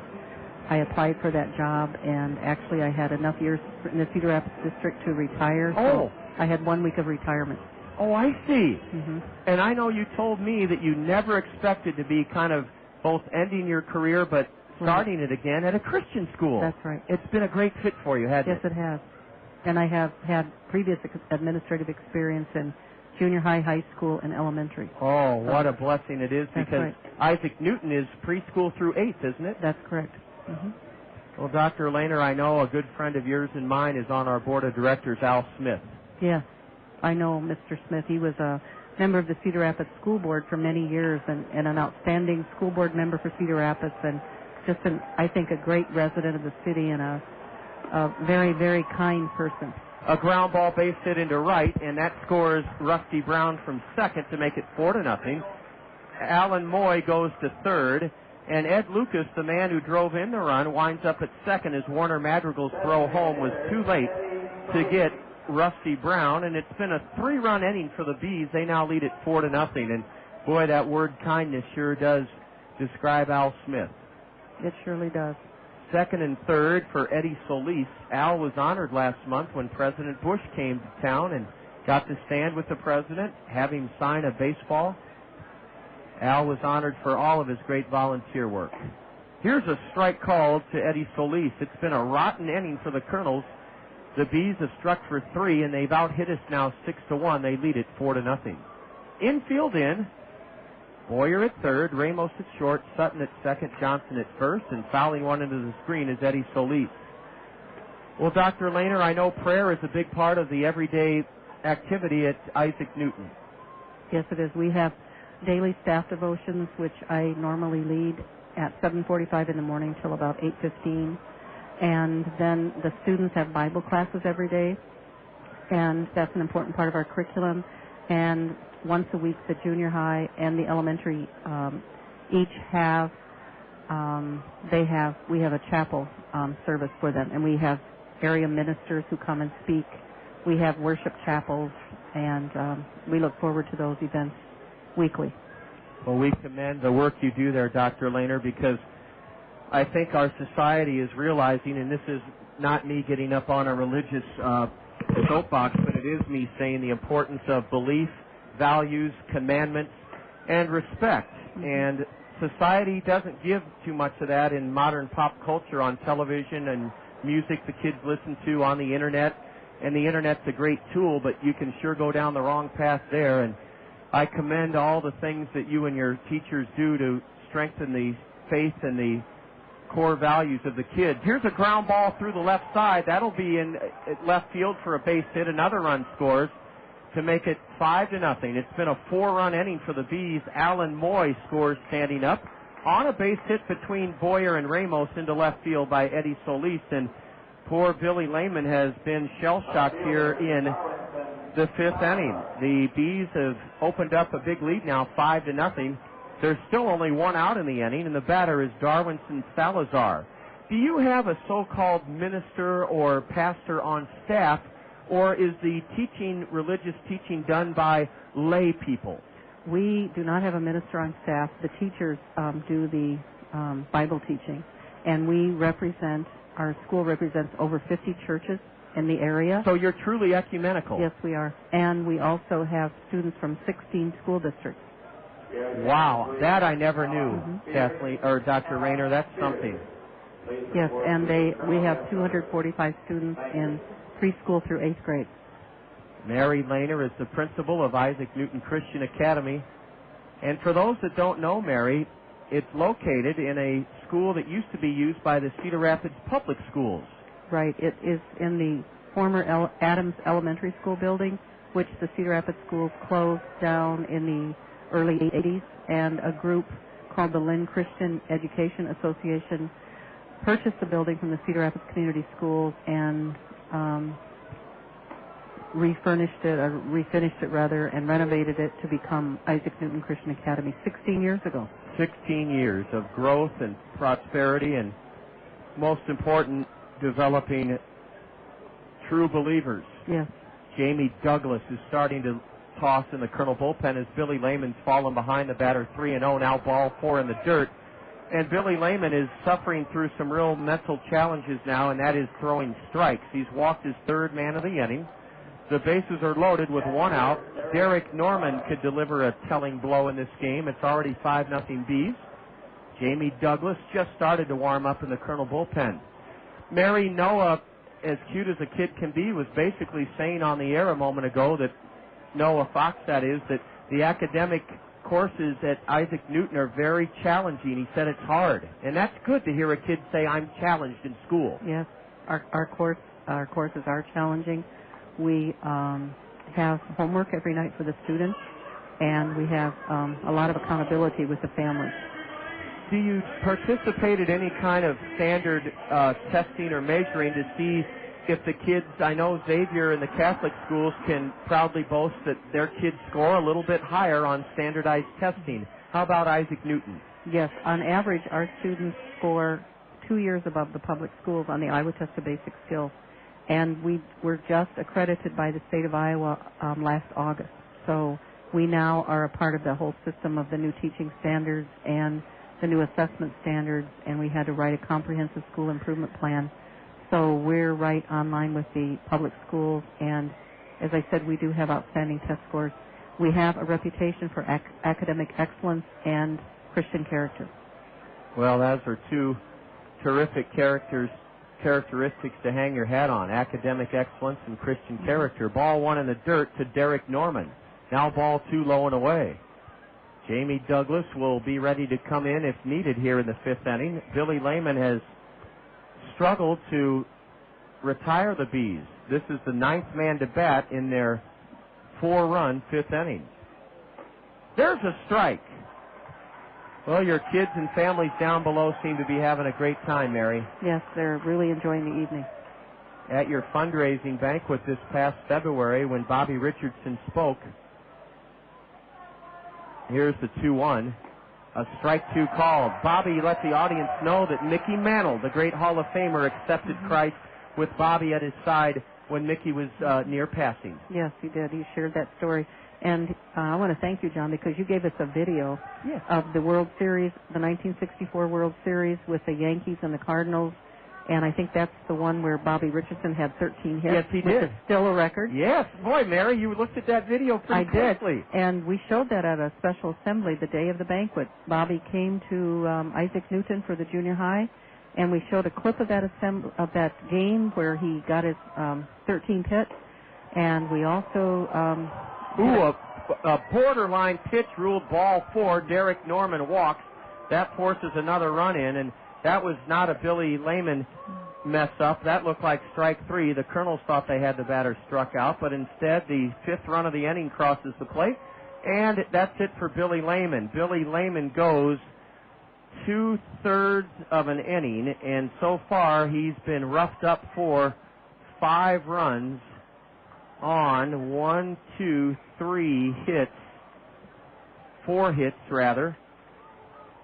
I applied for that job, and actually I had enough years in the Cedar Rapids district to retire. So I had 1 week of retirement. Oh, I see. And I know you told me that you never expected to be kind of both ending your career but starting it again at a Christian school. That's right. It's been a great fit for you, hasn't it? Yes, it has. And I have had previous administrative experience in junior high, high school, and elementary. Oh, what a blessing it is, because right. Isaac Newton is preschool through 8th, isn't it? That's correct. Well, Dr. Lehner, I know a good friend of yours and mine is on our board of directors, Al Smith. Yes, I know Mr. Smith. He was a member of the Cedar Rapids School Board for many years, and an outstanding school board member for Cedar Rapids, and just, I think, a great resident of the city and a very, very kind person. A ground ball base hit into right, and that scores Rusty Brown from second to make it 4-0. Alan Moy goes to third, and Ed Lucas, the man who drove in the run, winds up at second as Warner Madrigal's throw home was too late to get Rusty Brown, and it's been a 3-run inning for the Bees. They now lead it 4-0, and boy, that word kindness sure does describe Al Smith. It surely does. Second and third for Eddie Solis. Al was honored last month when President Bush came to town and got to stand with the president, have him sign a baseball. Al was honored for all of his great volunteer work. Here's a strike called to Eddie Solis. It's been a rotten inning for the Kernels. The Bees have struck for 3, and they've out-hit us now 6-1. They lead it 4-0. Infield in. Boyer at third, Ramos at short, Sutton at second, Johnson at first, and fouling one into the screen is Eddie Solis. Well, Dr. Lehner, I know prayer is a big part of the everyday activity at Isaac Newton. Yes, it is. We have daily staff devotions, which I normally lead at 7:45 in the morning till about 8:15. And then the students have Bible classes every day, and that's an important part of our curriculum. And once a week, the junior high and the elementary each have, we have a chapel service for them, and we have area ministers who come and speak. We have worship chapels, and we look forward to those events weekly. Well, we commend the work you do there, Dr. Lehner, because I think our society is realizing, and this is not me getting up on a religious soapbox, but it is me saying the importance of belief, values, commandments, and respect. And society doesn't give too much of that in modern pop culture on television and music the kids listen to on the Internet. And the Internet's a great tool, but you can sure go down the wrong path there. And I commend all the things that you and your teachers do to strengthen the faith and the core values of the kids. Here's a ground ball through the left side. That'll be in left field for a base hit. Another run scores to make it 5-0. It's been a 4-run inning for the Bees. Alan Moy scores standing up on a base hit between Boyer and Ramos into left field by Eddie Solis. And poor Billy Lehman has been shell-shocked here in the 5th inning. The Bees have opened up a big lead now, 5-0. There's still only 1 out in the inning, and the batter is Darwinson Salazar. Do you have a so-called minister or pastor on staff, or is the religious teaching done by lay people? We do not have a minister on staff. The teachers do the Bible teaching, and our school represents over 50 churches in the area. So you're truly ecumenical. Yes, we are. And we also have students from 16 school districts. Wow, that I never knew, Kathleen, or Dr. Rayner. That's something. Yes, and we have 245 students in preschool through 8th grade. Mary Lehner is the principal of Isaac Newton Christian Academy. And for those that don't know Mary, it's located in a school that used to be used by the Cedar Rapids Public Schools. Right. It is in the former Adams Elementary School building, which the Cedar Rapids schools closed down in the early 80s, and a group called the Lynn Christian Education Association purchased the building from the Cedar Rapids Community Schools and refinished it, and renovated it to become Isaac Newton Christian Academy 16 years ago. 16 years of growth and prosperity, and most important, developing true believers. Yes. Jamie Douglas is starting to toss in the Colonel bullpen as Billy Lehman's fallen behind the batter 3-0, now ball 4 in the dirt. And Billy Lehman is suffering through some real mental challenges now, and that is throwing strikes. He's walked his 3rd man of the inning. The bases are loaded with 1 out. Derek Norman could deliver a telling blow in this game. It's already 5-0 Bees. Jamie Douglas just started to warm up in the Colonel bullpen. Mary, Noah, as cute as a kid can be, was basically saying on the air a moment ago that Noah Fox, that is, that the academic courses at Isaac Newton are very challenging. He said it's hard. And that's good to hear a kid say, I'm challenged in school. Yes, our courses are challenging. We have homework every night for the students, and we have a lot of accountability with the families. Do you participate in any kind of standard testing or measuring to see if the kids, I know Xavier in the Catholic schools can proudly boast that their kids score a little bit higher on standardized testing. How about Isaac Newton? Yes, on average, our students score 2 years above the public schools on the Iowa Test of Basic Skills. And we were just accredited by the state of Iowa last August. So we now are a part of the whole system of the new teaching standards and the new assessment standards, and we had to write a comprehensive school improvement plan. So we're right on line with the public schools, and as I said, we do have outstanding test scores. We have a reputation for academic excellence and Christian character. Well, those are two terrific characteristics to hang your hat on, academic excellence and Christian character. Ball one in the dirt to Derek Norman. Now ball two low and away. Jamie Douglas will be ready to come in if needed here in the fifth inning. Billy Lehman has struggled to retire the Bees. This is the ninth man to bat in their 4-run fifth inning. There's a strike. Well, your kids and families down below seem to be having a great time, Mary. Yes, they're really enjoying the evening. At your fundraising banquet this past February when Bobby Richardson spoke, here's the 2-1. A strike two called. Bobby let the audience know that Mickey Mantle, the great Hall of Famer, accepted Christ with Bobby at his side when Mickey was near passing. Yes, he did. He shared that story. And I want to thank you, John, because you gave us a video of the World Series, the 1964 World Series with the Yankees and the Cardinals. And I think that's the one where Bobby Richardson had 13 hits. Yes, he did. Which is still a record. Yes. Boy, Mary, you looked at that video pretty closely. I did. And we showed that at a special assembly the day of the banquet. Bobby came to Isaac Newton for the junior high, and we showed a clip of that game where he got his 13th hit. And we also... a borderline pitch ruled ball 4. Derek Norman walks. That forces another run in, and that was not a Billy Lehman mess up. That looked like strike 3. The Kernels thought they had the batter struck out, but instead the 5th run of the inning crosses the plate, and that's it for Billy Lehman. Billy Lehman goes 2/3 of an inning, and so far he's been roughed up for 5 runs on 1, 2, 3 hits, 4 hits rather,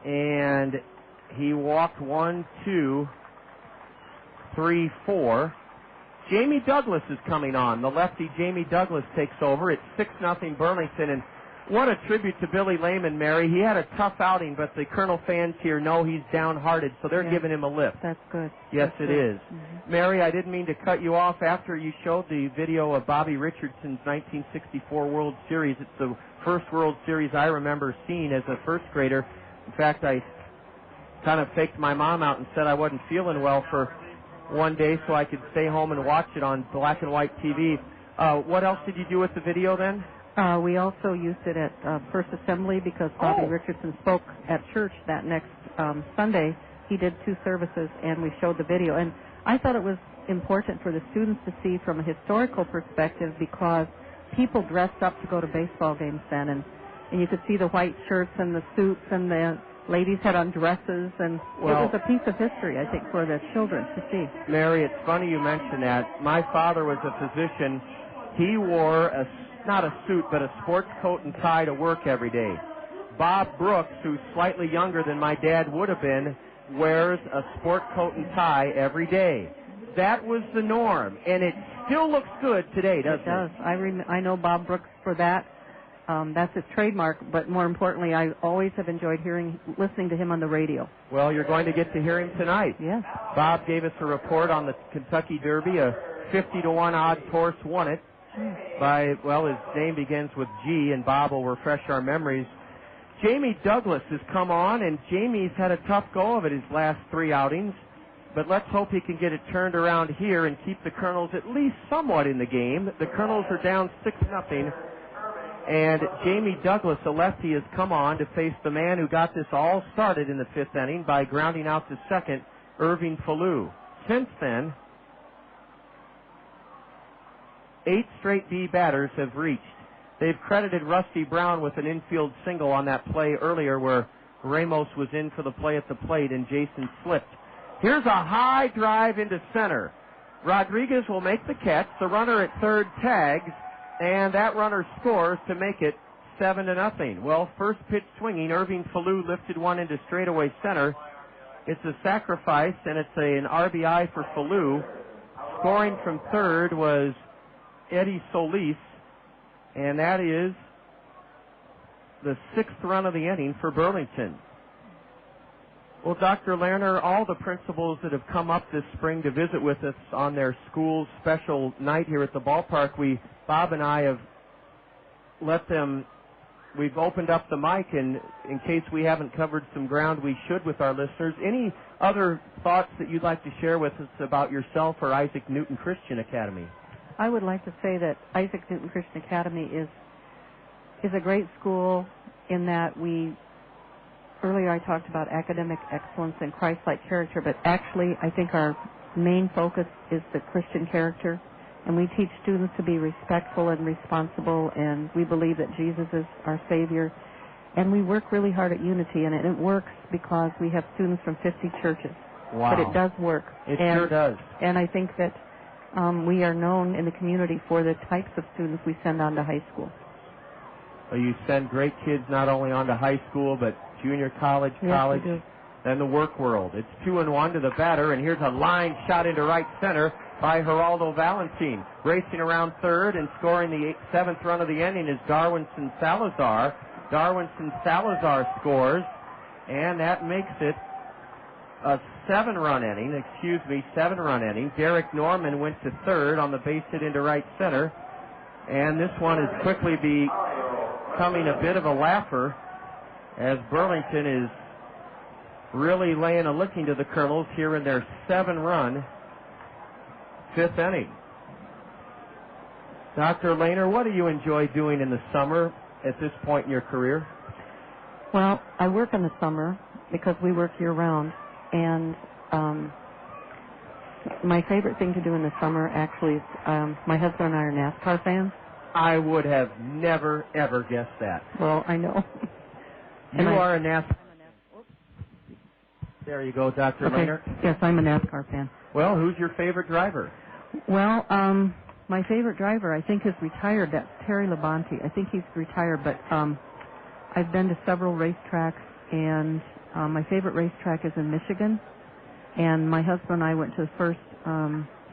and he walked 1, 2, 3, 4. Jamie Douglas is coming on. The lefty Jamie Douglas takes over. It's 6-0 Burlington, and what a tribute to Billy Lehman, Mary. He had a tough outing, but the Kernel fans here know he's downhearted, so they're giving him a lift. That's good. Yes, That's it good. is. Mm-hmm. Mary, I didn't mean to cut you off after you showed the video of Bobby Richardson's 1964 World Series. It's the first World Series I remember seeing as a first grader. In fact, I kind of faked my mom out and said I wasn't feeling well for one day so I could stay home and watch it on black and white TV. What else did you do with the video then? We also used it at First Assembly because Bobby Richardson spoke at church that next Sunday. He did 2 services, and we showed the video. And I thought it was important for the students to see from a historical perspective because people dressed up to go to baseball games then, and you could see the white shirts and the suits, and the ladies had on dresses, and it was a piece of history, I think, for the children to see. Mary, it's funny you mention that. My father was a physician. He wore not a suit, but a sports coat and tie to work every day. Bob Brooks, who's slightly younger than my dad would have been, wears a sport coat and tie every day. That was the norm, and it still looks good today, doesn't it? It does. I know Bob Brooks for that. That's his trademark, but more importantly, I always have enjoyed listening to him on the radio. Well, you're going to get to hear him tonight. Yes. Bob gave us a report on the Kentucky Derby. A 50-1 odds horse won it. His name begins with G, and Bob will refresh our memories. Jamie Douglas has come on, and Jamie's had a tough go of it his last 3 outings, but let's hope he can get it turned around here and keep the Kernels at least somewhat in the game. The Kernels are down 6-0, and Jamie Douglas, a lefty, has come on to face the man who got this all started in the 5th inning by grounding out to second, Irving Falu. Since then, 8 straight B batters have reached. They've credited Rusty Brown with an infield single on that play earlier where Ramos was in for the play at the plate and Jason slipped. Here's a high drive into center. Rodriguez will make the catch. The runner at third tags, and that runner scores to make it 7-0. Well, first pitch swinging, Irving Falu lifted one into straightaway center. It's a sacrifice, and it's an RBI for Falu. Scoring from third was Eddie Solis, and that is the 6th run of the inning for Burlington. Well, Dr. Lerner, all the principals that have come up this spring to visit with us on their school's special night here at the ballpark, Bob and I have let them, we've opened up the mic, and in case we haven't covered some ground, we should with our listeners. Any other thoughts that you'd like to share with us about yourself or Isaac Newton Christian Academy? I would like to say that Isaac Newton Christian Academy is a great school in that earlier I talked about academic excellence and Christ-like character, but actually I think our main focus is the Christian character, and we teach students to be respectful and responsible, and we believe that Jesus is our Savior, and we work really hard at unity, and it works because we have students from 50 churches. Wow. But it does work. Sure does. And I think that we are known in the community for the types of students we send on to high school. Well, you send great kids not only on to high school, but junior college, yes, we do. Then the work world. It's 2-1 to the batter, and here's a line shot into right center by Geraldo Valentin. Racing around third and scoring the 7th run of the inning is Darwinson Salazar. Darwinson Salazar scores, and that makes it a 7-run inning. Derek Norman went to third on the base hit into right center, and this one is quickly becoming a bit of a laugher as Burlington is really laying a licking to the Kernels here in their 7-run 5th inning. Dr. Lehner, what do you enjoy doing in the summer at this point in your career? Well, I work in the summer because we work year-round, and my favorite thing to do in the summer actually is my husband and I are NASCAR fans. I would have never, ever guessed that. Well, I know. You are a NASCAR. There you go, Dr. Lehner. Yes, I'm a NASCAR fan. Well, who's your favorite driver? Well, my favorite driver, I think, is retired. That's Terry Labonte. I think he's retired, but I've been to several racetracks, and my favorite racetrack is in Michigan. And my husband and I went to the first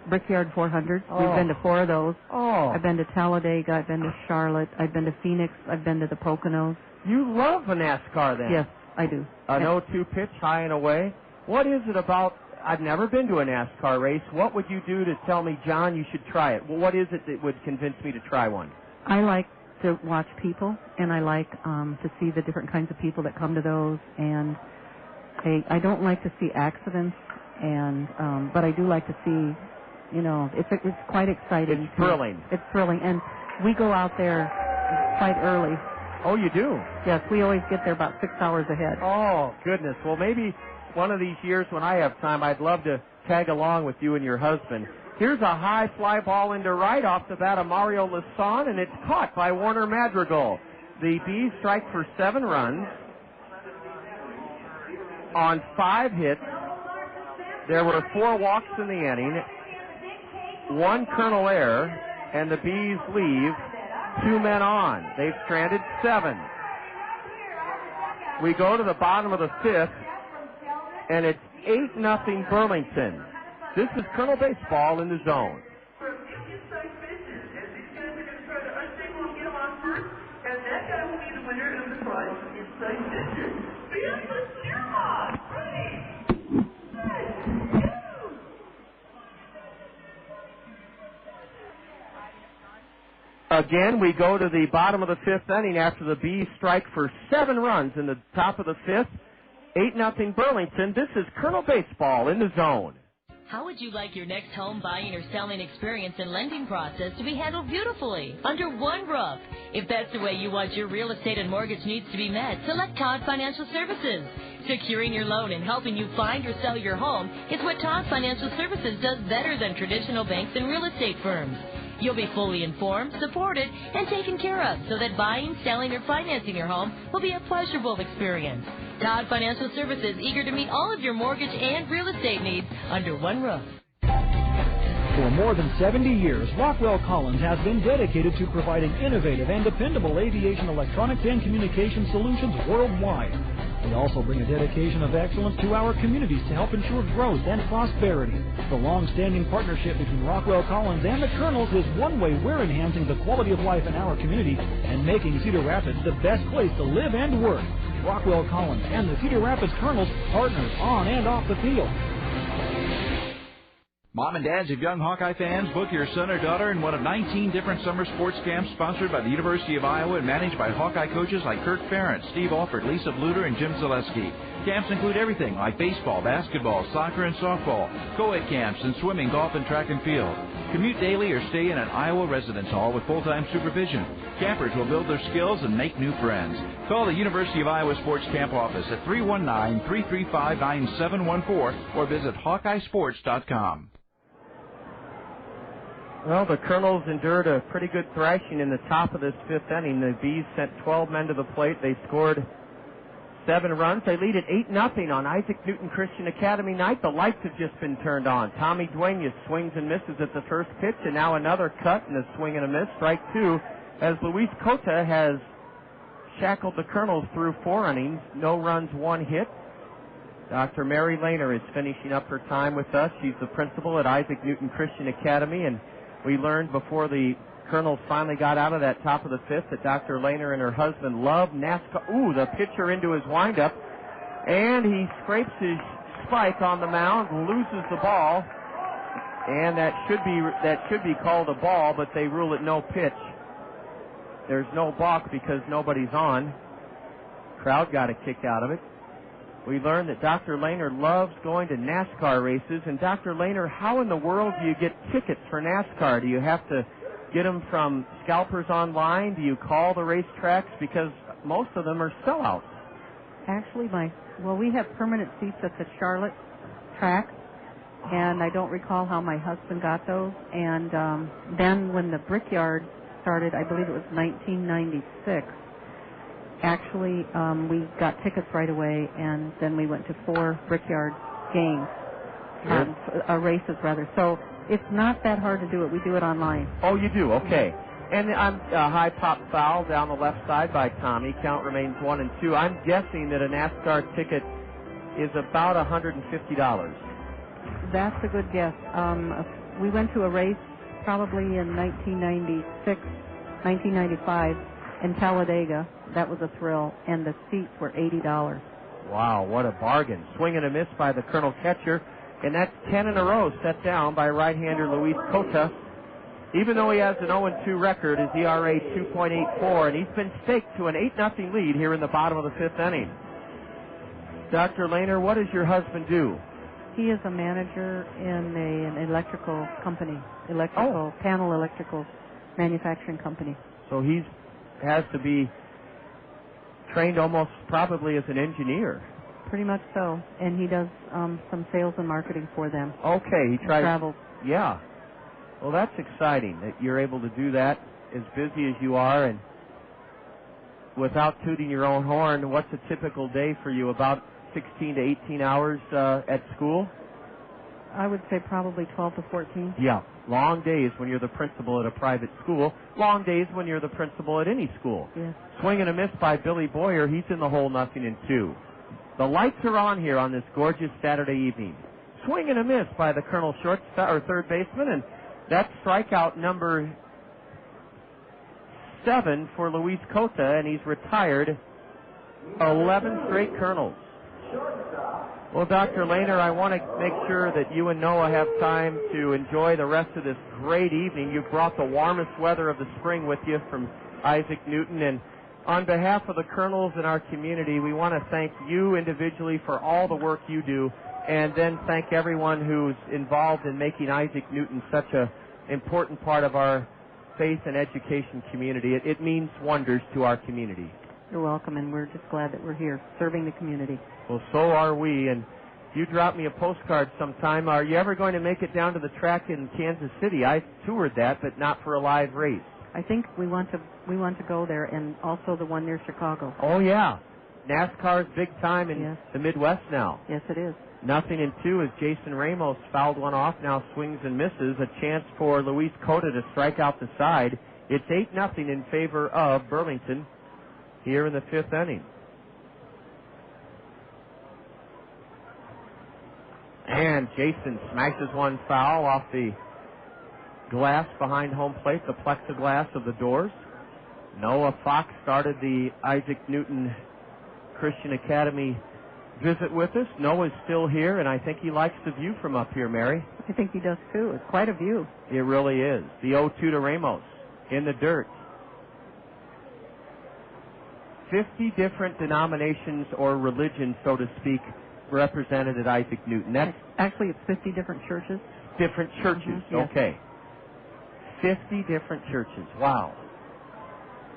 Brickyard 400. Oh. We've been to 4 of those. Oh. I've been to Talladega. I've been to Charlotte. I've been to Phoenix. I've been to the Poconos. You love a NASCAR, then? Yes, I do. An 0-2 pitch, high and away. What is it about? I've never been to a NASCAR race. What would you do to tell me, John, you should try it? Well, what is it that would convince me to try one? I like to watch people, and I like to see the different kinds of people that come to those. And I don't like to see accidents, and but I do like to see, it's quite exciting. It's thrilling. It's thrilling, and we go out there quite early. Oh, you do? Yes, we always get there about 6 hours ahead. Oh, goodness. Well, maybe one of these years when I have time, I'd love to tag along with you and your husband. Here's a high fly ball into right off the bat of Mario Lasan, and it's caught by Warner Madrigal. The Bees strike for 7 runs on 5 hits. There were 4 walks in the inning, 1 Colonel error, and the Bees leave 2 men on. They've stranded 7. We go to the bottom of the 5th, and it's 8-0 Burlington. This is Colonel Baseball in the zone. Again, we go to the bottom of the 5th inning after the Bees strike for 7 runs in the top of the 5th. 8-0 Burlington. This is Colonel Baseball in the zone. How would you like your next home buying or selling experience and lending process to be handled beautifully under one roof? If that's the way you want your real estate and mortgage needs to be met, select Todd Financial Services. Securing your loan and helping you find or sell your home is what Todd Financial Services does better than traditional banks and real estate firms. You'll be fully informed, supported, and taken care of so that buying, selling, or financing your home will be a pleasurable experience. Todd Financial Services, eager to meet all of your mortgage and real estate needs under one roof. For more than 70 years, Rockwell Collins has been dedicated to providing innovative and dependable aviation electronics and communication solutions worldwide. We also bring a dedication of excellence to our communities to help ensure growth and prosperity. The long-standing partnership between Rockwell Collins and the Kernels is one way we're enhancing the quality of life in our community and making Cedar Rapids the best place to live and work. Rockwell Collins and the Cedar Rapids Kernels, partners on and off the field. Mom and dads of young Hawkeye fans, book your son or daughter in one of 19 different summer sports camps sponsored by the University of Iowa and managed by Hawkeye coaches like Kirk Ferentz, Steve Alford, Lisa Bluter, and Jim Zaleski. Camps include everything like baseball, basketball, soccer, and softball, co-ed camps, and swimming, golf, and track and field. Commute daily or stay in an Iowa residence hall with full-time supervision. Campers will build their skills and make new friends. Call the University of Iowa Sports Camp office at 319-335-9714 or visit HawkeyeSports.com. Well, the Kernels endured a pretty good thrashing in the top of this fifth inning. The Bees sent 12 men to the plate. They scored 7 runs. They lead at 8-0 on Isaac Newton Christian Academy night. The lights have just been turned on. Tommy Duenas swings and misses at the first pitch, and now another cut and a swing and a miss. Strike 2, as Luis Cota has shackled the Kernels through 4 innings. No runs, 1 hit. Dr. Mary Lehner is finishing up her time with us. She's the principal at Isaac Newton Christian Academy, and we learned before the Kernels finally got out of that top of the fifth that Dr. Lehner and her husband love NASCAR. Ooh, the pitcher into his windup, and he scrapes his spike on the mound, loses the ball, and that should be called a ball, but they rule it no pitch. There's no balk because nobody's on. Crowd got a kick out of it. We learned that Dr. Lehner loves going to NASCAR races. And Dr. Lehner, how in the world do you get tickets for NASCAR? Do you have to get them from scalpers online? Do you call the racetracks? Because most of them are sellouts. Actually, we have permanent seats at the Charlotte track, and I don't recall how my husband got those. And then when the Brickyard started, I believe it was 1996, actually, we got tickets right away, and then we went to 4 Brickyard games, races rather. So it's not that hard to do it. We do it online. Oh, you do? Okay. And I'm high pop foul down the left side by Tommy. Count remains 1-2. I'm guessing that a NASCAR ticket is about $150. That's a good guess. We went to a race probably in 1996, 1995 in Talladega. That was a thrill, and the seats were $80. Wow, what a bargain. Swing and a miss by the Colonel catcher, and that's 10 in a row set down by right-hander Luis Cota. Even though he has an 0-2 record, his ERA 2.84, and he's been staked to an 8-0 lead here in the bottom of the fifth inning. Dr. Lehner, what does your husband do? He is a manager in an electrical company, panel electrical manufacturing company. So he has to be trained almost probably as an engineer. Pretty much so, and he does some sales and marketing for them. Okay, he tries. Travels. Yeah. Well, that's exciting that you're able to do that as busy as you are and without tooting your own horn. What's a typical day for you? About 16 to 18 hours at school? I would say probably 12 to 14. Yeah. Long days when you're the principal at a private school. Long days when you're the principal at any school. Yes. Swing and a miss by Billy Boyer. He's in the hole, 0-2. The lights are on here on this gorgeous Saturday evening. Swing and a miss by the Colonel third baseman, and that's strikeout number 7 for Luis Cota, and he's retired 11 straight Kernels. Well, Dr. Lehner, I want to make sure that you and Noah have time to enjoy the rest of this great evening. You've brought the warmest weather of the spring with you from Isaac Newton, and on behalf of the Kernels and our community, we want to thank you individually for all the work you do, and then thank everyone who's involved in making Isaac Newton such an important part of our faith and education community. It means wonders to our community. You're welcome, and we're just glad that we're here serving the community. Well, so are we, and you drop me a postcard sometime. Are you ever going to make it down to the track in Kansas City? I toured that, but not for a live race. I think we want to go there, and also the one near Chicago. Oh, yeah. NASCAR's big time in the Midwest now. Yes, it is. 0-2 as Jason Ramos fouled one off, now swings and misses. A chance for Luis Cota to strike out the side. It's 8-0 in favor of Burlington here in the fifth inning. And Jason smashes one foul off the glass behind home plate, the plexiglass of the doors. Noah Fox started the Isaac Newton Christian Academy visit with us. Noah's still here, and I think he likes the view from up here, Mary. I think he does too. It's quite a view. It really is. The 0-2 to Ramos in the dirt. 50 different denominations or religions, so to speak, represented at Isaac Newton. That's actually, it's 50 different churches. Different churches, yes. Okay. 50 different churches. Wow.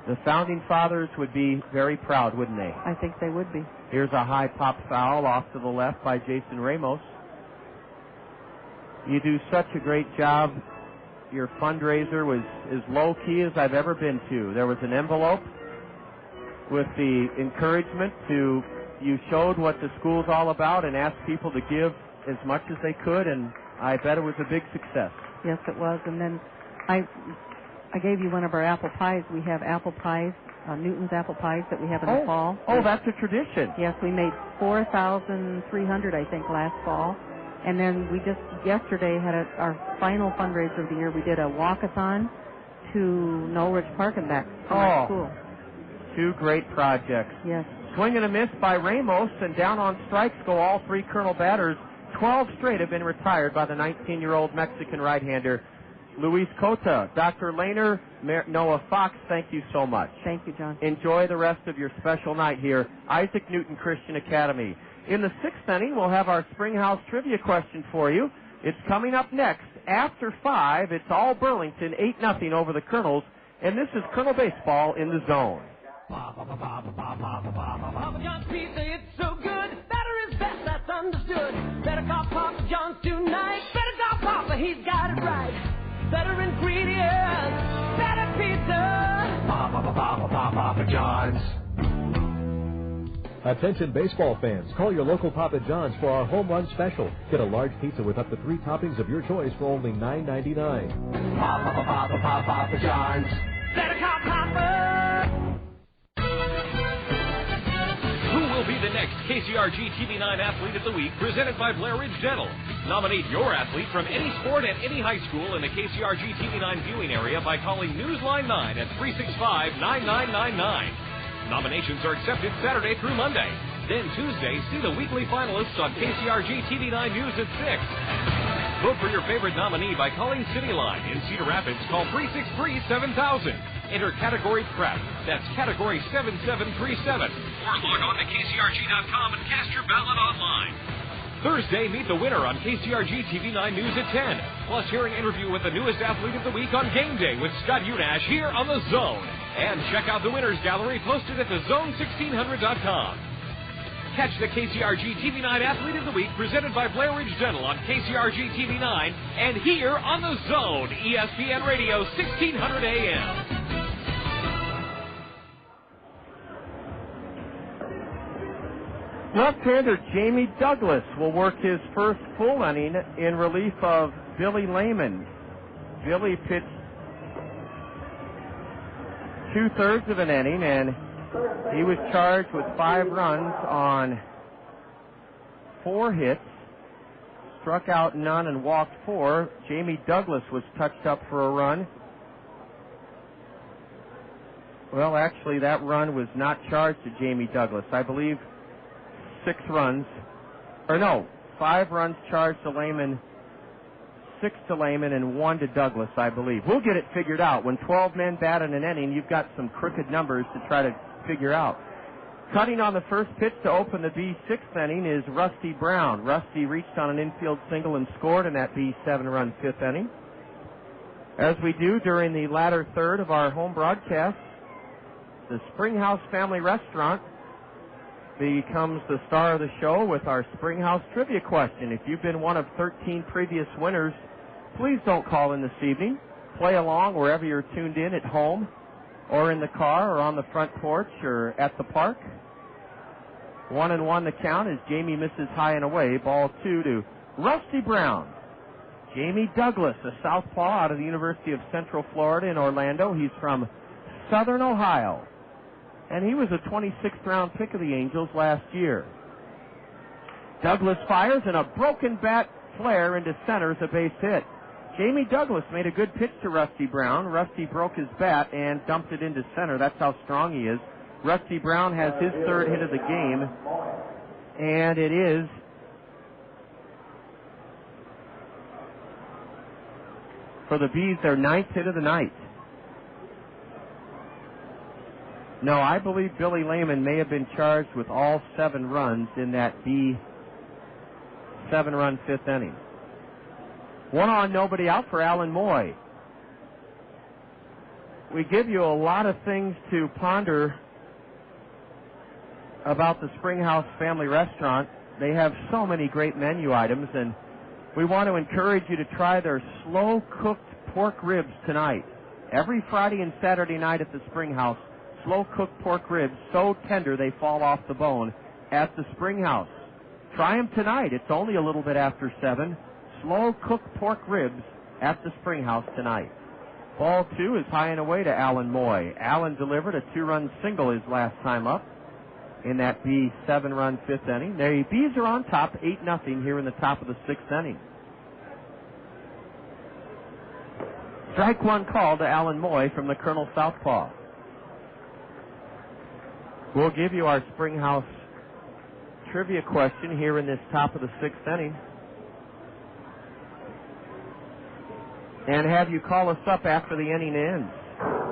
The founding fathers would be very proud, wouldn't they? I think they would be. Here's a high pop foul off to the left by Jason Ramos. You do such a great job. Your fundraiser was as low-key as I've ever been to. There was an envelope with the encouragement to, you showed what the school's all about and asked people to give as much as they could, and I bet it was a big success. Yes, it was. And then I gave you one of our apple pies. We have apple pies, Newton's apple pies that we have in the fall. Oh, that's a tradition. Yes, we made 4,300, I think, last fall. And then we just yesterday had our final fundraiser of the year. We did a walkathon to Knowledge Park and back from our school. Two great projects. Yes. Swing and a miss by Ramos, and down on strikes go all three Colonel batters. 12 straight have been retired by the 19-year-old Mexican right-hander, Luis Cota. Dr. Lehner, Noah Fox, thank you so much. Thank you, John. Enjoy the rest of your special night here, Isaac Newton Christian Academy. In the sixth inning, we'll have our Springhouse trivia question for you. It's coming up next. After 5, it's all Burlington, 8-0 over the Kernels, and this is Colonel Baseball in the Zone. Papa John's pizza, it's so good. Better is best, that's understood. Better call Papa John's tonight. Better call Papa, he's got it right. Better ingredients, better pizza. Papa John's. Attention baseball fans, call your local Papa John's for our home run special. Get a large pizza with up to 3 toppings of your choice for only $9.99. Papa John's. Better call Papa. Who will be the next KCRG TV9 Athlete of the Week, presented by Blair Ridge Dental? Nominate your athlete from any sport at any high school in the KCRG TV9 viewing area by calling Newsline 9 at 365-9999. Nominations are accepted Saturday through Monday. Then Tuesday, see the weekly finalists on KCRG TV9 News at 6. Vote for your favorite nominee by calling City Line. In Cedar Rapids, call 363-7000. Enter category prep. That's category 7737. Or log on to KCRG.com and cast your ballot online. Thursday, meet the winner on KCRG TV9 News at 10. Plus, hear an interview with the newest athlete of the week on Game Day with Scott Unash here on The Zone. And check out the winners gallery posted at thezone1600.com. Catch the KCRG TV9 Athlete of the Week presented by Blair Ridge Dental on KCRG TV9 and here on The Zone, ESPN Radio 1600 AM. Left-hander Jamie Douglas will work his first full inning in relief of Billy Lehman. Billy pitched 2/3 of an inning, and he was charged with 5 runs on 4 hits, struck out none and walked 4. Jamie Douglas was touched up for a run. Well, actually, that run was not charged to Jamie Douglas. I believe 6 runs, or no, 5 runs charged to Lehman, 6 to Lehman, and 1 to Douglas, I believe. We'll get it figured out. When 12 men bat in an inning, you've got some crooked numbers to try to figure out. Cutting on the first pitch to open the B6th inning is Rusty Brown. Rusty reached on an infield single and scored in that B7-run 5th inning. As we do during the latter third of our home broadcast, the Springhouse Family Restaurant becomes the star of the show with our Springhouse Trivia question. If you've been one of 13 previous winners, please don't call in this evening. Play along wherever you're tuned in, at home or in the car or on the front porch or at the park. 1-1 the count as Jamie misses high and away. Ball 2 to Rusty Brown. Jamie Douglas, a southpaw out of the University of Central Florida in Orlando. He's from Southern Ohio, and he was a 26th round pick of the Angels last year. Douglas fires, and a broken bat flare into center is a base hit. Jamie Douglas made a good pitch to Rusty Brown. Rusty broke his bat and dumped it into center. That's how strong he is. Rusty Brown has his third hit of the game, and it is for the Bees their ninth hit of the night. No, I believe Billy Lehman may have been charged with all 7 runs in that B 7-run fifth inning. 1 on, nobody out for Alan Moy. We give you a lot of things to ponder about the Springhouse Family Restaurant. They have so many great menu items, and we want to encourage you to try their slow-cooked pork ribs tonight. Every Friday and Saturday night at the Springhouse, slow-cooked pork ribs, so tender they fall off the bone at the Springhouse. Try them tonight. It's only a little bit after 7. Slow-cooked pork ribs at the Springhouse tonight. Ball 2 is high and away to Alan Moy. Alan delivered a 2-run single his last time up in that B 7-run fifth inning. The Bees are on top, 8-0 here in the top of the 6th inning. Strike 1 call to Alan Moy from the Colonel Southpaw. We'll give you our Springhouse trivia question here in this top of the 6th inning, and have you call us up after the inning ends.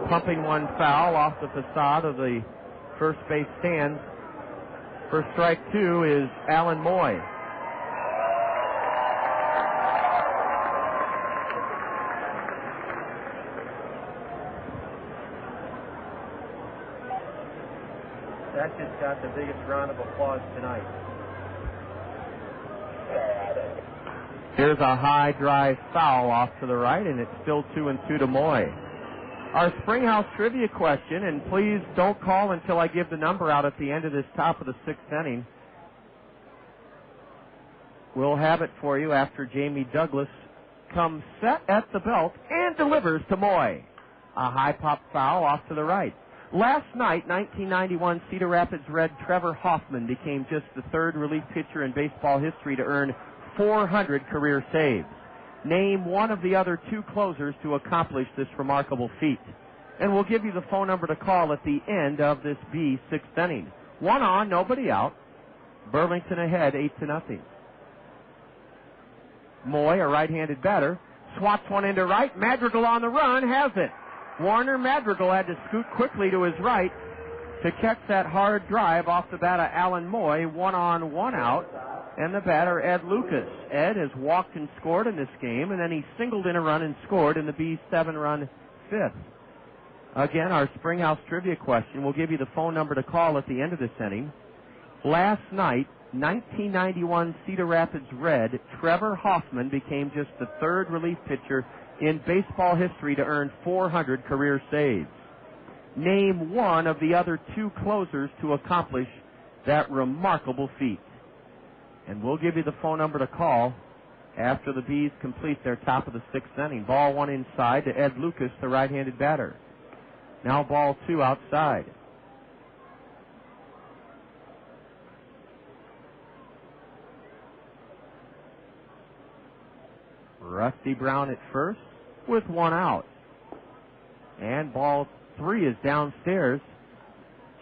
Pumping one foul off the facade of the first base stands. For strike 2 is Alan Moy. That just got the biggest round of applause tonight. Here's a high drive foul off to the right, and it's still 2-2 to Moy. Our Springhouse trivia question, and please don't call until I give the number out at the end of this top of the 6th inning. We'll have it for you after Jamie Douglas comes set at the belt and delivers to Moy. A high pop foul off to the right. Last night, 1991 Cedar Rapids Red Trevor Hoffman became just the 3rd relief pitcher in baseball history to earn 400 career saves. Name one of the other 2 closers to accomplish this remarkable feat. And we'll give you the phone number to call at the end of this B 6th inning. 1 on, nobody out. Burlington ahead, 8-0. Moy, a right-handed batter, swats one into right. Madrigal on the run, has it. Warner Madrigal had to scoot quickly to his right to catch that hard drive off the bat of Alan Moy. 1 on, 1 out. And the batter, Ed Lucas. Ed has walked and scored in this game, and then he singled in a run and scored in the B 7-run fifth. Again, our Springhouse trivia question. We'll give you the phone number to call at the end of this inning. Last night, 1991 Cedar Rapids Red, Trevor Hoffman became just the 3rd relief pitcher in baseball history to earn 400 career saves. Name one of the other 2 closers to accomplish that remarkable feat. And we'll give you the phone number to call after the Bees complete their top of the 6th inning. Ball 1 inside to Ed Lucas, the right-handed batter. Now ball 2 outside. Rusty Brown at first with 1 out. And ball 3 is downstairs.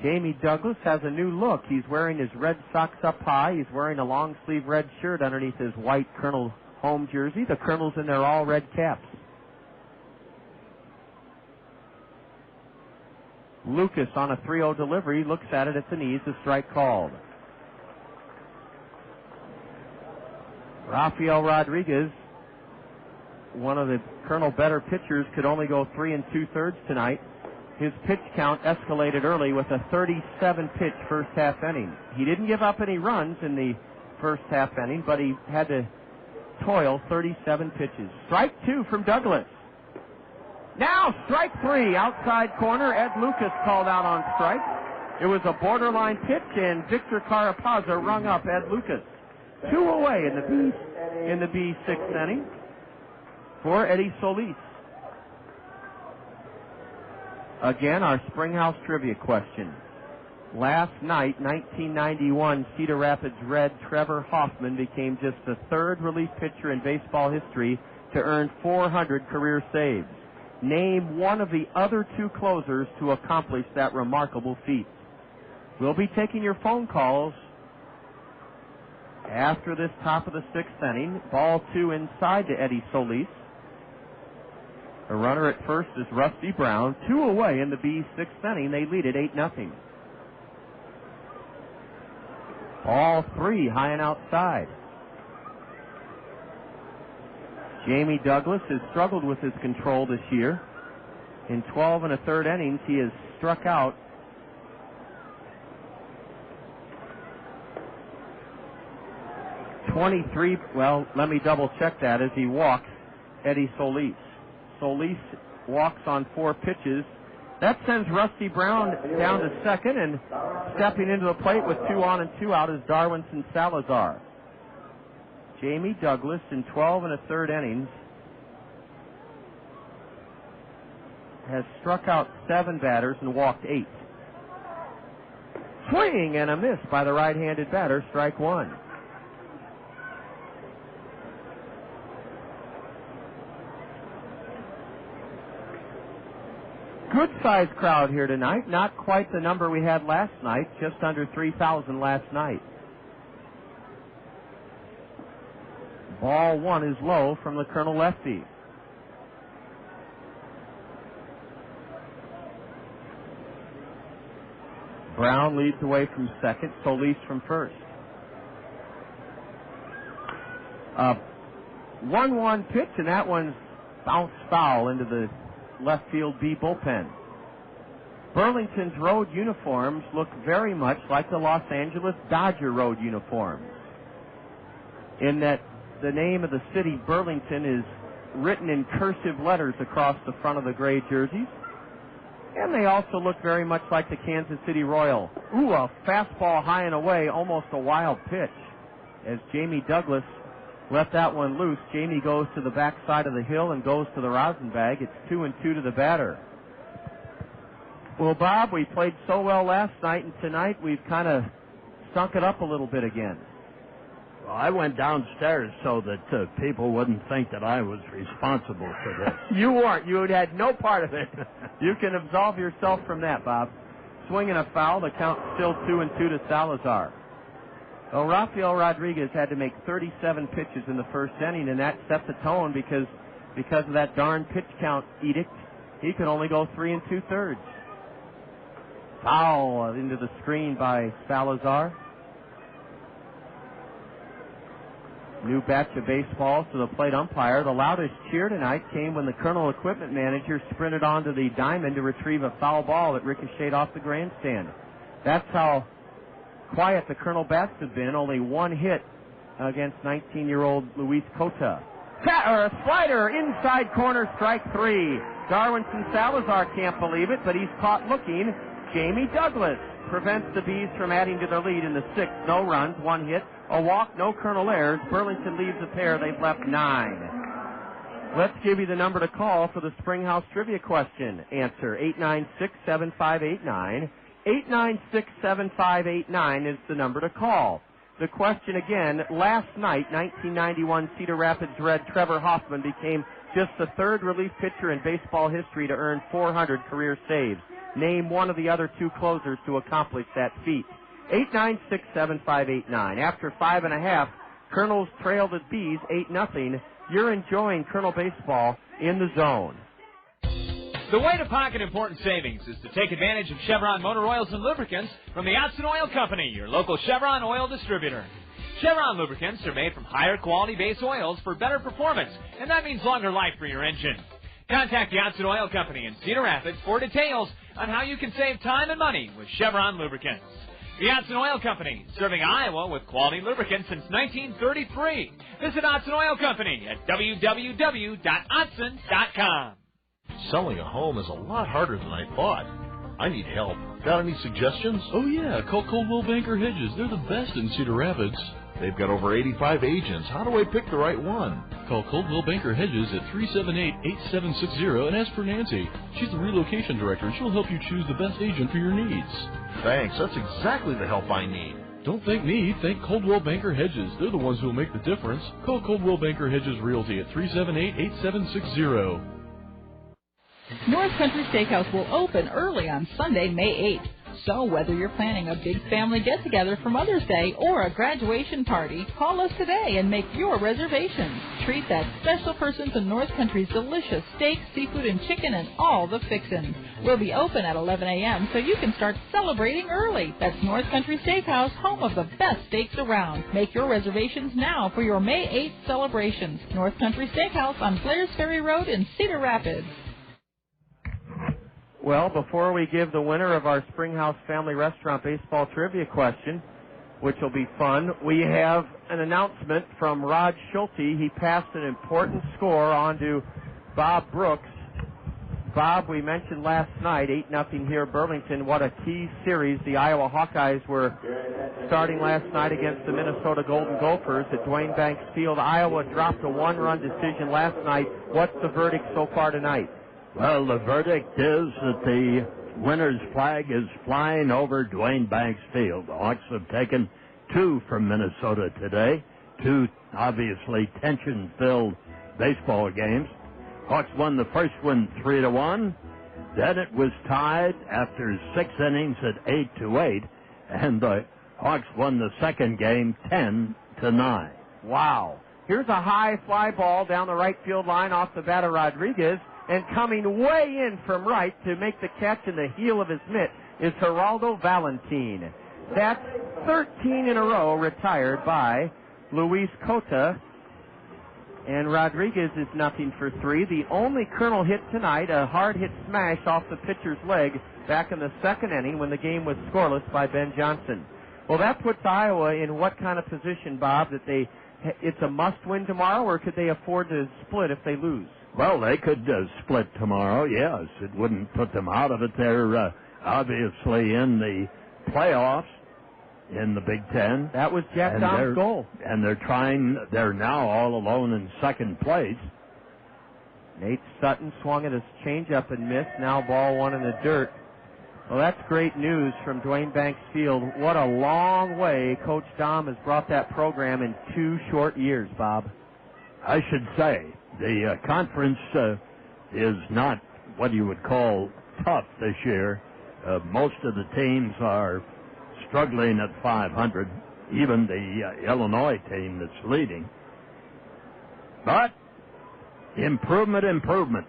Jamie Douglas has a new look. He's wearing his red socks up high. He's wearing a long-sleeve red shirt underneath his white Kernel home jersey. The Kernels in their all-red caps. Lucas on a 3-0 delivery looks at it at the knees. A strike called. Rafael Rodriguez, one of the Kernel better pitchers, could only go 3 2/3 tonight. His pitch count escalated early with a 37-pitch first half inning. He didn't give up any runs in the first half inning, but he had to toil 37 pitches. Strike 2 from Douglas. Now strike 3, outside corner. Ed Lucas called out on strike. It was a borderline pitch, and Victor Carapazza rung up Ed Lucas. 2 away in the B 6th inning for Eddie Solis. Again, our Springhouse trivia question. Last night, 1991, Cedar Rapids Red Trevor Hoffman became just the third relief pitcher in baseball history to earn 400 career saves. Name one of the other two closers to accomplish that remarkable feat. We'll be taking your phone calls after this top of the sixth inning. Ball 2 inside to Eddie Solis. The runner at first is Rusty Brown. 2 away in the B's sixth inning. They lead it 8-0. Ball 3 high and outside. Jamie Douglas has struggled with his control this year. In 12 1/3 innings, he has struck out 23. Well, let me double check that as he walks Eddie Solis. Solis walks on 4 pitches. That sends Rusty Brown down to second, and stepping into the plate with 2 on and 2 out is Darwinson Salazar. Jamie Douglas in 12 1/3 innings has struck out 7 batters and walked 8. Swing and a miss by the right-handed batter, strike 1. Good-sized crowd here tonight. Not quite the number we had last night, just under 3,000 last night. Ball 1 is low from the Colonel lefty. Brown leads away from second, Solis from first. 1-1 pitch, and that one's bounced foul into the left field B bullpen. Burlington's road uniforms look very much like the Los Angeles Dodger road uniforms, in that the name of the city, Burlington, is written in cursive letters across the front of the gray jerseys. And they also look very much like the Kansas City Royal. Ooh, a fastball high and away, almost a wild pitch. As Jamie Douglas let that one loose, Jamie goes to the backside of the hill and goes to the rosin bag. It's 2-2 to the batter. Well, Bob, we played so well last night, and tonight we've kind of stunk it up a little bit again. Well, I went downstairs so that people wouldn't think that I was responsible for this. You weren't. You had no part of it. You can absolve yourself from that, Bob. Swing and a foul. The count's still 2-2 to Salazar. Well, Rafael Rodriguez had to make 37 pitches in the first inning, and that set the tone because of that darn pitch count edict. He could only go 3 2/3. Foul into the screen by Salazar. New batch of baseballs to the plate umpire. The loudest cheer tonight came when the Colonel equipment manager sprinted onto the diamond to retrieve a foul ball that ricocheted off the grandstand. That's how quiet the Colonel bats have been. Only one hit against 19-year-old Luis Cota. A slider inside corner, strike 3. Darwinson Salazar can't believe it, but he's caught looking. Jamie Douglas prevents the Bees from adding to their lead in the 6th. No runs, 1 hit, a walk, no Colonel errors. Burlington leaves a pair. They've left 9. Let's give you the number to call for the Springhouse Trivia question. Answer 896-7589. 896-7589 is the number to call. The question again, last night, 1991 Cedar Rapids Red Trevor Hoffman became just the third relief pitcher in baseball history to earn 400 career saves. Name one of the other two closers to accomplish that feat. 896-7589. After 5 1/2, Kernels trail the Bees 8-0. You're enjoying Colonel Baseball in the Zone. The way to pocket important savings is to take advantage of Chevron motor oils and lubricants from the Otson Oil Company, your local Chevron oil distributor. Chevron lubricants are made from higher quality base oils for better performance, and that means longer life for your engine. Contact the Otson Oil Company in Cedar Rapids for details on how you can save time and money with Chevron lubricants. The Otson Oil Company, serving Iowa with quality lubricants since 1933. Visit Otson Oil Company at www.otson.com. Selling a home is a lot harder than I thought. I need help. Got any suggestions? Oh, yeah. Call Coldwell Banker Hedges. They're the best in Cedar Rapids. They've got over 85 agents. How do I pick the right one? Call Coldwell Banker Hedges at 378-8760 and ask for Nancy. She's the relocation director, and she'll help you choose the best agent for your needs. Thanks. That's exactly the help I need. Don't thank me. Thank Coldwell Banker Hedges. They're the ones who will make the difference. Call Coldwell Banker Hedges Realty at 378-8760. North Country Steakhouse will open early on Sunday, May 8th. So whether you're planning a big family get-together for Mother's Day or a graduation party, call us today and make your reservations. Treat that special person to North Country's delicious steak, seafood, and chicken and all the fixins. We'll be open at 11 a.m. so you can start celebrating early. That's North Country Steakhouse, home of the best steaks around. Make your reservations now for your May 8th celebrations. North Country Steakhouse on Blair's Ferry Road in Cedar Rapids. Well, before we give the winner of our Springhouse Family Restaurant baseball trivia question, which will be fun, we have an announcement from Rod Schulte. He passed an important score on to Bob Brooks. Bob, we mentioned last night, 8-0 here, Burlington. What a key series the Iowa Hawkeyes were starting last night against the Minnesota Golden Gophers at Duane Banks Field. Iowa dropped a one-run decision last night. What's the verdict so far tonight? Well, the verdict is that the winner's flag is flying over Duane Banks Field. The Hawks have taken 2 from Minnesota today, 2 obviously tension-filled baseball games. Hawks won the first one 3-1. Then it was tied after 6 innings at 8-8, and the Hawks won the second game 10-9. Wow. Here's a high fly ball down the right field line off the bat of Rodriguez. And coming way in from right to make the catch in the heel of his mitt is Geraldo Valentin. That's 13 in a row retired by Luis Cota. And Rodriguez is 0 for 3. The only Kernel hit tonight, a hard hit smash off the pitcher's leg back in the second inning when the game was scoreless by Ben Johnson. Well, that puts Iowa in what kind of position, Bob, that it's a must-win tomorrow, or could they afford to split if they lose? Well, they could split tomorrow, yes. It wouldn't put them out of it. They're obviously in the playoffs in the Big Ten. That was Jack Dom's goal. And they're now all alone in second place. Nate Sutton swung at his changeup and missed. Now ball one in the dirt. Well, that's great news from Duane Banks Field. What a long way Coach Dom has brought that program in 2 short years, Bob. I should say. The conference is not what you would call tough this year. Most of the teams are struggling at 500, even the Illinois team that's leading. But improvement.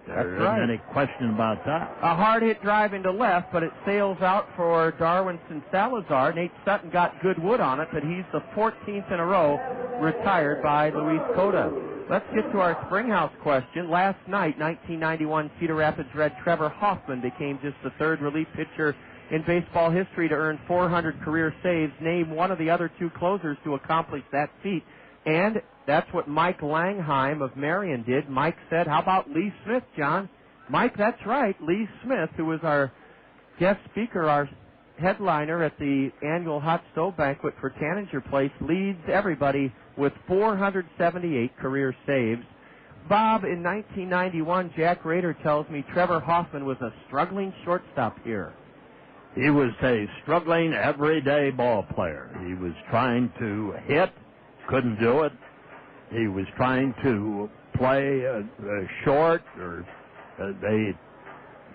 There isn't any question about that. A hard-hit drive into left, but it sails out for Darwinson Salazar. Nate Sutton got good wood on it, but he's the 14th in a row retired by Luis Cota. Let's get to our Springhouse question. Last night, 1991 Cedar Rapids Red Trevor Hoffman became just the 3rd relief pitcher in baseball history to earn 400 career saves. Name one of the other 2 closers to accomplish that feat. And that's what Mike Langheim of Marion did. Mike said, how about Lee Smith, John? Mike, that's right. Lee Smith, who was our guest speaker, our headliner at the annual Hot Stove Banquet for Tanninger Place, leads everybody with 478 career saves. Bob, in 1991, Jack Rader tells me Trevor Hoffman was a struggling shortstop here. He was a struggling everyday ball player. He was trying to hit, couldn't do it. He was trying to play short, or they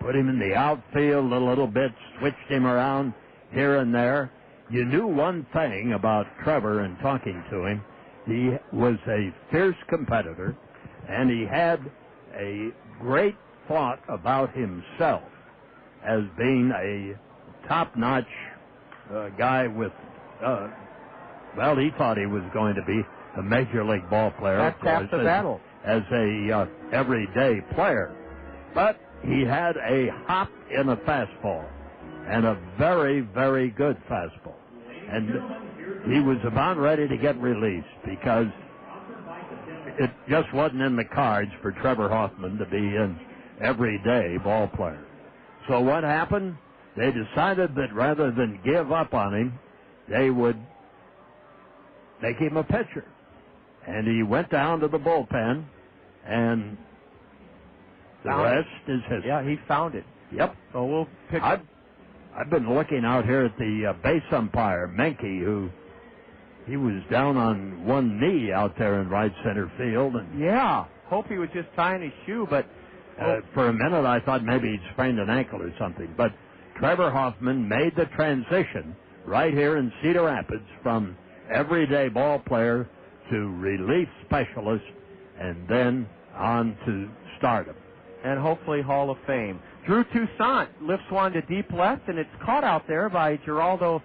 put him in the outfield a little bit, switched him around here and there. You knew one thing about Trevor in talking to him. He was a fierce competitor, and he had a great thought about himself as being a top-notch guy with, he thought he was going to be a major league ball player. That's half the battle. As a everyday player. But he had a hop in a fastball, and a very, very good fastball. And he was about ready to get released because it just wasn't in the cards for Trevor Hoffman to be an everyday ball player. So what happened? They decided that rather than give up on him, they would make him a pitcher. And he went down to the bullpen, and the rest is history. Yeah, he found it. Yep. So we'll pick. I've been looking out here at the base umpire, Menke, who he was down on one knee out there in right center field. And yeah, hope he was just tying his shoe, but for a minute I thought maybe he'd sprained an ankle or something. But Trevor Hoffman made the transition right here in Cedar Rapids from everyday ball player to relief specialist and then on to stardom. And hopefully Hall of Fame. Drew Toussaint lifts one to deep left, and it's caught out there by Geraldo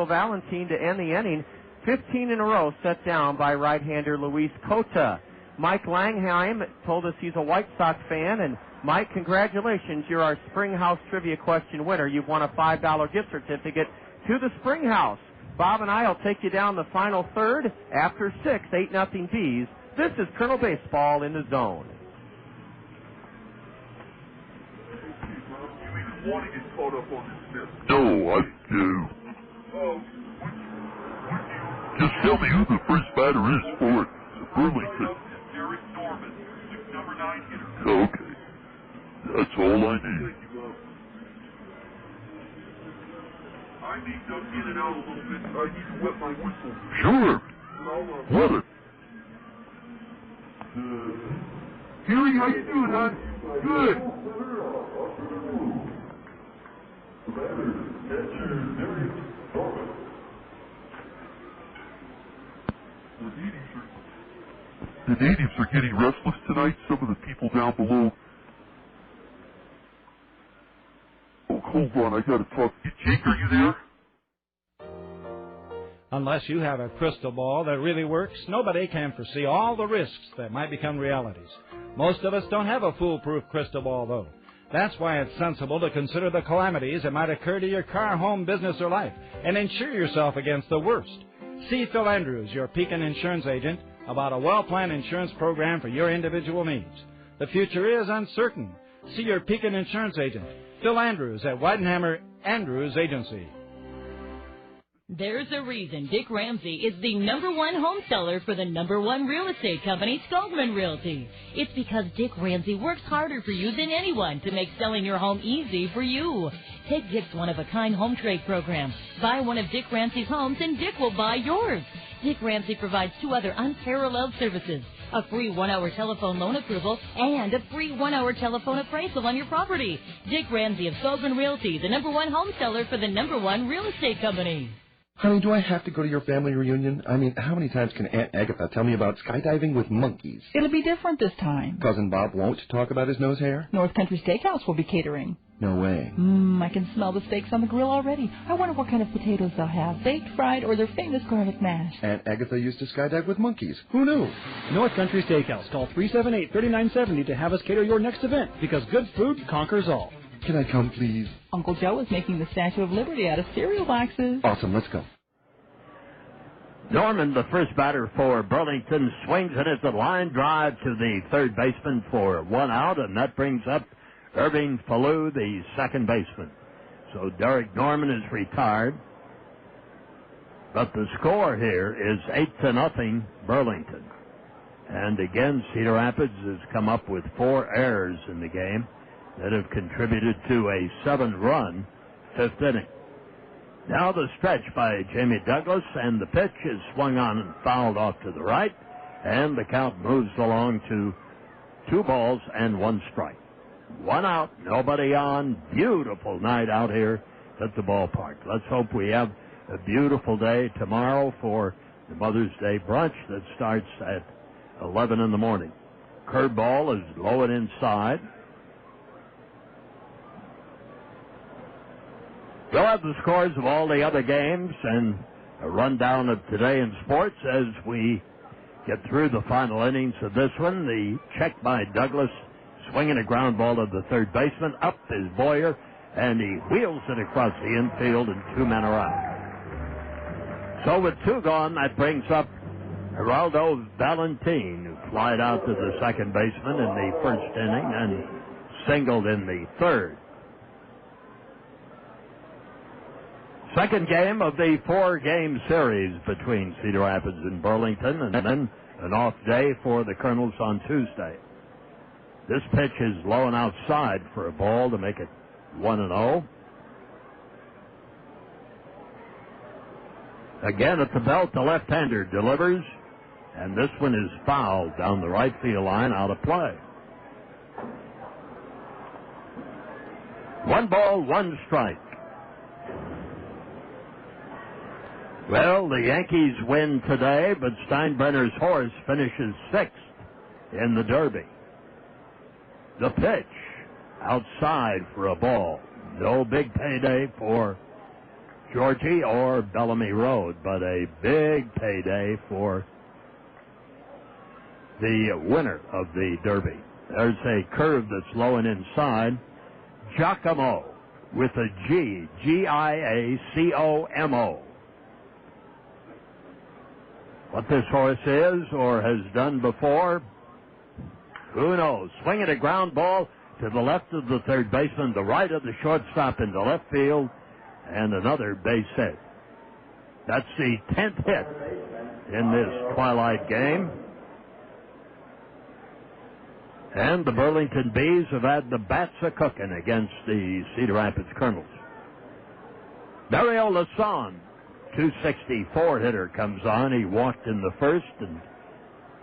Valentin to end the inning. 15 in a row set down by right-hander Luis Cota. Mike Langheim told us he's a White Sox fan, and Mike, congratulations. You're our Springhouse Trivia Question winner. You've won a $5 gift certificate to the Springhouse. Bob and I will take you down the final third after 6, 8-0 D's. This is Colonel Baseball in the Zone. Want to get caught up on this myth? No, I do. Just tell me who the first batter is for Burlington. Derek Norman, number 9 hitter. Okay. That's all I need. I need to get it out a little bit. I need to wet my whistle. Sure. Let it. Huey, how you doing, hon? Good. The natives are getting restless tonight. Some of the people down below. Oh, hold on, I gotta talk. Jake, are you there? Unless you have a crystal ball that really works, nobody can foresee all the risks that might become realities. Most of us don't have a foolproof crystal ball, though. That's why it's sensible to consider the calamities that might occur to your car, home, business, or life, and insure yourself against the worst. See Phil Andrews, your Pekin insurance agent, about a well-planned insurance program for your individual needs. The future is uncertain. See your Pekin insurance agent, Phil Andrews, at Weidenhammer Andrews Agency. There's a reason Dick Ramsey is the #1 home seller for the #1 real estate company, Skogman Realty. It's because Dick Ramsey works harder for you than anyone to make selling your home easy for you. Take Dick's one-of-a-kind home trade program. Buy one of Dick Ramsey's homes and Dick will buy yours. Dick Ramsey provides 2 other unparalleled services: a free 1-hour telephone loan approval and a free 1-hour telephone appraisal on your property. Dick Ramsey of Skogman Realty, the #1 home seller for the #1 real estate company. Honey, do I have to go to your family reunion? I mean, how many times can Aunt Agatha tell me about skydiving with monkeys? It'll be different this time. Cousin Bob won't talk about his nose hair? North Country Steakhouse will be catering. No way. I can smell the steaks on the grill already. I wonder what kind of potatoes they'll have, baked, fried, or their famous garlic mash. Aunt Agatha used to skydive with monkeys. Who knew? North Country Steakhouse. Call 378-3970 to have us cater your next event, because good food conquers all. Can I come, please? Uncle Joe is making the Statue of Liberty out of cereal boxes. Awesome, let's go. Norman, the first batter for Burlington, swings and it's a line drive to the third baseman for 1 out, and that brings up Irving Falu, the second baseman. So Derek Norman is retired. But the score here is 8-0 Burlington. And again, Cedar Rapids has come up with 4 errors in the game that have contributed to a 7-run 5th inning. Now the stretch by Jamie Douglas, and the pitch is swung on and fouled off to the right, and the count moves along to 2 balls and 1 strike. 1 out, nobody on. Beautiful night out here at the ballpark. Let's hope we have a beautiful day tomorrow for the Mother's Day brunch that starts at 11 in the morning. Curveball is low and inside. We'll have the scores of all the other games and a rundown of today in sports as we get through the final innings of this one. The check by Douglas, swinging a ground ball to the third baseman. Up is Boyer, and he wheels it across the infield, and 2 men are out. So with 2 gone, that brings up Geraldo Valentin, who flied out to the second baseman in the first inning and singled in the third. Second game of the 4-game series between Cedar Rapids and Burlington, and then an off day for the Kernels on Tuesday. This pitch is low and outside for a ball to make it 1-0. Again at the belt, the left-hander delivers, and this one is fouled down the right field line, out of play. 1 ball, 1 strike. Well, the Yankees win today, but Steinbrenner's horse finishes 6th in the Derby. The pitch, outside for a ball. No big payday for Georgie or Bellamy Road, but a big payday for the winner of the Derby. There's a curve that's low and inside. Giacomo with a G, Giacomo. What this horse is or has done before, who knows? Swinging a ground ball to the left of the third baseman, the right of the shortstop into left field, and another base hit. That's the 10th hit in this twilight game. And the Burlington Bees have had the bats a-cooking against the Cedar Rapids Kernels. Mario Lasan, 264 hitter, comes on. He walked in the first and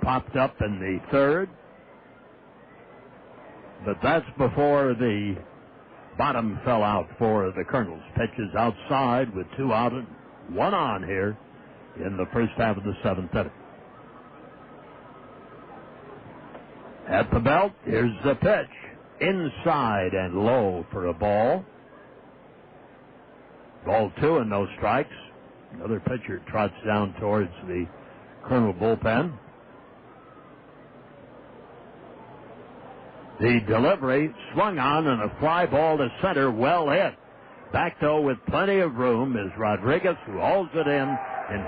popped up in the third. But that's before the bottom fell out for the Kernels. Pitches outside with 2 out and 1 on here in the first half of the 7th inning. At the belt, here's the pitch. Inside and low for a ball. Ball 2 and no strikes. Another pitcher trots down towards the Colonel bullpen. The delivery swung on and a fly ball to center, well hit. Back though with plenty of room is Rodriguez, who holds it in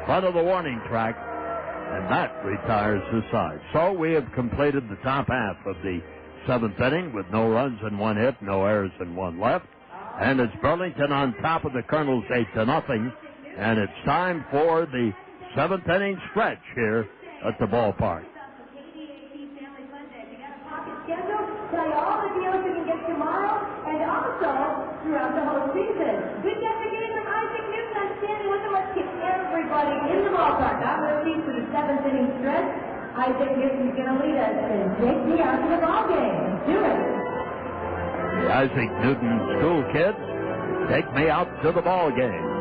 front of the warning track, and that retires the side. So we have completed the top half of the 7th inning with no runs and 1 hit, no errors and 1 left. And it's Burlington on top of the Kernels 8-0. And it's time for the 7th inning stretch here at the ballpark. Tell you all the deals you can get tomorrow and also throughout the whole season. Good guest again from Isaac Newton. I'm standing with him. Let's get everybody in the ballpark. I'm with you for the 7th inning stretch. Isaac Newton's going to lead us and take me out to the ball game. Do it. The Isaac Newton school kids take me out to the ball game.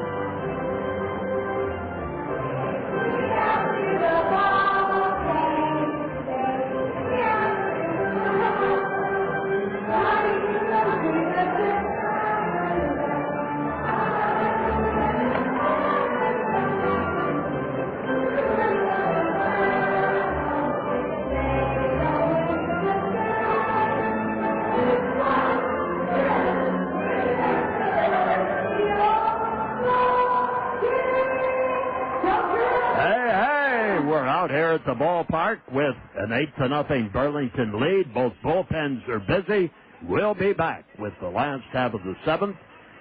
At the ballpark with an 8-0 Burlington lead. Both bullpens are busy. We'll be back with the last half of the 7th.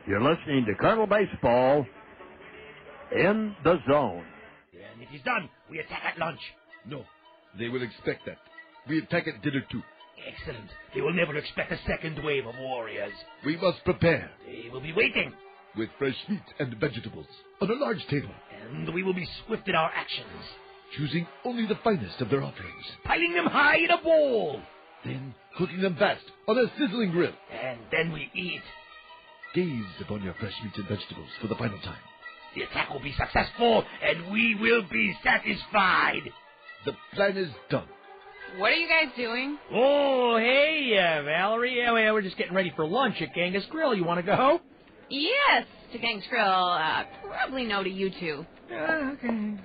You're listening to Colonel Baseball in the Zone. And it is done. We attack at lunch. No, they will expect that. We attack at dinner too. Excellent. They will never expect a second wave of warriors. We must prepare. They will be waiting. With fresh meat and vegetables on a large table. And we will be swift in our actions. Choosing only the finest of their offerings. Piling them high in a bowl. Then cooking them fast on a sizzling grill. And then we eat. Gaze upon your fresh meat and vegetables for the final time. The attack will be successful, and we will be satisfied. The plan is done. What are you guys doing? Oh, hey, Valerie. Yeah, we're just getting ready for lunch at Genghis Grill. You want to go? Yes, to Genghis Grill. Probably no to you two. Okay.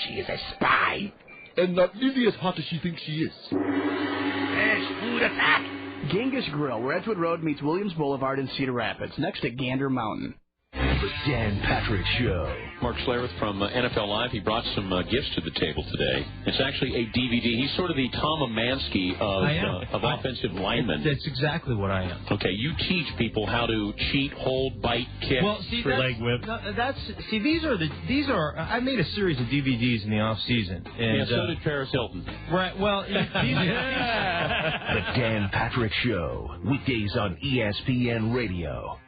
She is a spy. And not nearly as hot as she thinks she is. Fresh food attack. Genghis Grill, where Edgewood Road meets Williams Boulevard in Cedar Rapids, next to Gander Mountain. The Dan Patrick Show. Mark Schlereth from NFL Live. He brought some gifts to the table today. It's actually a DVD. He's sort of the Tom Amansky of offensive linemen. That's exactly what I am. Okay, you teach people how to cheat, hold, bite, kick, leg whip. These are. I made a series of DVDs in the off season. And so did Paris Hilton. Right. Well, The Dan Patrick Show, weekdays on ESPN Radio.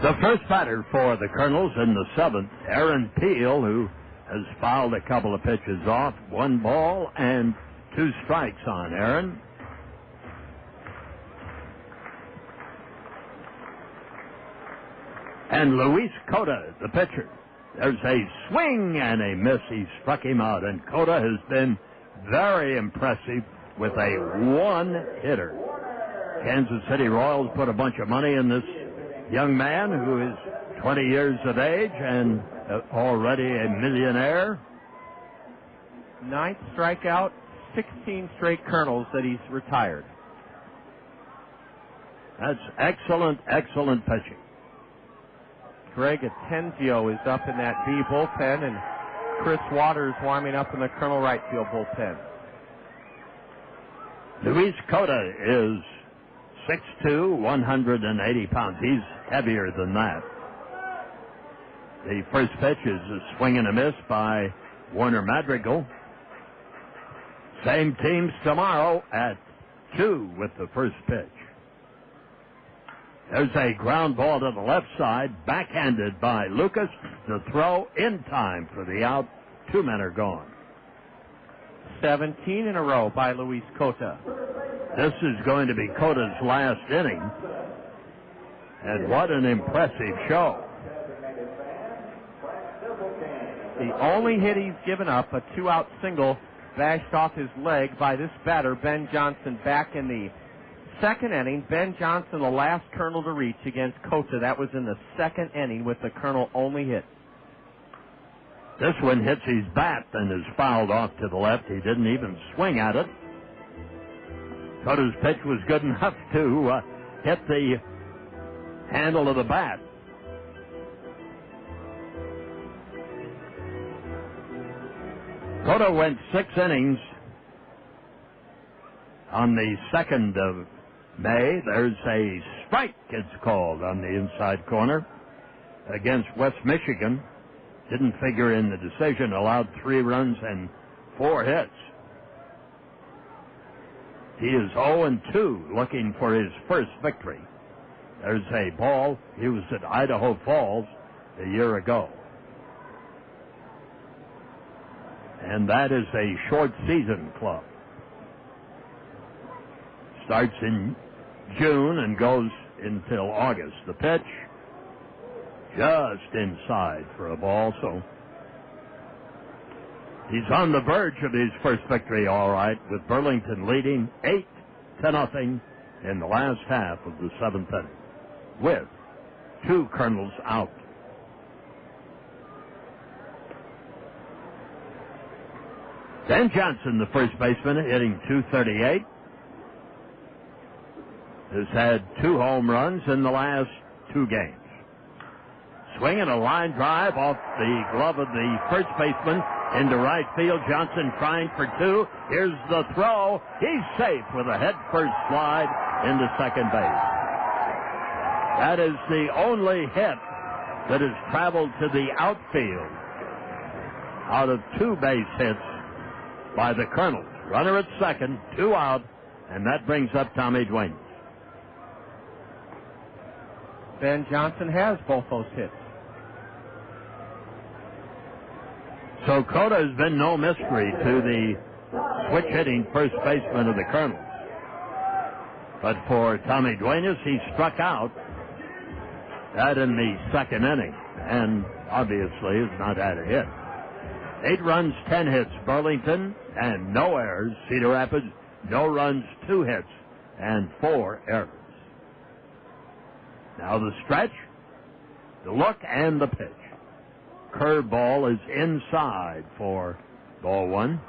The first batter for the Kernels in the seventh, Aaron Peel, who has fouled a couple of pitches off. 1 ball and 2 strikes on Aaron. And Luis Cota, the pitcher. There's a swing and a miss. He struck him out. And Cota has been very impressive with a one-hitter. Kansas City Royals put a bunch of money in this young man who is 20 years of age and already a millionaire. 9th strikeout, 16 straight Kernels that he's retired. That's excellent, excellent pitching. Greg Atenzio is up in that B bullpen, and Chris Waters warming up in the Colonel right field bullpen. Luis Cota is 6'2", 180 pounds. He's heavier than that. The first pitch is a swing and a miss by Warner Madrigal. Same teams tomorrow at 2 with the first pitch. There's a ground ball to the left side, backhanded by Lucas. The throw in time for the out. 2 men are gone. 17 in a row by Luis Cota. This is going to be Cota's last inning. And what an impressive show. The only hit he's given up, a 2-out single, bashed off his leg by this batter, Ben Johnson, back in the second inning. Ben Johnson, the last Colonel to reach against Cota. That was in the second inning with the Colonel only hit. This one hits his bat and is fouled off to the left. He didn't even swing at it. Cota's pitch was good enough to hit the handle of the bat. Cota went 6 innings on the 2nd of May. There's a strike, it's called, on the inside corner against West Michigan. Didn't figure in the decision. Allowed 3 runs and 4 hits. He is 0-2, looking for his first victory. There's a ball. He was at Idaho Falls a year ago. And that is a short season club. Starts in June and goes until August. The pitch just inside for a ball, so he's on the verge of his first victory, all right, with Burlington leading 8-0 in the last half of the 7th inning, with 2 Kernels out. Ben Johnson, the first baseman, hitting .238, has had 2 home runs in the last 2 games. Swinging a line drive off the glove of the first baseman into right field. Johnson trying for 2. Here's the throw. He's safe with a head-first slide into second base. That is the only hit that has traveled to the outfield out of 2 base hits by the Kernels. Runner at second, 2 out, and that brings up Tommy Duenas. Ben Johnson has both those hits. So Cota has been no mystery to the switch-hitting first baseman of the Kernels. But for Tommy Duenas, he struck out that in the 2nd inning, and obviously has not had a hit. 8 runs, 10 hits, Burlington, and no errors. Cedar Rapids, no runs, 2 hits, and 4 errors. Now the stretch, the look, and the pitch. Curveball is inside for ball 1.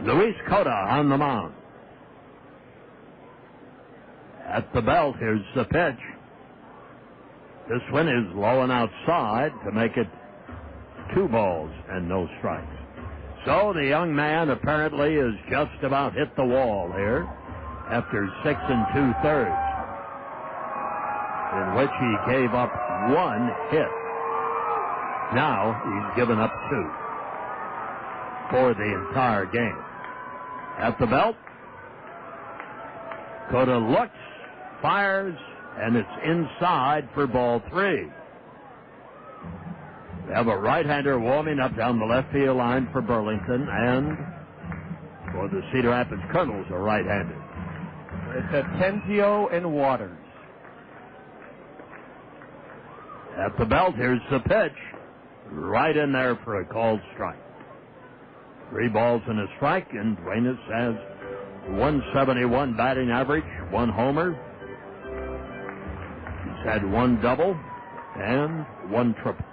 Luis Cota on the mound. At the belt, here's the pitch. This one is low and outside to make it 2 balls and no strikes. So the young man apparently has just about hit the wall here after 6 2/3, in which he gave up 1 hit. Now he's given up 2 for the entire game. At the belt, Cota looks, fires, and it's inside for ball 3. We have a right-hander warming up down the left field line for Burlington, and for the Cedar Rapids Kernels, a right-hander. It's Atenzio and Waters. At the belt, here's the pitch. Right in there for a called strike. 3 balls and a strike, and Duenas has 171 batting average, 1 homer. He's had 1 double and 1 triple.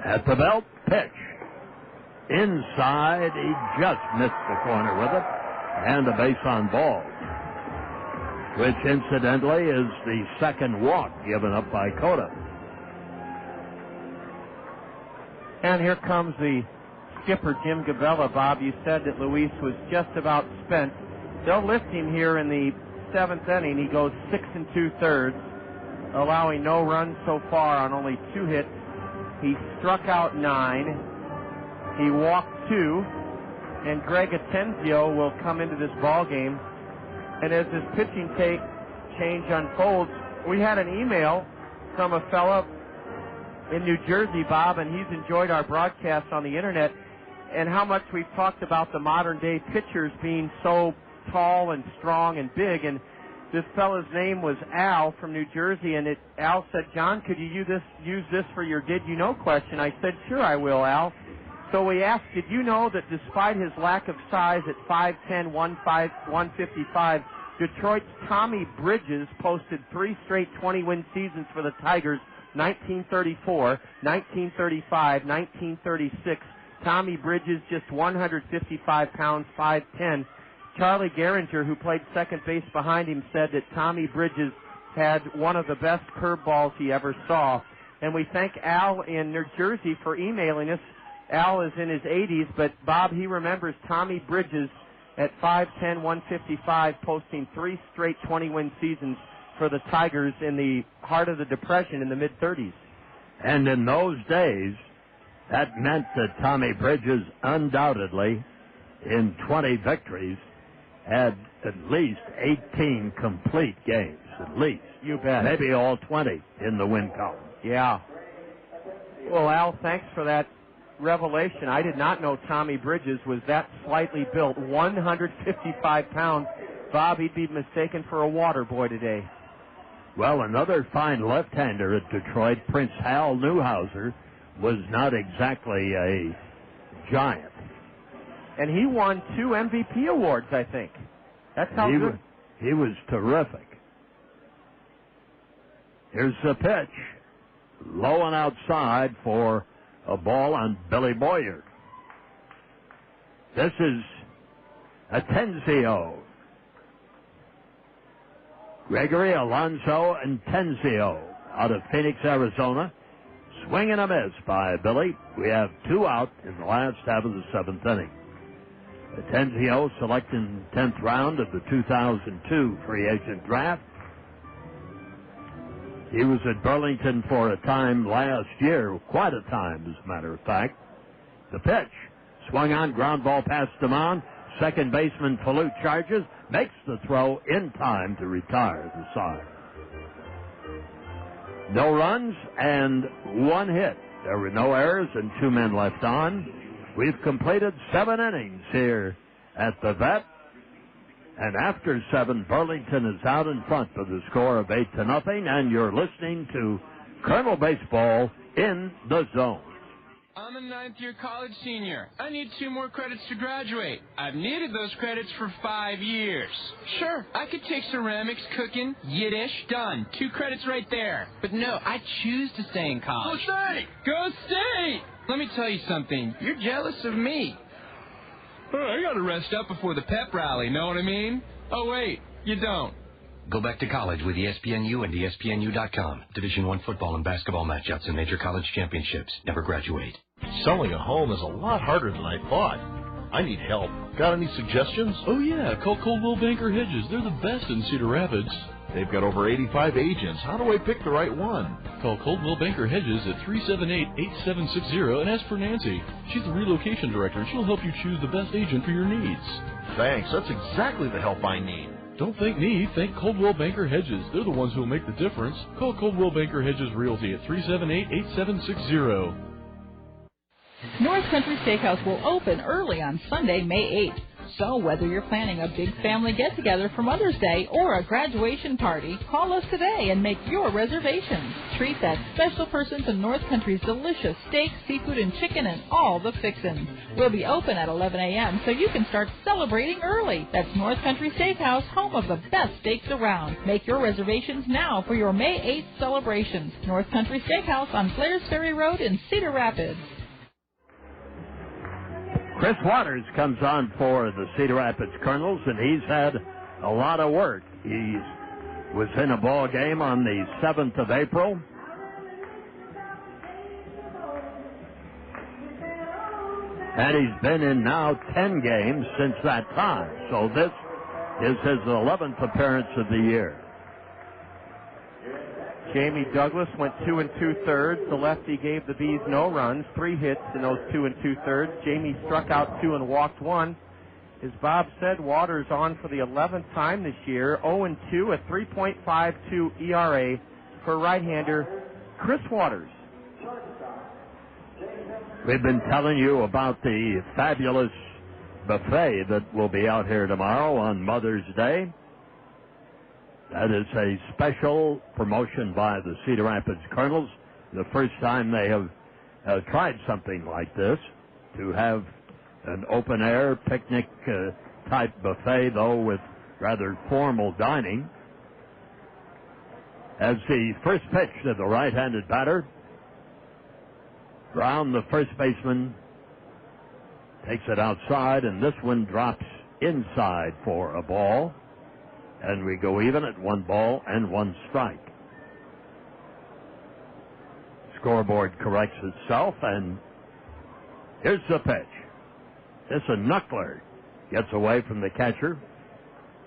At the belt, pitch. Inside, he just missed the corner with it, and a base on ball, which incidentally is the second walk given up by Cota. And here comes the skipper, Jim Gabella. Bob, you said that Luis was just about spent. They'll lift him here in the 7th inning. He goes 6 2/3, allowing no runs so far on only 2 hits. He struck out 9. He walked 2. And Greg Atenzio will come into this ball game. And as this pitching change unfolds, we had an email from a fella in New Jersey, Bob, and he's enjoyed our broadcast on the internet and how much we've talked about the modern-day pitchers being so tall and strong and big. And this fella's name was Al from New Jersey, and Al said, John, could you use this for your did you know question? I said, sure I will, Al. So we asked, did you know that despite his lack of size at 5'10", 155, Detroit's Tommy Bridges posted 3 straight 20-win seasons for the Tigers, 1934, 1935, 1936. Tommy Bridges, just 155 pounds, 5'10". Charlie Gehringer, who played second base behind him, said that Tommy Bridges had one of the best curveballs he ever saw. And we thank Al in New Jersey for emailing us. Al is in his 80s, but Bob, he remembers Tommy Bridges at 5'10", 155, posting 3 straight 20-win seasons for the Tigers in the heart of the Depression in the mid-30s. And in those days, that meant that Tommy Bridges undoubtedly, in 20 victories, had at least 18 complete games, at least. You bet. Maybe all 20 in the win column. Yeah. Well, Al, thanks for that revelation. I did not know Tommy Bridges was that slightly built, 155 pounds. Bob, he'd be mistaken for a water boy today. Well, another fine left-hander at Detroit, Prince Hal Newhouser, was not exactly a giant. And he won 2 MVP awards, I think. That's how good. He was terrific. Here's the pitch. Low and outside for a ball on Billy Boyer. This is Atenzio. Gregory Alonso Atenzio out of Phoenix, Arizona. Swing and a miss by Billy. We have 2 out in the last half of the 7th inning. Atenzio selected in the 10th round of the 2002 free agent draft. He was at Burlington for a time last year, quite a time, as a matter of fact. The pitch, swung on, ground ball past the mound. Second baseman Falu charges, makes the throw in time to retire the side. No runs and 1 hit. There were no errors and 2 men left on. We've completed 7 innings here at the Vet. And after 7, Burlington is out in front with a score of 8-0. And you're listening to Kernel Baseball in the Zone. I'm a ninth-year college senior. I need 2 more credits to graduate. I've needed those credits for 5 years. Sure, I could take ceramics, cooking, Yiddish, done. 2 credits right there. But no, I choose to stay in college. Go State! Go State! Let me tell you something. You're jealous of me. I gotta rest up before the pep rally, know what I mean? Oh, wait, you don't. Go back to college with ESPNU and ESPNU.com. Division I football and basketball matchups and major college championships. Never graduate. Selling a home is a lot harder than I thought. I need help. Got any suggestions? Oh, yeah. Call Coldwell Banker Hedges. They're the best in Cedar Rapids. They've got over 85 agents. How do I pick the right one? Call Coldwell Banker Hedges at 378-8760 and ask for Nancy. She's the relocation director, and she'll help you choose the best agent for your needs. Thanks. That's exactly the help I need. Don't think me, think Coldwell Banker Hedges. They're the ones who will make the difference. Call Coldwell Banker Hedges Realty at 378-8760. North Country Steakhouse will open early on Sunday, May 8th. So whether you're planning a big family get-together for Mother's Day or a graduation party, call us today and make your reservations. Treat that special person to North Country's delicious steak, seafood, and chicken and all the fixins. We'll be open at 11 a.m. so you can start celebrating early. That's North Country Steakhouse, home of the best steaks around. Make your reservations now for your May 8th celebrations. North Country Steakhouse on Flares Ferry Road in Cedar Rapids. Chris Waters comes on for the Cedar Rapids Kernels, and he's had a lot of work. He was in a ball game on the 7th of April. And he's been in now 10 games since that time. So this is his 11th appearance of the year. Jamie Douglas went 2 2/3. The lefty gave the Bees no runs, 3 hits in those 2 2/3. Jamie struck out 2 and walked 1. As Bob said, Waters on for the 11th time this year, 0-2, a 3.52 ERA for right-hander Chris Waters. We've been telling you about the fabulous buffet that will be out here tomorrow on Mother's Day. That is a special promotion by the Cedar Rapids Kernels. The first time they have tried something like this, to have an open-air picnic-type buffet, though with rather formal dining. As the first pitch to the right-handed batter, Brown, the first baseman, takes it outside, and this one drops inside for a ball. And we go even at 1 ball and 1 strike. Scoreboard corrects itself, and here's the pitch. It's a knuckler. Gets away from the catcher.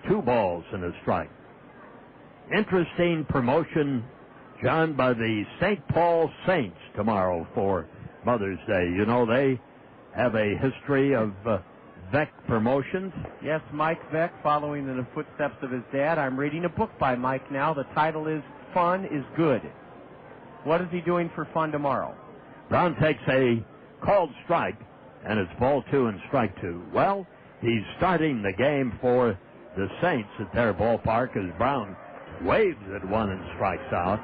2 balls and a strike. Interesting promotion, John, by the St. Paul Saints tomorrow for Mother's Day. You know, they have a history of Beck promotions. Yes, Mike Beck, following in the footsteps of his dad. I'm reading a book by Mike now. The title is Fun is Good. What is he doing for fun tomorrow? Brown takes a called strike, and it's ball 2 and strike 2. Well, he's starting the game for the Saints at their ballpark as Brown waves at 1 and strikes out.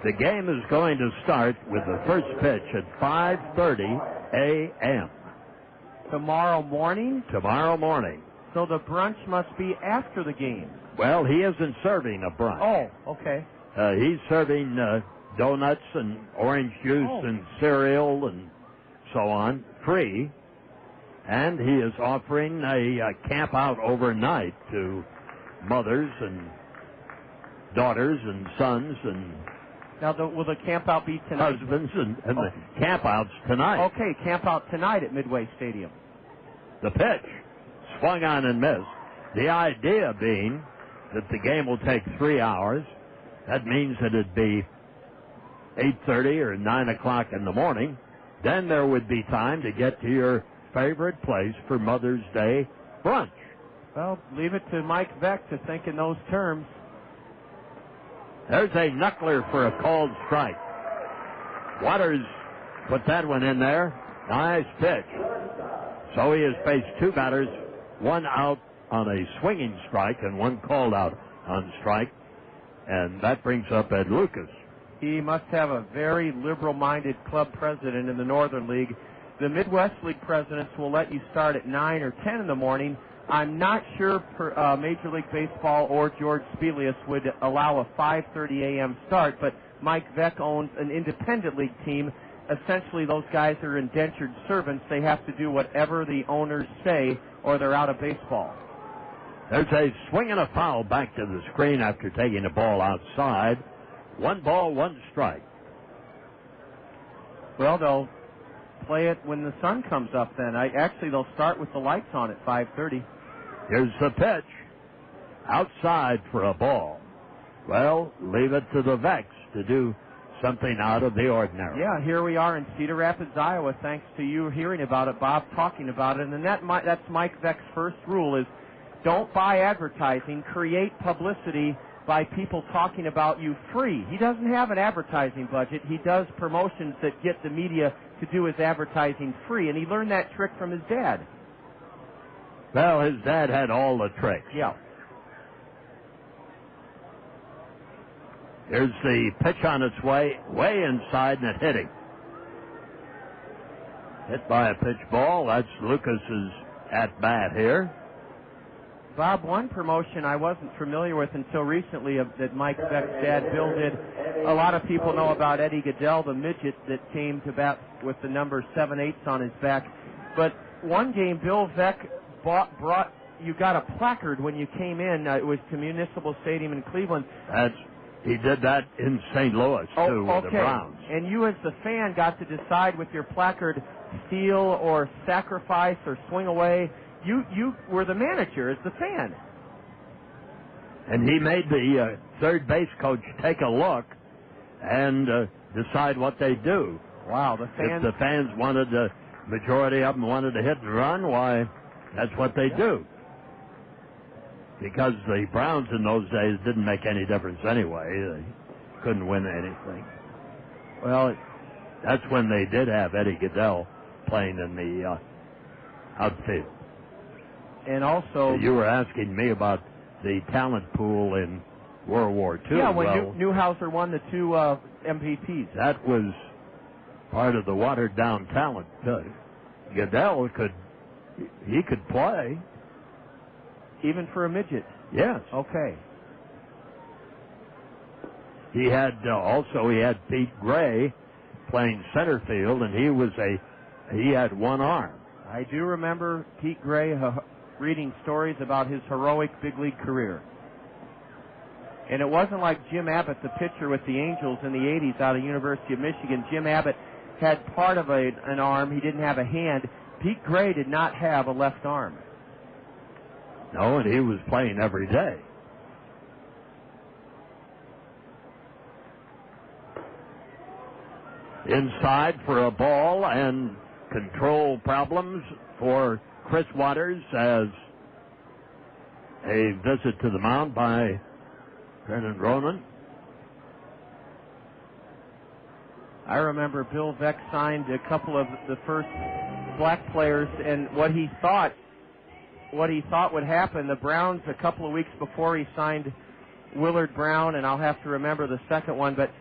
The game is going to start with the first pitch at 5:30 a.m. Tomorrow morning? Tomorrow morning. So the brunch must be after the game. Well, he isn't serving a brunch. Oh, okay. He's serving donuts and orange juice and cereal and so on, free. And he is offering a camp out overnight to mothers and daughters and sons and now, will the camp out be tonight? Husbands and the camp outs tonight. Okay, camp out tonight at Midway Stadium. The pitch swung on and missed. The idea being that the game will take 3 hours. That means that it'd be 8:30 or 9 o'clock in the morning. Then there would be time to get to your favorite place for Mother's Day brunch. Well, leave it to Mike Beck to think in those terms. There's a knuckler for a called strike. Waters put that one in there. Nice pitch. So he has faced 2 batters, 1 out on a swinging strike and 1 called out on strike. And that brings up Ed Lucas. He must have a very liberal-minded club president in the Northern League. The Midwest League presidents will let you start at 9 or 10 in the morning. I'm not sure Major League Baseball or George Spelius would allow a 5:30 a.m. start, but Mike Veck owns an independent league team. Essentially, those guys are indentured servants. They have to do whatever the owners say, or they're out of baseball. There's a swing and a foul back to the screen after taking the ball outside. 1 ball, 1 strike. Well, they'll play it when the sun comes up then. Actually, they'll start with the lights on at 5:30. Here's the pitch. Outside for a ball. Well, leave it to the Vex to do something out of the ordinary. Yeah, here we are in Cedar Rapids, Iowa, thanks to you hearing about it, Bob talking about it. And that's Mike Veck's first rule is don't buy advertising, create publicity by people talking about you free. He doesn't have an advertising budget. He does promotions that get the media to do his advertising free, and he learned that trick from his dad. Well, his dad had all the tricks. Yeah. Here's the pitch on its way inside, and it hit him. Hit by a pitch ball. That's Lucas's at-bat here. Bob, one promotion I wasn't familiar with until recently that Mike Veck's dad, Bill, did. A lot of people know about Eddie Goodell, the midget that came to bat with the number 7/8 on his back. But one game, Bill Veck brought you got a placard when you came in. It was to Municipal Stadium in Cleveland. He did that in St. Louis, too, with the Browns. And you as the fan got to decide with your placard, steal or sacrifice or swing away. You were the manager as the fan. And he made the third base coach take a look and decide what they do. Wow, the fans. If the fans wanted, the majority of them wanted to hit and run, why, that's what they do. Because the Browns in those days didn't make any difference anyway. They couldn't win anything. Well, that's when they did have Eddie Goodell playing in the outfield. And also, you were asking me about the talent pool in World War II. Yeah, when Newhouser won the 2 MVPs. That was part of the watered-down talent. Goodell could play. Even for a midget? Yes. Okay. He had Pete Gray playing center field, and he had one arm. I do remember Pete Gray reading stories about his heroic big league career. And it wasn't like Jim Abbott, the pitcher with the Angels in the 80s out of University of Michigan. Jim Abbott had part of an arm. He didn't have a hand. Pete Gray did not have a left arm. No, and he was playing every day. Inside for a ball, and control problems for Chris Waters as a visit to the mound by Brennan Ronan. I remember Bill Veck signed a couple of the first black players, and what he thought would happen. The Browns, a couple of weeks before, he signed Willard Brown, and I'll have to remember the second one, but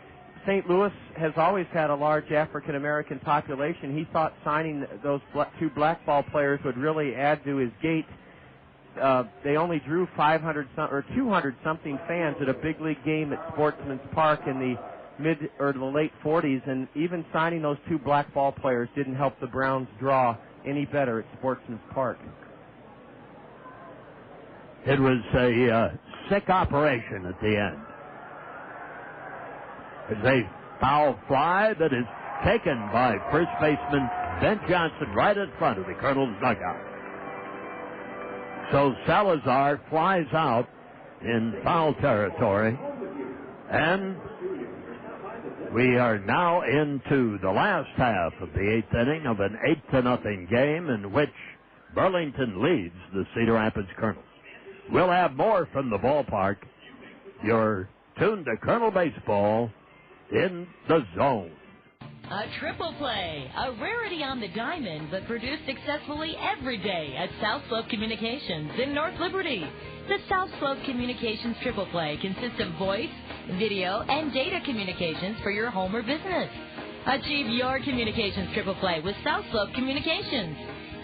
St. Louis has always had a large African-American population. He thought signing those 2 black ball players would really add to his gait. They only drew 200-something fans at a big league game at Sportsman's Park in the the late 40s, and even signing those 2 black ball players didn't help the Browns draw any better at Sportsman's Park. It was a sick operation at the end. It's a foul fly that is taken by first baseman Ben Johnson right in front of the Kernels dugout. So Salazar flies out in foul territory, and we are now into the last half of the 8th inning of an 8-0 game in which Burlington leads the Cedar Rapids Kernels. We'll have more from the ballpark. You're tuned to Kernel Baseball in the Zone. A triple play, a rarity on the diamond, but produced successfully every day at South Slope Communications in North Liberty. The South Slope Communications triple play consists of voice, video, and data communications for your home or business. Achieve your communications triple play with South Slope Communications.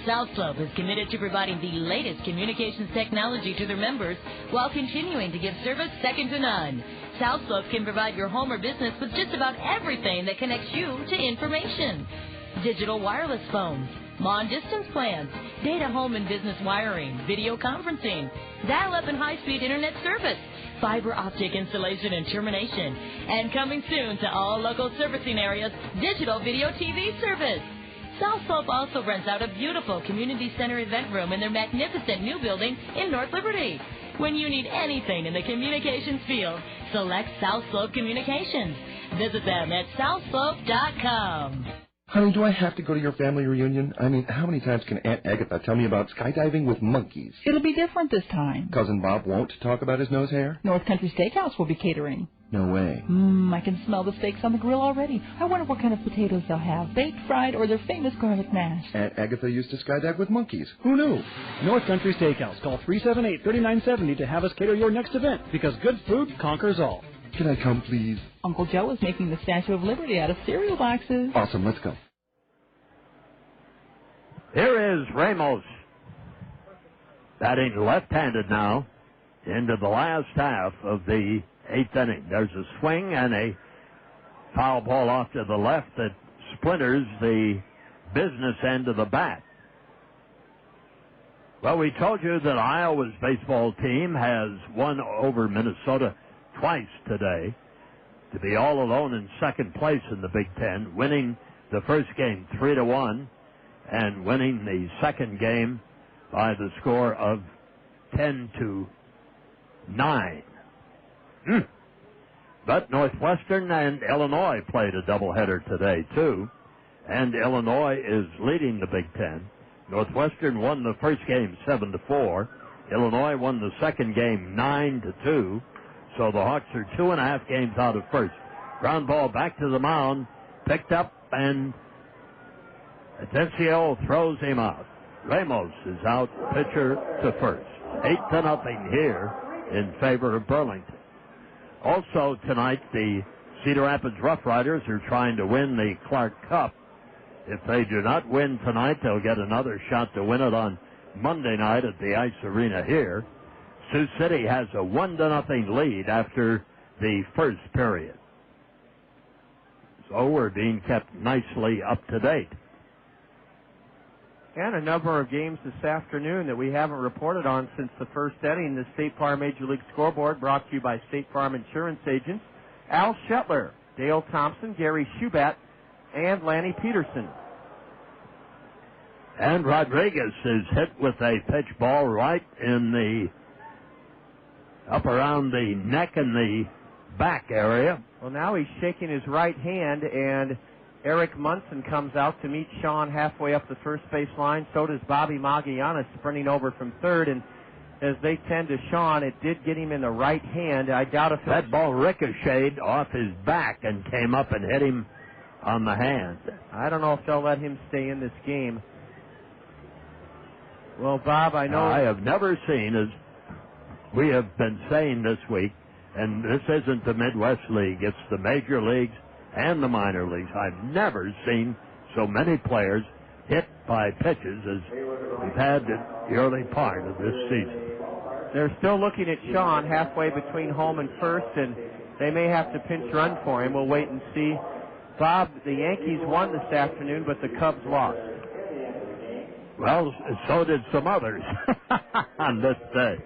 South Slope is committed to providing the latest communications technology to their members while continuing to give service second to none. South Slope can provide your home or business with just about everything that connects you to information. Digital wireless phones, long-distance plans, data home and business wiring, video conferencing, dial-up and high-speed internet service, fiber optic installation and termination, and coming soon to all local servicing areas, digital video TV service. South Slope also rents out a beautiful community center event room in their magnificent new building in North Liberty. When you need anything in the communications field, select South Slope Communications. Visit them at southslope.com. Honey, do I have to go to your family reunion? I mean, how many times can Aunt Agatha tell me about skydiving with monkeys? It'll be different this time. Cousin Bob won't talk about his nose hair? North Country Steakhouse will be catering. No way. I can smell the steaks on the grill already. I wonder what kind of potatoes they'll have, baked, fried, or their famous garlic mash. Aunt Agatha used to skydive with monkeys. Who knew? North Country Steakhouse. Call 378-3970 to have us cater your next event, because good food conquers all. Can I come, please? Uncle Joe is making the Statue of Liberty out of cereal boxes. Awesome, let's go. Here is Ramos, batting left-handed now into the last half of the eighth inning. There's a swing and a foul ball off to the left that splinters the business end of the bat. Well, we told you that Iowa's baseball team has won over Minnesota twice today to be all alone in second place in the Big Ten, winning the first game 3-1 and winning the second game by the score of 10-9. But Northwestern and Illinois played a doubleheader today, too. And Illinois is leading the Big Ten. Northwestern won the first game 7-4. Illinois won the second game 9-2. So the Hawks are 2.5 games out of first. Ground ball back to the mound, picked up, and Atencio throws him out. Ramos is out, pitcher to first. 8-0 here in favor of Burlington. Also tonight, the Cedar Rapids Rough Riders are trying to win the Clark Cup. If they do not win tonight, they'll get another shot to win it on Monday night at the Ice Arena here. Sioux City has a 1-0 lead after the first period. So we're being kept nicely up to date. And a number of games this afternoon that we haven't reported on since the first inning. The State Farm Major League Scoreboard brought to you by State Farm Insurance Agents Al Shetler, Dale Thompson, Gary Schubat, and Lanny Peterson. And Rodriguez is hit with a pitch ball right in the up around the neck and the back area. Well, now he's shaking his right hand, and Eric Munson comes out to meet Sean halfway up the first base line. So does Bobby Magallanes sprinting over from third. And as they tend to Sean, it did get him in the right hand. I doubt if that ball ricocheted off his back and came up and hit him on the hand. I don't know if they'll let him stay in this game. Well, Bob, I know I have never seen, as we have been saying this week, and this isn't the Midwest League, it's the major leagues and the minor leagues. I've never seen so many players hit by pitches as we've had the early part of this season. They're still looking at Sean halfway between home and first, and they may have to pinch run for him. We'll wait and see. Bob, the Yankees won this afternoon, but the Cubs lost. Well, so did some others on this day.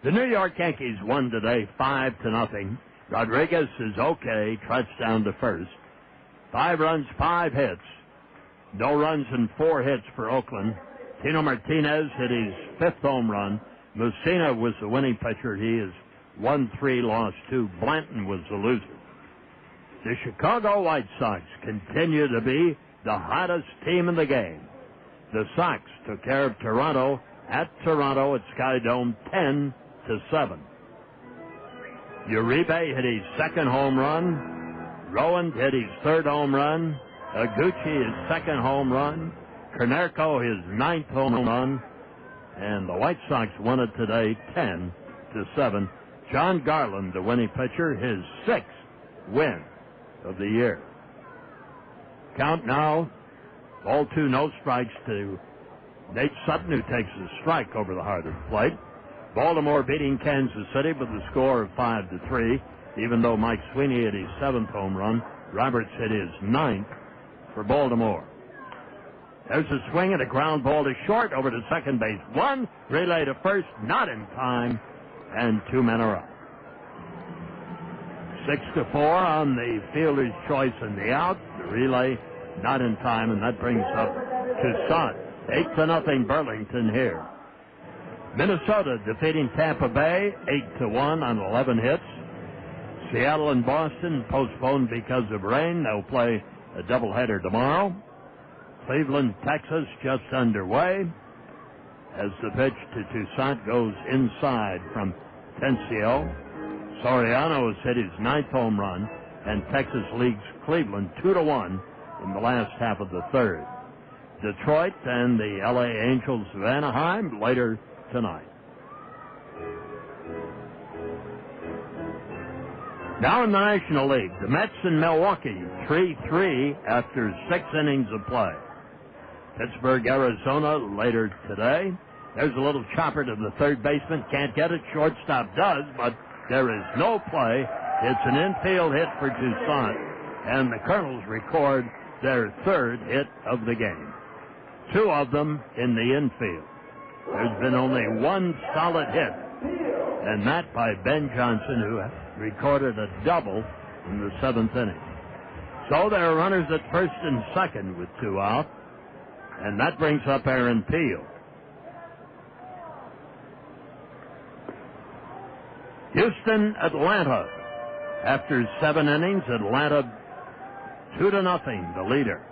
The New York Yankees won today 5-0. Rodriguez is okay, trots down to first. 5 runs, 5 hits. No runs and 4 hits for Oakland. Tino Martinez hit his 5th home run. Mussina was the winning pitcher. He is 1-3, lost 2. Blanton was the loser. The Chicago White Sox continue to be the hottest team in the game. The Sox took care of Toronto at Sky Dome 10-7. Uribe hit his 2nd home run. Rowan hit his 3rd home run. Gucci his second home run. Konerko his 9th home run. And the White Sox won it today 10-7. John Garland, the winning pitcher, his 6th win of the year. Count now, ball 2, no strikes to Nate Sutton, who takes a strike over the heart of the plate. Baltimore beating Kansas City with a score of 5-3. Even though Mike Sweeney hit his 7th home run, Roberts hit his 9th for Baltimore. There's a swing and a ground ball to short over to second base. 1, relay to first, not in time, and 2 men are up. 6-4 on the fielder's choice and the out. The relay not in time, and that brings up Toussaint. 8-0 Burlington here. Minnesota defeating Tampa Bay 8-1 on 11 hits. Seattle and Boston postponed because of rain. They'll play a doubleheader tomorrow. Cleveland, Texas just underway as the pitch to Toussaint goes inside from Tencio. Soriano has hit his 9th home run, and Texas leads Cleveland 2-1 in the last half of the third. Detroit and the L.A. Angels of Anaheim later tonight. Now in the National League, the Mets in Milwaukee, 3-3 after 6 innings of play. Pittsburgh, Arizona later today. There's a little chopper to the third baseman. Can't get it. Shortstop does, but there is no play. It's an infield hit for Toussaint, and the Kernels record their 3rd hit of the game. 2 of them in the infield. There's been only 1 solid hit, and that by Ben Johnson, who recorded a double in the 7th inning. So there are runners at first and second with 2 out, and that brings up Aaron Peel. Houston, Atlanta. After 7 innings, Atlanta 2-0, the leader.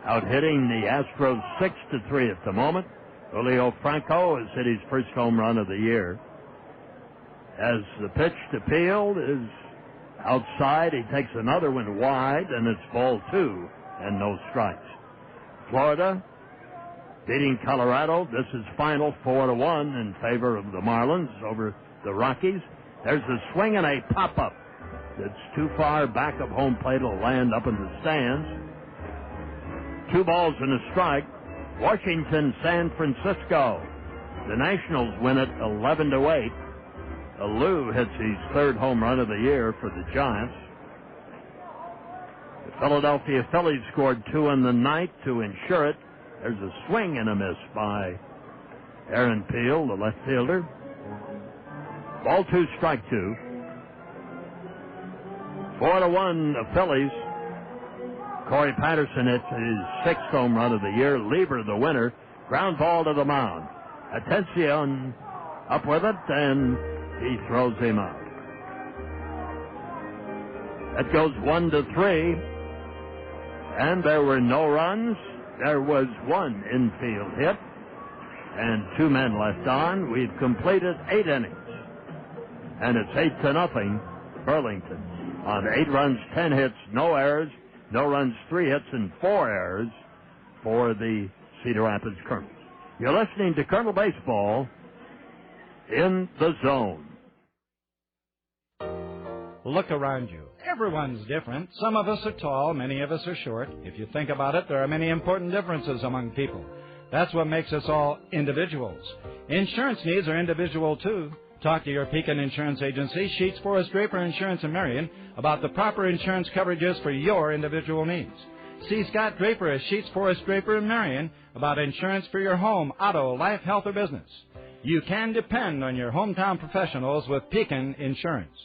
Out hitting the Astros 6-3 at the moment. Julio Franco has hit his first home run of the year. As the pitch to Peel is outside, he takes another one wide, and it's ball 2 and no strikes. Florida beating Colorado. This is final 4-1 in favor of the Marlins over the Rockies. There's a swing and a pop-up that's too far back of home plate. It'll land up in the stands. 2 balls and a strike. Washington, San Francisco. The Nationals win it 11-8. Falu hits his 3rd home run of the year for the Giants. The Philadelphia Phillies scored 2 in the ninth to ensure it. There's a swing and a miss by Aaron Peel, the left fielder. Ball 2, strike 2. 4-1 the Phillies. Corey Patterson hits his 6th home run of the year. Lieber the winner. Ground ball to the mound. Atención up with it, and he throws him out. That goes 1-3, and there were no runs. There was 1 infield hit, and 2 men left on. We've completed 8 innings, and it's 8-0 Burlington on 8 runs, 10 hits, no errors. No runs, 3 hits, and 4 errors for the Cedar Rapids Kernels. You're listening to Kernel Baseball in the Zone. Look around you. Everyone's different. Some of us are tall, many of us are short. If you think about it, there are many important differences among people. That's what makes us all individuals. Insurance needs are individual, too. Talk to your Pekin Insurance Agency, Sheets, Forrest, Draper Insurance in Marion, about the proper insurance coverages for your individual needs. See Scott Draper at Sheets, Forrest, Draper in Marion about insurance for your home, auto, life, health, or business. You can depend on your hometown professionals with Pekin Insurance.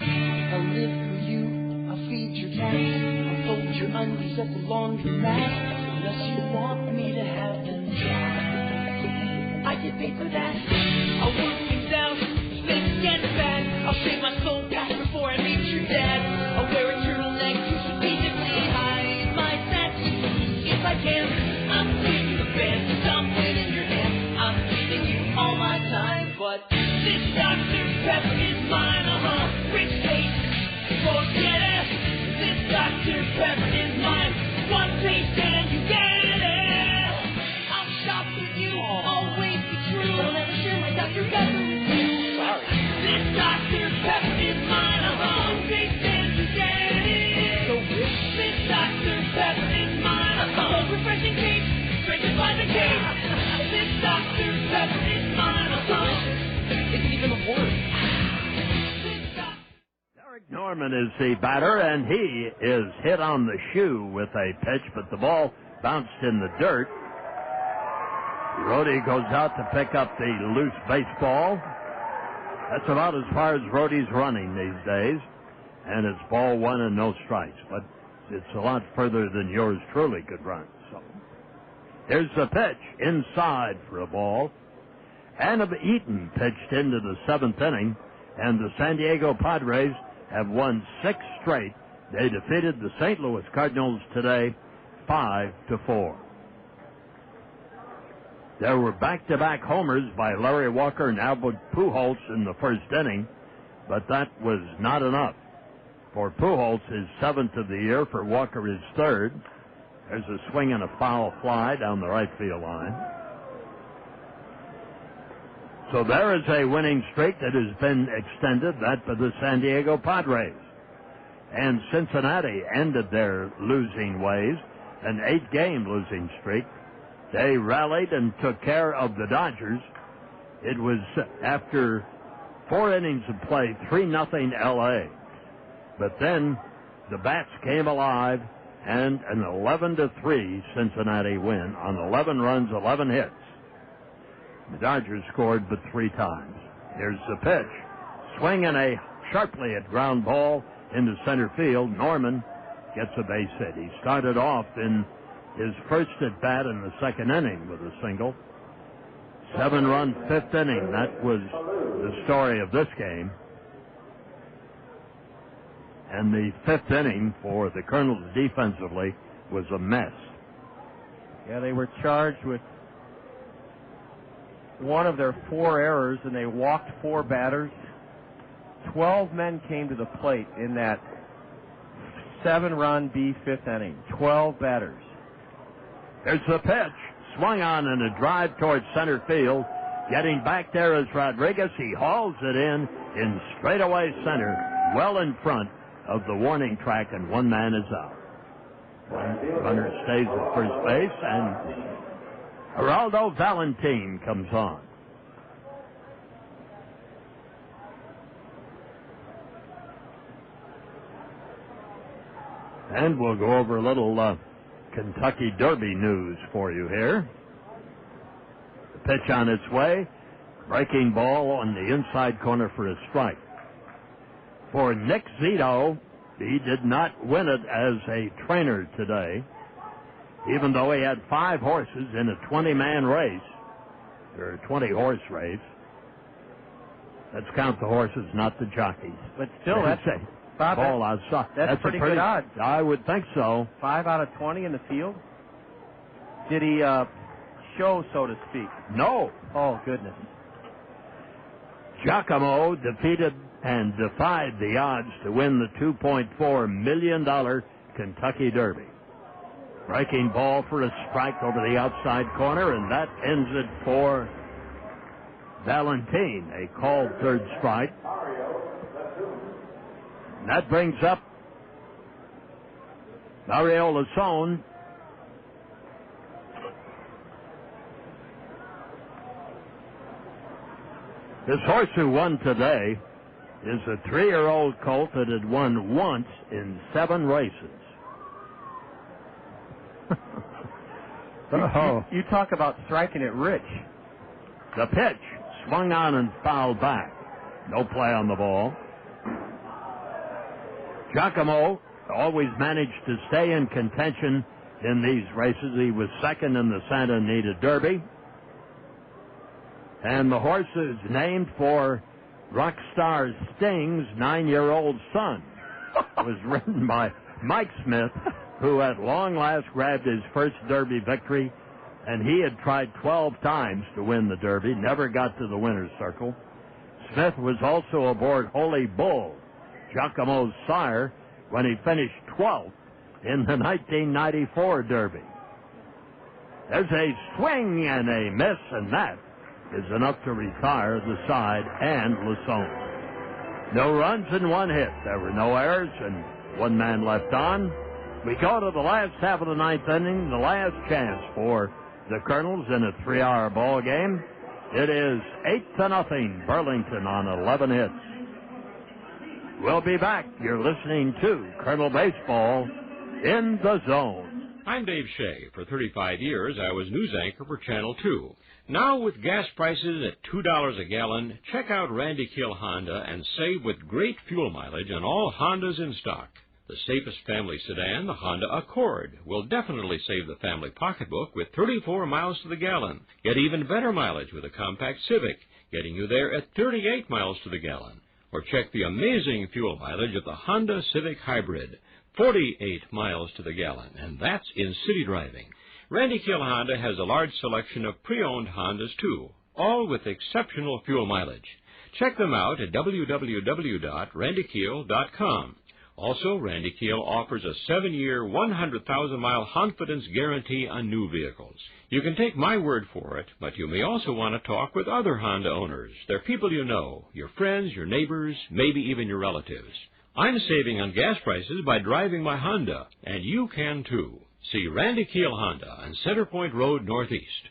I'll live for you, I'll feed your cats, I'll fold your undies at the laundromat, unless you want me to have them dry. I get paid for that. I'll work things out, things get bad. I'll shave my soul patch before I meet your dad. I'll wear a turtleneck to strategically hide my tattoos if I can. I'm leaving the band, I'm waiting your hand. I'm giving you all my time, but this Dr. Pepper is mine, Rich taste, forget it. This Dr. Pepper is mine. One Norman is the batter, and he is hit on the shoe with a pitch, but the ball bounced in the dirt. Rhodey goes out to pick up the loose baseball. That's about as far as Rhodey's running these days, and it's ball one and no strikes, but it's a lot further than yours truly could run. So here's the pitch inside for a ball. Adam Eaton pitched into the seventh inning, and the San Diego Padres have won 6 straight. They defeated the St. Louis Cardinals today 5-4. There were back-to-back homers by Larry Walker and Albert Pujols in the first inning, but that was not enough. For Pujols, his 7th of the year. For Walker, his 3rd. There's a swing and a foul fly down the right field line. So there is a winning streak that has been extended, that for the San Diego Padres. And Cincinnati ended their losing ways, an 8-game losing streak. They rallied and took care of the Dodgers. It was after 4 innings of play, 3-0 L.A. But then the bats came alive, and an 11-3 Cincinnati win on 11 runs, 11 hits. The Dodgers scored but 3 times. Here's the pitch. Swing and a sharply at ground ball into center field. Norman gets a base hit. He started off in his first at bat in the second inning with a single. 7-run 5th inning. That was the story of this game. And the 5th inning for the Kernels defensively was a mess. Yeah, they were charged with one of their 4 errors, and they walked 4 batters. 12 men came to the plate in that 7-run B 5th inning. 12 batters. There's the pitch. Swung on in a drive towards center field. Getting back there is Rodriguez. He hauls it in straightaway center, well in front of the warning track, and 1 man is out. Runner stays at first base, and Geraldo Valentin comes on. And we'll go over a little Kentucky Derby news for you here. The pitch on its way. Breaking ball on the inside corner for a strike. For Nick Zito, he did not win it as a trainer today, even though he had 5 horses in a 20-man race, or a 20-horse race. Let's count the horses, not the jockeys. But still, that's a ball outside. That's pretty good odds. I would think so. 5 out of 20 in the field. Did he show, so to speak? No. Oh, goodness. Giacomo defeated and defied the odds to win the $2.4 million Kentucky Derby. Breaking ball for a strike over the outside corner, and that ends it for Valentin. A called 3rd strike. And that brings up Mario Lasone. This horse who won today is a 3-year-old colt that had won once in 7 races. You talk about striking it rich. The pitch swung on and fouled back. No play on the ball. Giacomo always managed to stay in contention in these races. He was 2nd in the Santa Anita Derby. And the horse is named for rock star Sting's 9-year-old son. It was written by Mike Smith, who at long last grabbed his first Derby victory, and he had tried 12 times to win the Derby, never got to the winner's circle. Smith was also aboard Holy Bull, Giacomo's sire, when he finished 12th in the 1994 Derby. There's a swing and a miss, and that is enough to retire the side and Lasone. No runs and 1 hit. There were no errors and 1 man left on. We go to the last half of the 9th inning, the last chance for the Kernels in a 3-hour ball game. It is 8-0 Burlington on 11 hits. We'll be back. You're listening to Colonel Baseball in the Zone. I'm Dave Shea. For 35 years, I was news anchor for Channel 2. Now, with gas prices at $2 a gallon, check out Randy Kiel Honda and save with great fuel mileage on all Hondas in stock. The safest family sedan, the Honda Accord, will definitely save the family pocketbook with 34 miles to the gallon. Get even better mileage with a compact Civic, getting you there at 38 miles to the gallon. Or check the amazing fuel mileage of the Honda Civic Hybrid, 48 miles to the gallon, and that's in city driving. Randy Kiel Honda has a large selection of pre-owned Hondas, too, all with exceptional fuel mileage. Check them out at www.randykiel.com. Also, Randy Kiel offers a 7-year, 100,000-mile confidence guarantee on new vehicles. You can take my word for it, but you may also want to talk with other Honda owners. They're people you know, your friends, your neighbors, maybe even your relatives. I'm saving on gas prices by driving my Honda, and you can too. See Randy Kiel Honda on Center Point Road Northeast.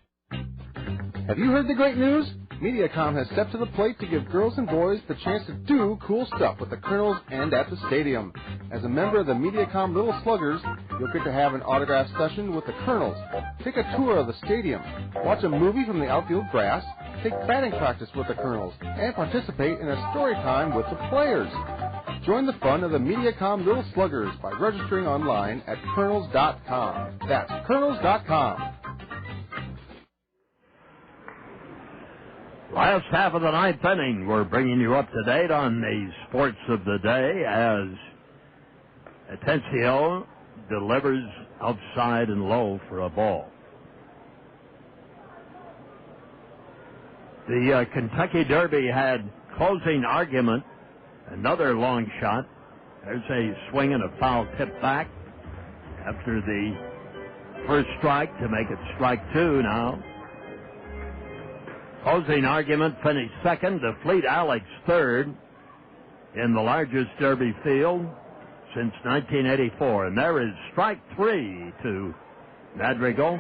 Have you heard the great news? Mediacom has stepped to the plate to give girls and boys the chance to do cool stuff with the Kernels and at the stadium. As a member of the Mediacom Little Sluggers, you'll get to have an autograph session with the Kernels, take a tour of the stadium, watch a movie from the outfield grass, take batting practice with the Kernels, and participate in a story time with the players. Join the fun of the Mediacom Little Sluggers by registering online at Kernels.com. That's Kernels.com. Last half of the ninth inning, we're bringing you up to date on the sports of the day as Atencio delivers outside and low for a ball. The Kentucky Derby had closing argument, another long shot. There's a swing and a foul tip back after the first strike to make it strike two now. Closing argument finished second to Fleet Alex third in the largest Derby field since 1984. And there is strike three to Madrigal.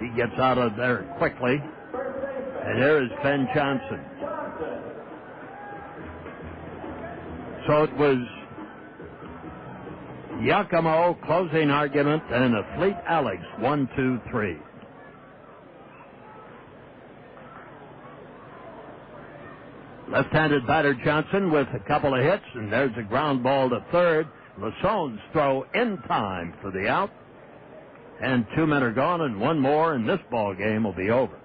He gets out of there quickly. And there is Ben Johnson. So it was Giacomo, closing argument, and a Fleet Alex, 1, 2, 3. Left-handed batter Johnson with a couple of hits, and there's a ground ball to third. Lassone's throw in time for the out. And 2 men are gone, and one more, and this ball game will be over.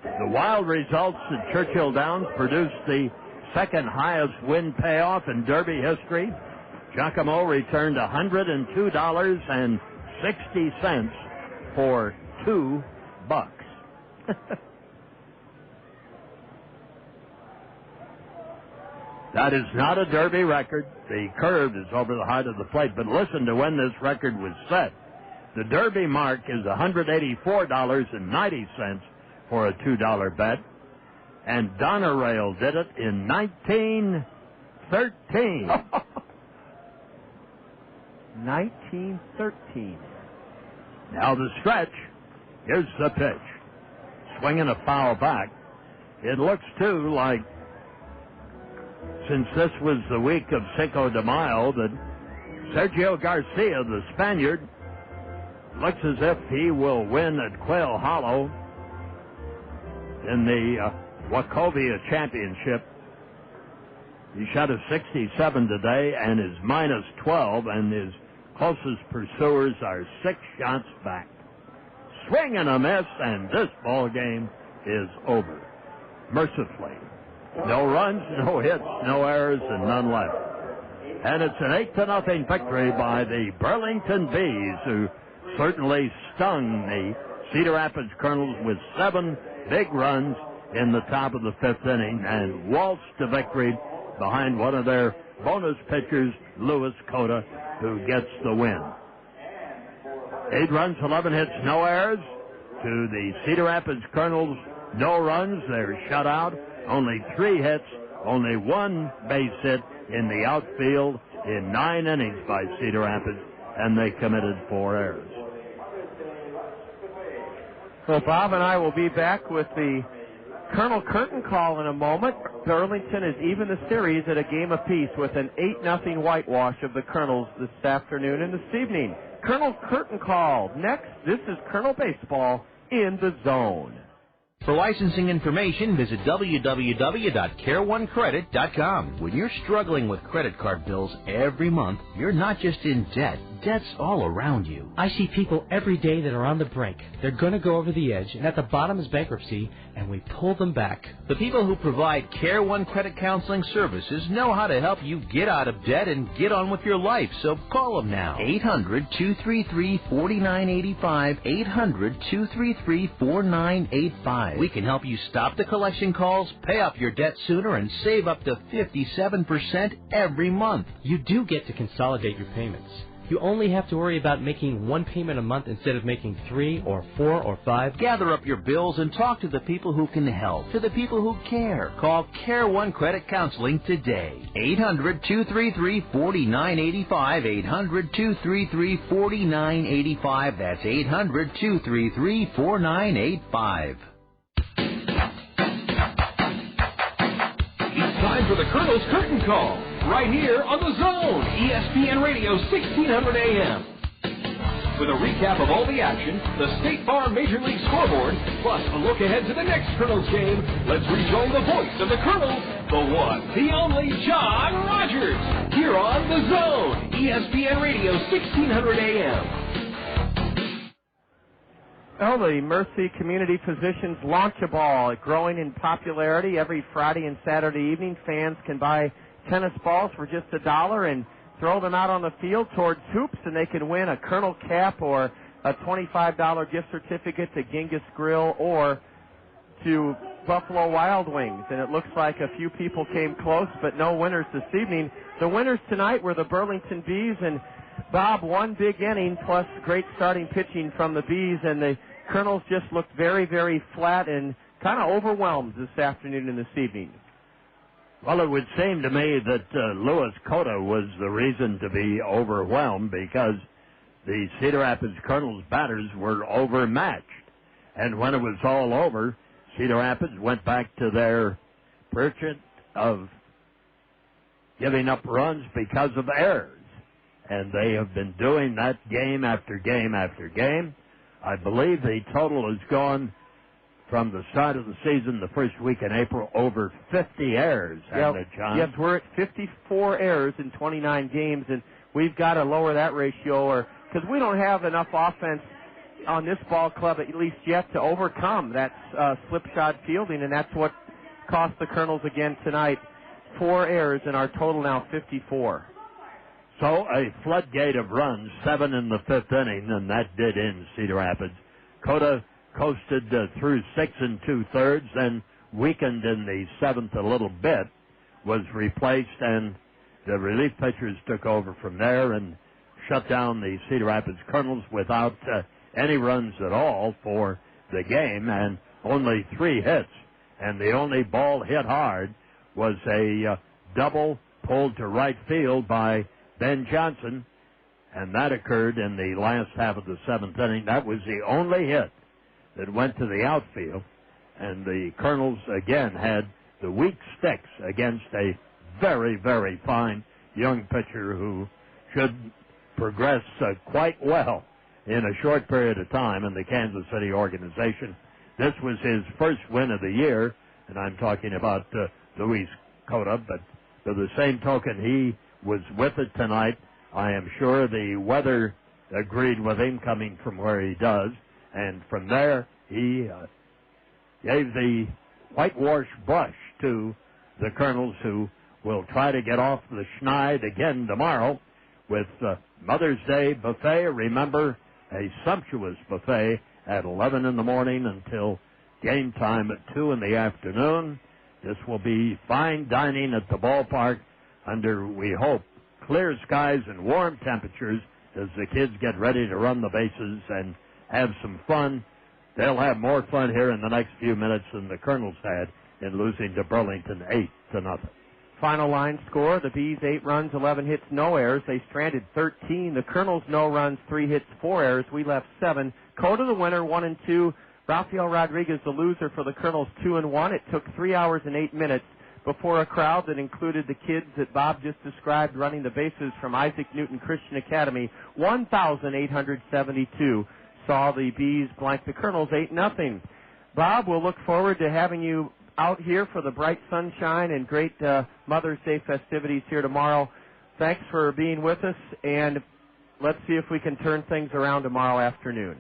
The wild results at Churchill Downs produced the second highest win payoff in Derby history. Giacomo returned $102.60 for $2. That is not a Derby record. The curve is over the height of the plate. But listen to when this record was set. The Derby mark is $184.90 for a $2 bet. And Donna Rail did it in 1913. 1913. Now the stretch. Here's the pitch. Swinging a foul back. It looks, too, like since this was the week of Cinco de Mayo that Sergio Garcia, the Spaniard, looks as if he will win at Quail Hollow in the Wachovia Championship. He shot a 67 today and is minus 12, and his closest pursuers are 6 shots back. Swing and a miss, and this ball game is over. Mercifully. No runs, no hits, no errors, and none left. And it's an 8-0 victory by the Burlington Bees, who certainly stung the Cedar Rapids Kernels with 7 big runs in the top of the 5th inning and waltzed to victory behind one of their bonus pitchers, Louis Cota, who gets the win. 8 runs, 11 hits, no errors. To the Cedar Rapids Kernels, no runs. They're shut out. Only 3 hits, only 1 base hit in the outfield in 9 innings by Cedar Rapids, and they committed 4 errors. Well, Bob and I will be back with the Colonel Curtain call in a moment. Burlington is even the series at a game apiece with an 8-0 whitewash of the Kernels this afternoon and this evening. Colonel Curtain call. Next, this is Colonel Baseball in the Zone. For licensing information, visit www.careonecredit.com. When you're struggling with credit card bills every month, you're not just in debt. Debt's all around you. I see people every day that are on the brink. They're going to go over the edge, and at the bottom is bankruptcy, and we pull them back. The people who provide Care One Credit Counseling Services know how to help you get out of debt and get on with your life, so call them now. 800-233-4985, 800-233-4985. We can help you stop the collection calls, pay off your debt sooner, and save up to 57% every month. You do get to consolidate your payments. You only have to worry about making one payment a month instead of making 3 or 4 or 5. Gather up your bills and talk to the people who can help, to the people who care. Call Care One Credit Counseling today. 800-233-4985, 800-233-4985. That's 800-233-4985. It's time for the Colonel's Curtain Call, right here on The Zone, ESPN Radio 1600 AM. With a recap of all the action, the State Farm Major League scoreboard, plus a look ahead to the next Colonel's game, let's rejoin the voice of the Colonels, the one, the only John Rogers, here on The Zone, ESPN Radio 1600 AM. Well, the Mercy Community Physicians Launch a Ball, growing in popularity. Every Friday and Saturday evening, fans can buy tennis balls for just $1 and throw them out on the field towards hoops, and they can win a Colonel cap or a $25 gift certificate to Genghis Grill or to Buffalo Wild Wings. And it looks like a few people came close, but no winners this evening. The winners tonight were the Burlington Bees, and Bob, one big inning plus great starting pitching from the Bees, and the Colonels just looked very, very flat and kind of overwhelmed this afternoon and this evening. Well, it would seem to me that Lewis Cota was the reason to be overwhelmed because the Cedar Rapids Kernels batters were overmatched. And when it was all over, Cedar Rapids went back to their pursuit of giving up runs because of errors. And they have been doing that game after game after game. I believe the total has gone from the start of the season, the first week in April, over 50 errors, hasn't it, John? Yes, we're at 54 errors in 29 games, and we've got to lower that ratio, because we don't have enough offense on this ball club, at least yet, to overcome that slipshod fielding, and that's what cost the Kernels again tonight. 4 errors in our total now 54. So a floodgate of runs, 7 in the 5th inning, and that did end Cedar Rapids. Cota coasted through 6 2/3, then weakened in the 7th a little bit, was replaced, and the relief pitchers took over from there and shut down the Cedar Rapids Kernels without any runs at all for the game, and only 3 hits. And the only ball hit hard was a double pulled to right field by Ben Johnson, and that occurred in the last half of the 7th inning. That was the only hit that went to the outfield, and the Kernels again had the weak sticks against a very, very fine young pitcher who should progress quite well in a short period of time in the Kansas City organization. This was his first win of the year, and I'm talking about Luis Cota, but by the same token, he was with it tonight. I am sure the weather agreed with him coming from where he does, and from there he gave the whitewash brush to the Kernels, who will try to get off the schneid again tomorrow with Mother's Day buffet. Remember, a sumptuous buffet at 11 in the morning until game time at 2 in the afternoon. This will be fine dining at the ballpark under, we hope, clear skies and warm temperatures as the kids get ready to run the bases and have some fun. They'll have more fun here in the next few minutes than the Kernels had in losing to Burlington 8-0. Final line score, the Bees 8 runs, 11 hits, no errors. They stranded 13. The Kernels no runs, 3 hits, 4 errors. We left 7. Cota the winner, 1-2. Rafael Rodriguez, the loser for the Kernels, 2-1. It took 3 hours and 8 minutes before a crowd that included the kids that Bob just described running the bases from Isaac Newton Christian Academy, 1,872, saw the Bees blank the Kernels 8-0. Bob, we'll look forward to having you out here for the bright sunshine and great Mother's Day festivities here tomorrow. Thanks for being with us, and let's see if we can turn things around tomorrow afternoon.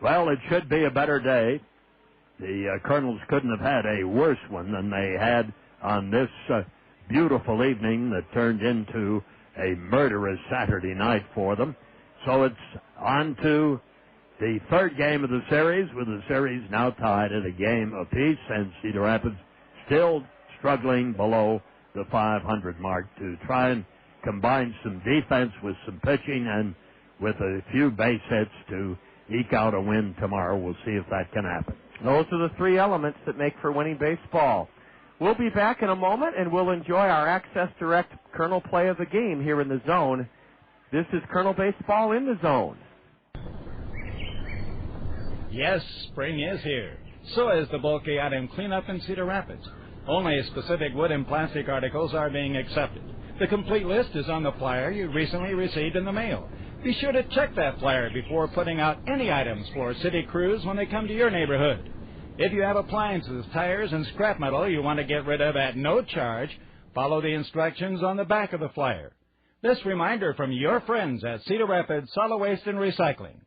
Well, it should be a better day. The Kernels couldn't have had a worse one than they had on this beautiful evening that turned into a murderous Saturday night for them. So it's on to the third game of the series, with the series now tied at a game apiece, and Cedar Rapids still struggling below the 500 mark to try and combine some defense with some pitching and with a few base hits to eke out a win tomorrow. We'll see if that can happen. Those are the three elements that make for winning baseball. We'll be back in a moment, and we'll enjoy our Access Direct Kernel play of the game here in the zone. This is Kernel Baseball in the Zone. Yes, spring is here. So is the bulky item cleanup in Cedar Rapids. Only specific wood and plastic articles are being accepted. The complete list is on the flyer you recently received in the mail. Be sure to check that flyer before putting out any items for city crews when they come to your neighborhood. If you have appliances, tires, and scrap metal you want to get rid of at no charge, follow the instructions on the back of the flyer. This reminder from your friends at Cedar Rapids Solid Waste and Recycling.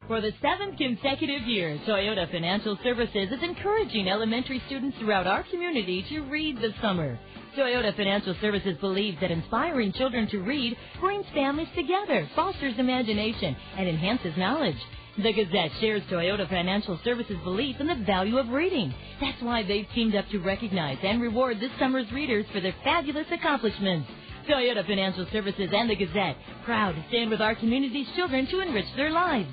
For the 7th consecutive year, Toyota Financial Services is encouraging elementary students throughout our community to read this summer. Toyota Financial Services believes that inspiring children to read brings families together, fosters imagination, and enhances knowledge. The Gazette shares Toyota Financial Services' belief in the value of reading. That's why they've teamed up to recognize and reward this summer's readers for their fabulous accomplishments. Toyota Financial Services and the Gazette, proud to stand with our community's children to enrich their lives.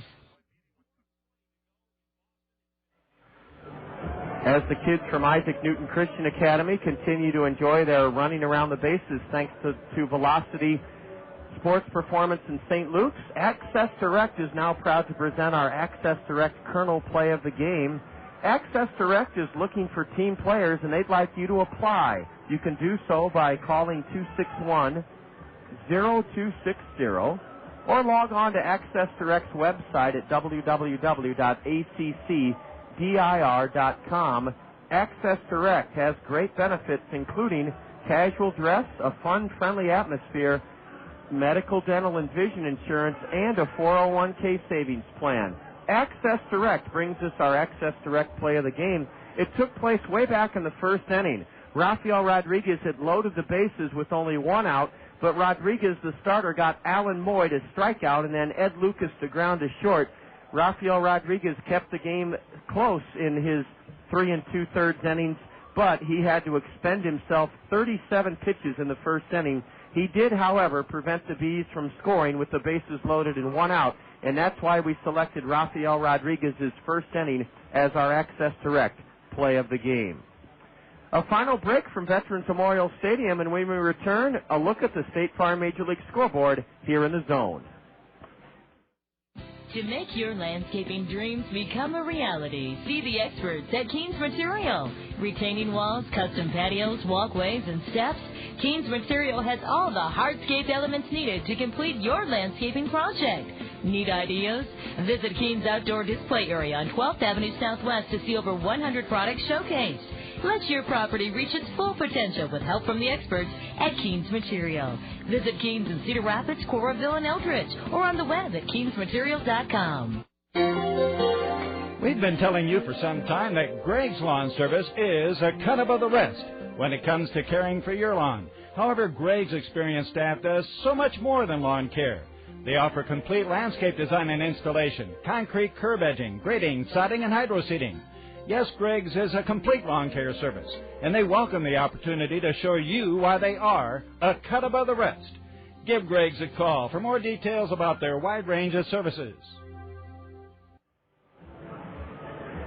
As the kids from Isaac Newton Christian Academy continue to enjoy their running around the bases thanks to Velocity Sports Performance in St. Luke's, Access Direct is now proud to present our Access Direct Kernel play of the game. Access Direct is looking for team players, and they'd like you to apply. You can do so by calling 261-0260 or log on to Access Direct's website at www.accdir.com. Access Direct has great benefits, including casual dress, a fun, friendly atmosphere, medical, dental, and vision insurance, and a 401k savings plan. Access Direct brings us our Access Direct play of the game. It took place way back in the first inning. Rafael Rodriguez had loaded the bases with only one out, but Rodriguez, the starter, got Alan Moy to strike out and then Ed Lucas to ground to short. Rafael Rodriguez kept the game close in his 3 2/3 innings, but he had to expend himself 37 pitches in the first inning. He did, however, prevent the Bees from scoring with the bases loaded and one out, and that's why we selected Rafael Rodriguez's first inning as our Access Direct play of the game. A final break from Veterans Memorial Stadium, and when we return, a look at the State Farm Major League scoreboard here in the zone. To make your landscaping dreams become a reality, see the experts at Keen's Material. Retaining walls, custom patios, walkways, and steps, Keen's Material has all the hardscape elements needed to complete your landscaping project. Need ideas? Visit Keen's Outdoor Display Area on 12th Avenue Southwest to see over 100 products showcased. Let your property reach its full potential with help from the experts at Keen's Material. Visit Keen's in Cedar Rapids, Coralville, and Eldridge, or on the web at keensmaterial.com. We've been telling you for some time that Greg's Lawn Service is a cut above the rest when it comes to caring for your lawn. However, Greg's experienced staff does so much more than lawn care. They offer complete landscape design and installation, concrete curb edging, grading, sodding, and hydro seeding. Yes, Greg's is a complete lawn care service, and they welcome the opportunity to show you why they are a cut above the rest. Give Greg's a call for more details about their wide range of services.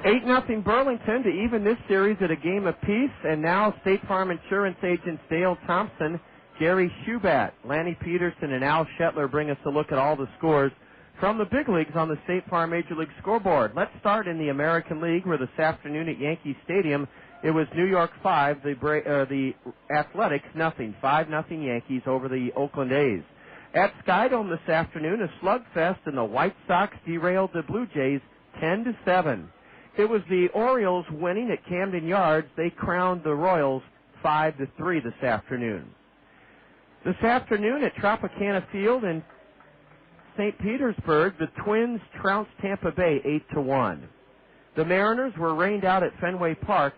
8-0 Burlington to even this series at a game apiece, and now State Farm Insurance agents Dale Thompson, Gary Schubat, Lanny Peterson, and Al Shetler bring us a look at all the scores from the big leagues on the State Farm Major League scoreboard. Let's start in the American League, where this afternoon at Yankee Stadium, it was New York 5, the Athletics nothing. 5-0 Yankees over the Oakland A's. At Skydome this afternoon, a slugfest, and the White Sox derailed the Blue Jays 10-7. It was the Orioles winning at Camden Yards. They crowned the Royals 5-3 this afternoon. This afternoon at Tropicana Field in St. Petersburg, the Twins trounced Tampa Bay 8-1. The Mariners were rained out at Fenway Park.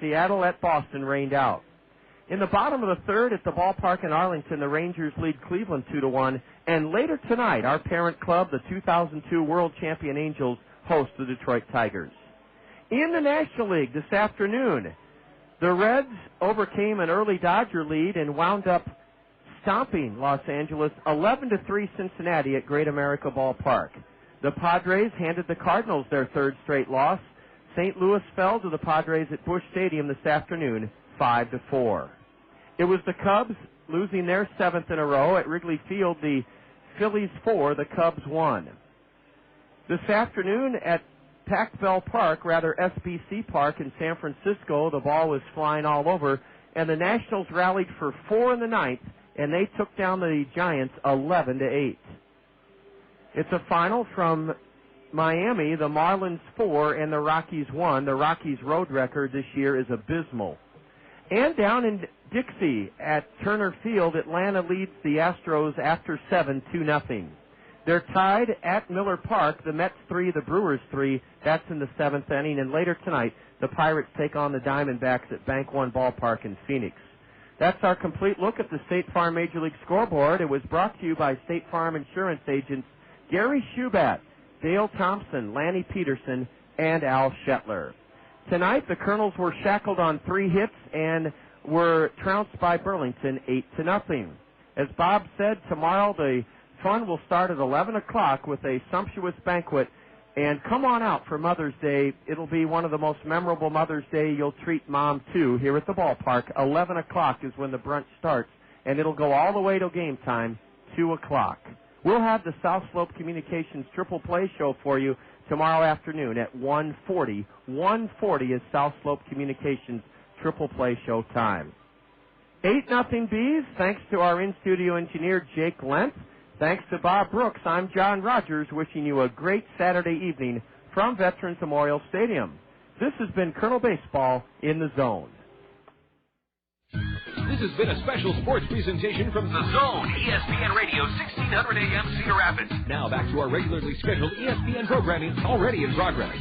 Seattle at Boston rained out. In the bottom of the third at the ballpark in Arlington, the Rangers lead Cleveland 2-1. And later tonight, our parent club, the 2002 World Champion Angels, host the Detroit Tigers. In the National League this afternoon, the Reds overcame an early Dodger lead and wound up stomping Los Angeles 11-3 Cincinnati at Great America Ballpark. The Padres handed the Cardinals their third straight loss. St. Louis fell to the Padres at Busch Stadium this afternoon 5-4. It was the Cubs losing their seventh in a row at Wrigley Field. The Phillies 4, the Cubs 1. This afternoon at Pac-Bell Park, rather SBC Park in San Francisco, the ball was flying all over, and the Nationals rallied for 4 in the ninth, and they took down the Giants 11-8. It's a final from Miami, the Marlins 4 and the Rockies 1. The Rockies' road record this year is abysmal. And down in Dixie at Turner Field, Atlanta leads the Astros after 7, 2-0. They're tied at Miller Park, the Mets 3, the Brewers 3. That's in the seventh inning. And later tonight, the Pirates take on the Diamondbacks at Bank One Ballpark in Phoenix. That's our complete look at the State Farm Major League scoreboard. It was brought to you by State Farm Insurance agents Gary Schubat, Dale Thompson, Lanny Peterson, and Al Shetler. Tonight, the Kernels were shackled on 3 hits and were trounced by Burlington 8-0. As Bob said, tomorrow the fun will start at 11 o'clock with a sumptuous banquet. And come on out for Mother's Day. It'll be one of the most memorable Mother's Day you'll treat Mom to here at the ballpark. 11 o'clock is when the brunch starts, and it'll go all the way till game time, 2 o'clock. We'll have the South Slope Communications Triple Play Show for you tomorrow afternoon at 1:40. 1:40 is South Slope Communications Triple Play Show time. 8-0 Bees, thanks to our in-studio engineer, Jake Lentz. Thanks to Bob Brooks, I'm John Rogers, wishing you a great Saturday evening from Veterans Memorial Stadium. This has been Colonel Baseball in the Zone. This has been a special sports presentation from The Zone, ESPN Radio, 1600 AM, Cedar Rapids. Now back to our regularly scheduled ESPN programming already in progress.